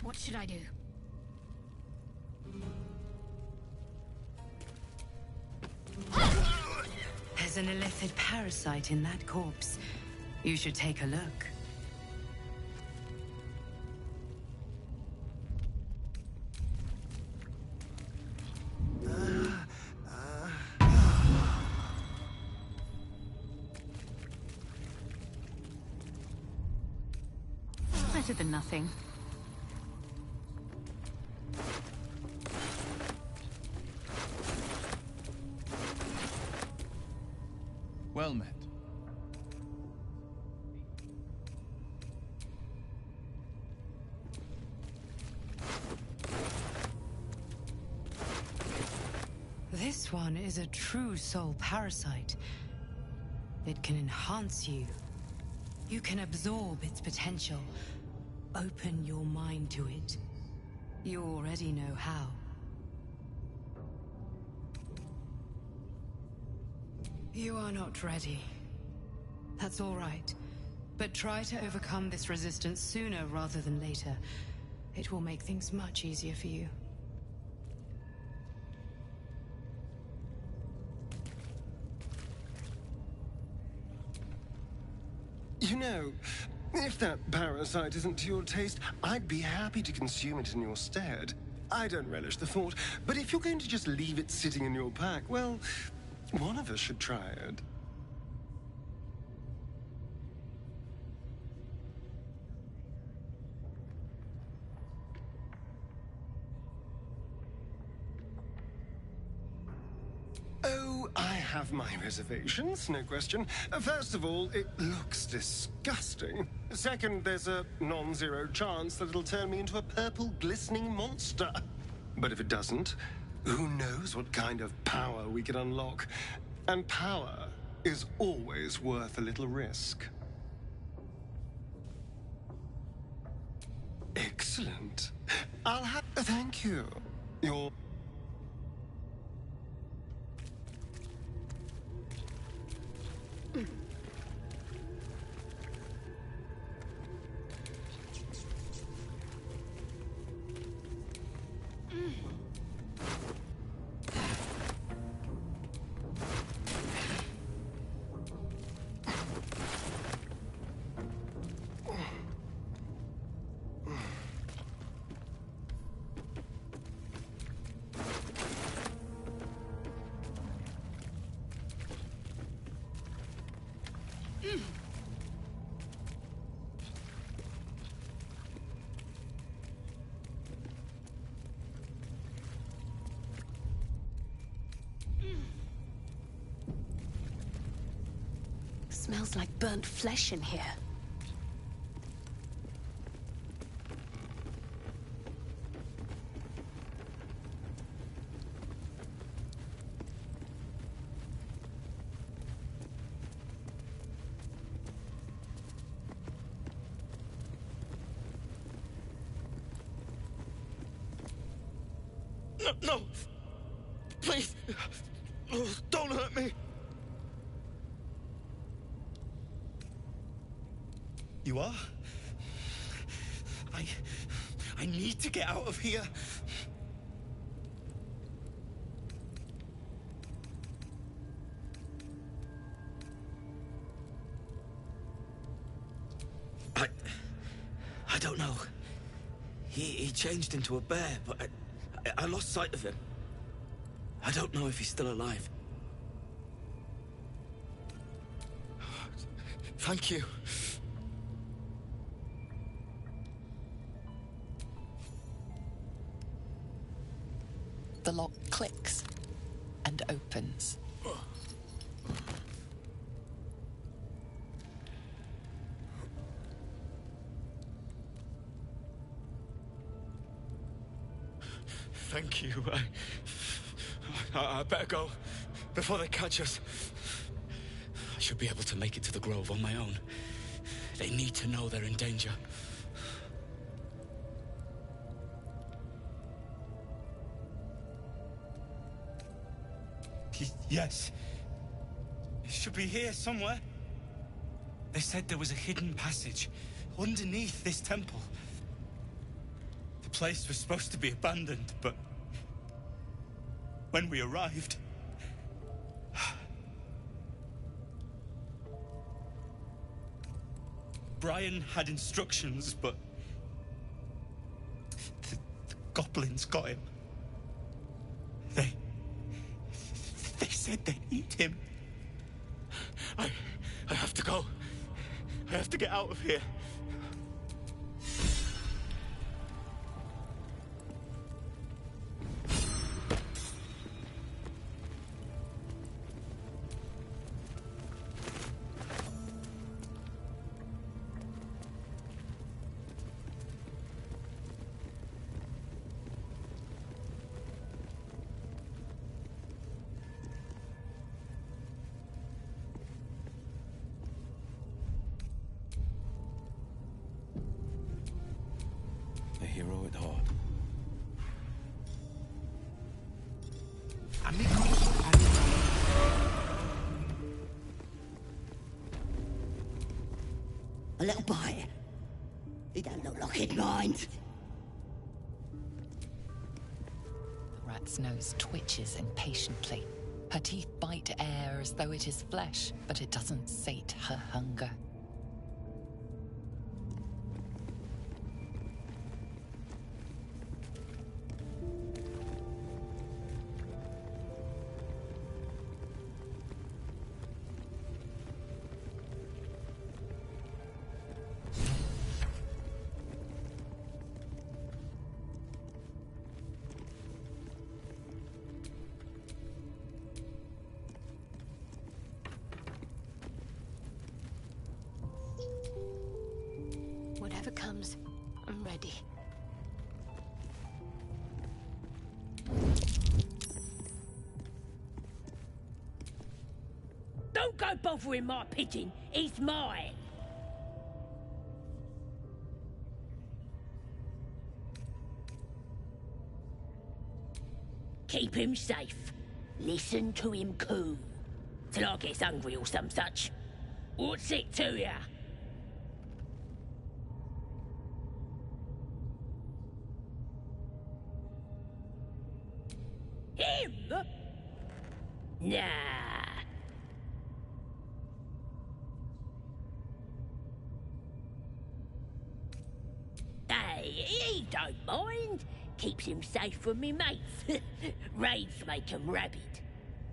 What should I do? There's an illithid parasite in that corpse. You should take a look. Better than nothing. Well met. This one is a true soul parasite. It can enhance you. You can absorb its potential. Open your mind to it. You already know how. You are not ready. That's all right. But try to overcome this resistance sooner rather than later. It will make things much easier for you. You know, if that parasite isn't to your taste, I'd be happy to consume it in your stead. I don't relish the thought, but if you're going to just leave it sitting in your pack, well, one of us should try it. Oh, I have my reservations, no question. First of all, it looks disgusting. Second, there's a non-zero chance that it'll turn me into a purple glistening monster. But if it doesn't, who knows what kind of power we can unlock? And power is always worth a little risk. Excellent. I'll have... Thank you. You're... Smells like burnt flesh in here. No, no! Please! Oh, don't hurt me! You are? I need to get out of here. I don't know. He changed into a bear, but I lost sight of him. I don't know if he's still alive. Thank you. The lock clicks and opens. Thank you. I better go before they catch us. I should be able to make it to the grove on my own. They need to know they're in danger. Yes. It should be here somewhere. They said there was a hidden passage underneath this temple. The place was supposed to be abandoned, but when we arrived, Brian had instructions, but the goblins got him. They said they'd eat him. I have to go. I have to get out of here. A hero at heart. A little bite. He don't look like he'd mind. The rat's nose twitches impatiently. Her teeth bite air as though it is flesh, but it doesn't sate her hunger. Whatever comes, I'm ready. Don't go bothering my pigeon. He's mine. Keep him safe. Listen to him coo. Till I gets hungry or some such. What's it to ya? Him? Nah. Hey, he don't mind. Keeps him safe from me mates. Raids make him rabid.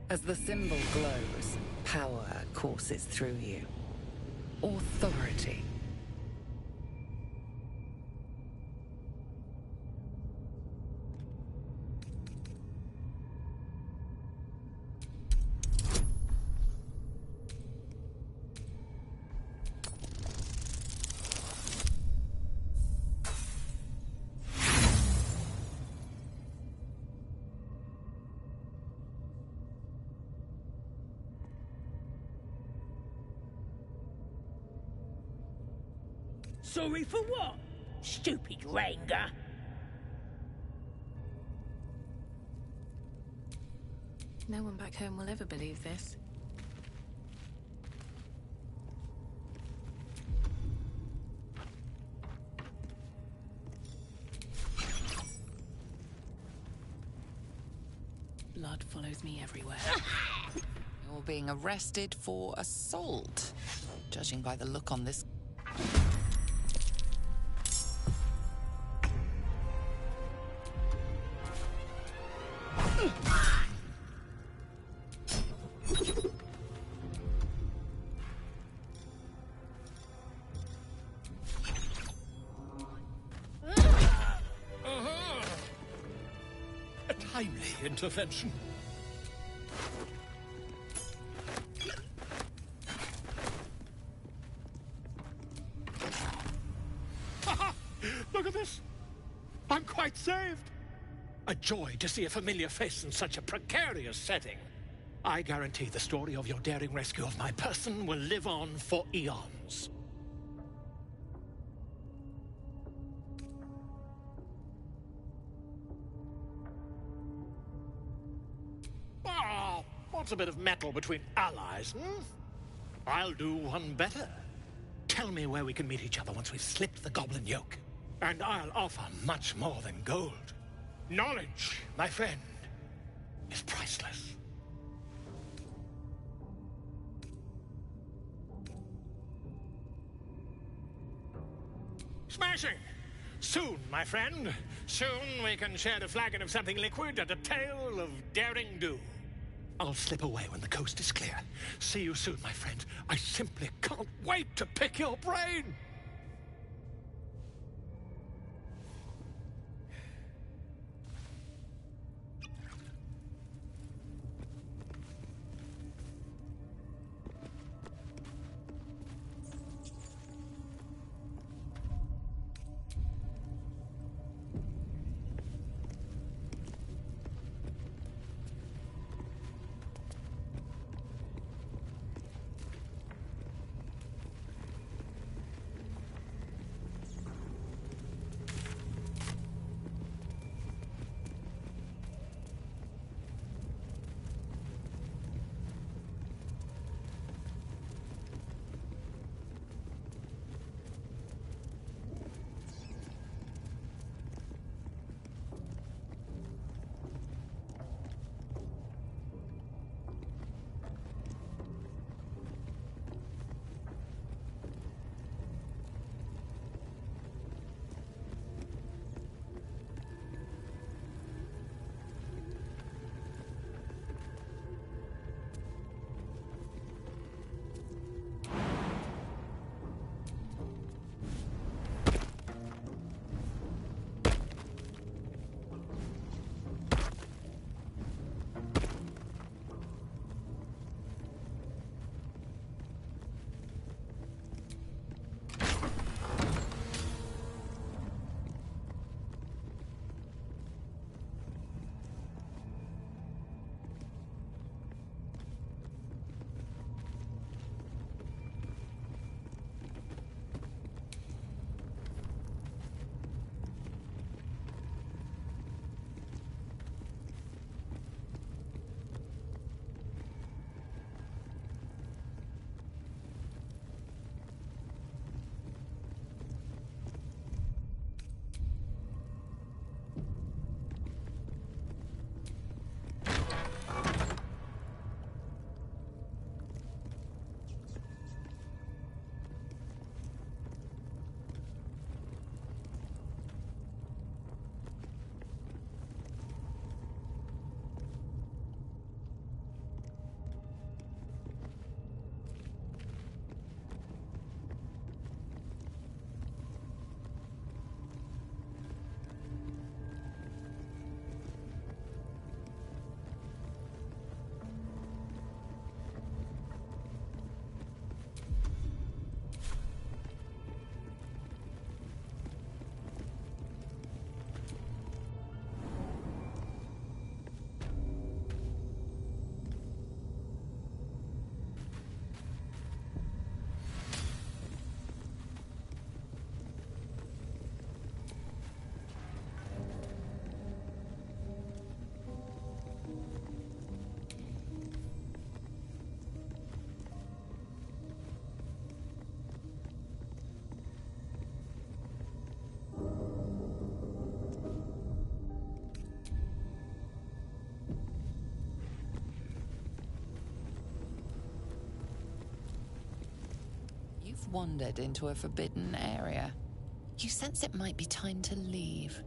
As the symbol glows, power courses through you. Authority. Sorry for what? Stupid Ranger. No one back home will ever believe this. Blood follows me everywhere. You're being arrested for assault, judging by the look on this. timely intervention. Look at this! I'm quite saved! A joy to see a familiar face in such a precarious setting. I guarantee the story of your daring rescue of my person will live on for eons. Oh, what's a bit of metal between allies, hmm? I'll do one better. Tell me where we can meet each other once we've slipped the goblin yoke. And I'll offer much more than gold. Knowledge, my friend, is priceless. Smashing! Soon, my friend. Soon we can share a flagon of something liquid and a tale of daring do. I'll slip away when the coast is clear. See you soon, my friend. I simply can't wait to pick your brain! Wandered into a forbidden area. You sense it might be time to leave.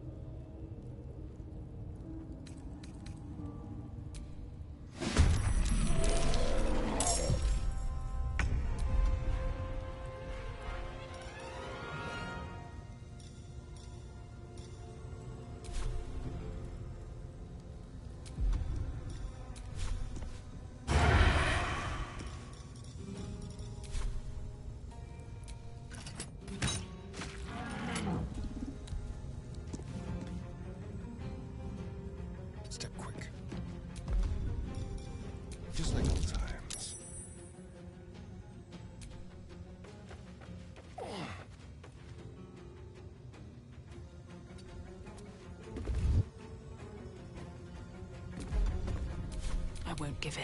won't give in.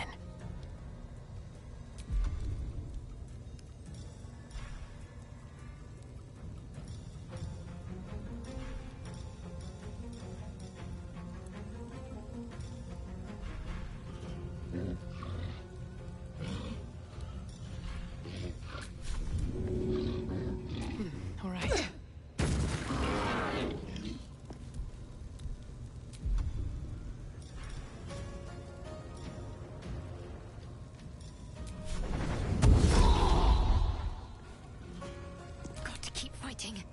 All right. Got to keep fighting.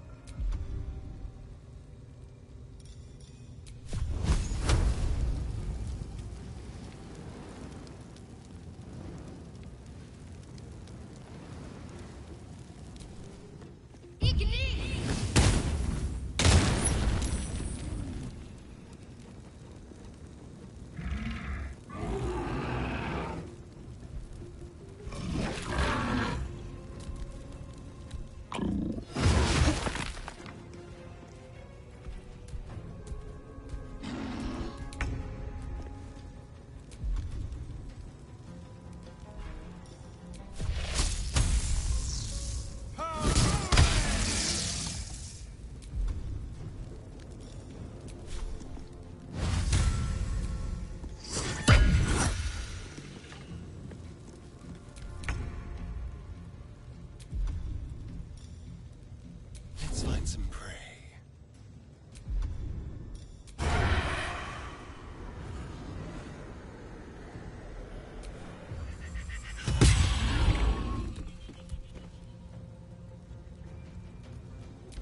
Let's find some prey.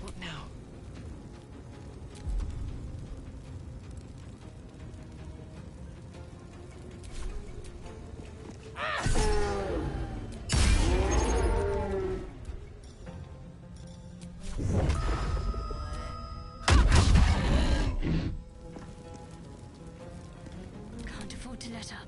What now? Can't afford to let up.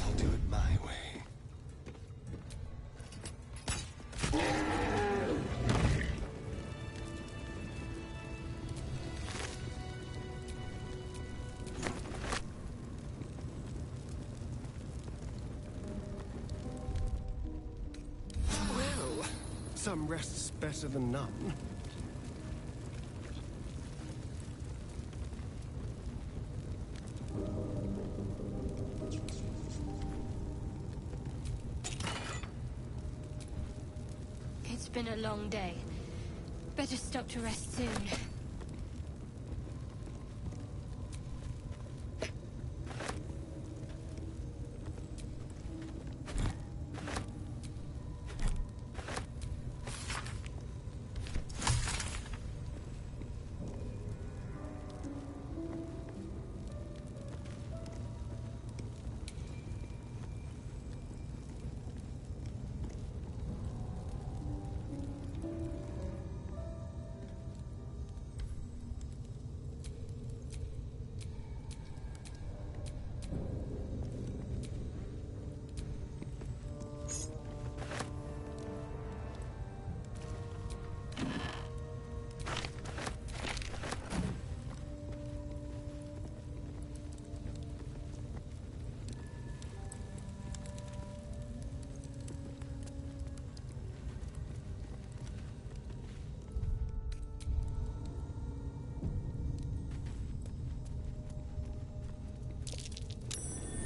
I'll do it my way. Well, some rest's better than none. It's been a long day. Better stop to rest soon.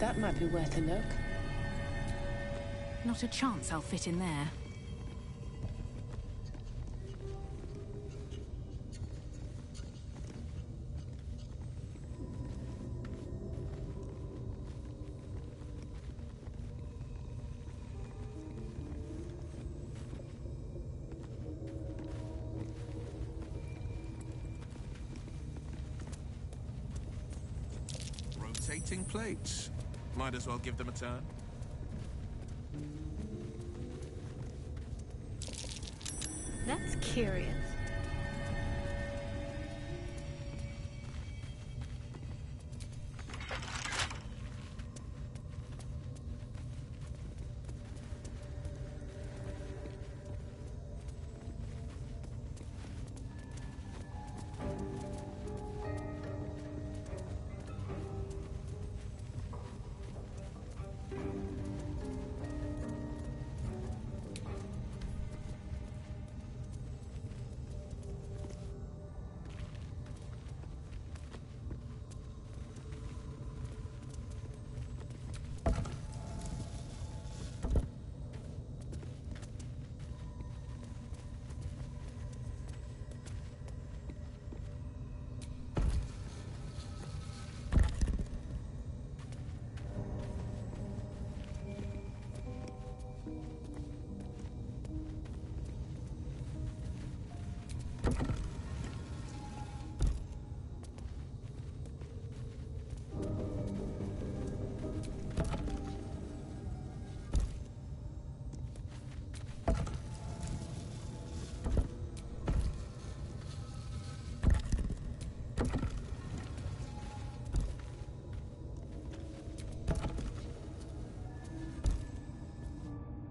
That might be worth a look. Not a chance I'll fit in there. floating plates. Might as well give them a turn. That's curious.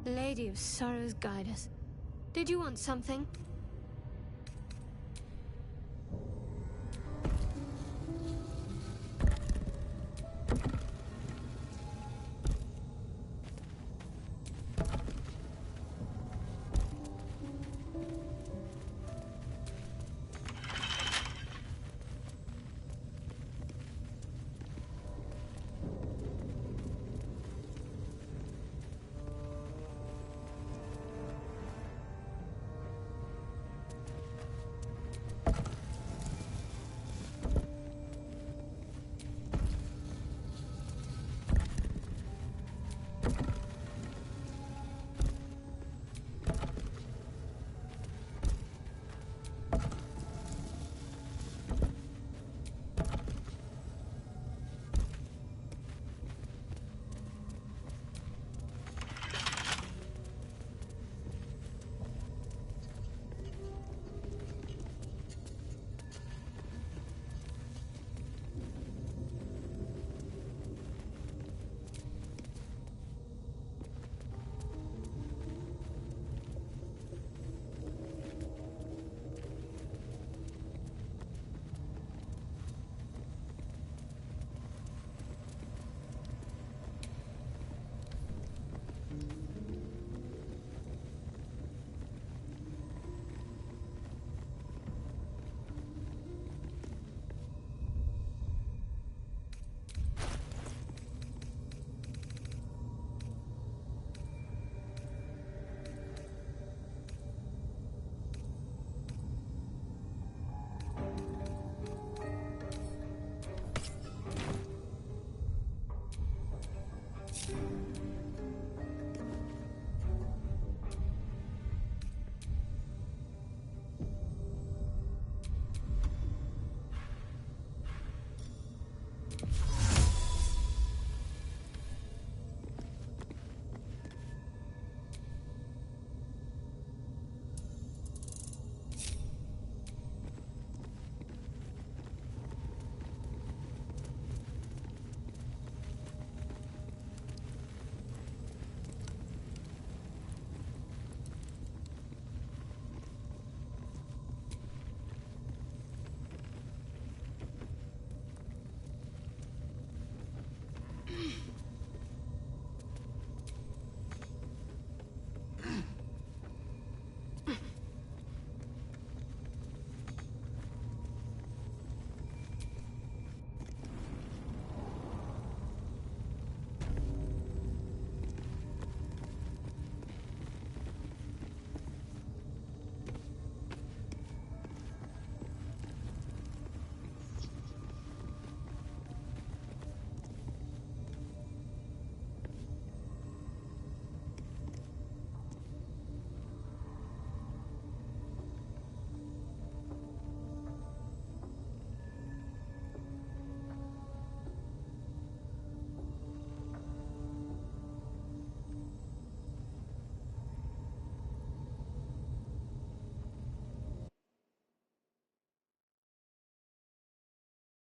Lady of Sorrows, guide us. Did you want something?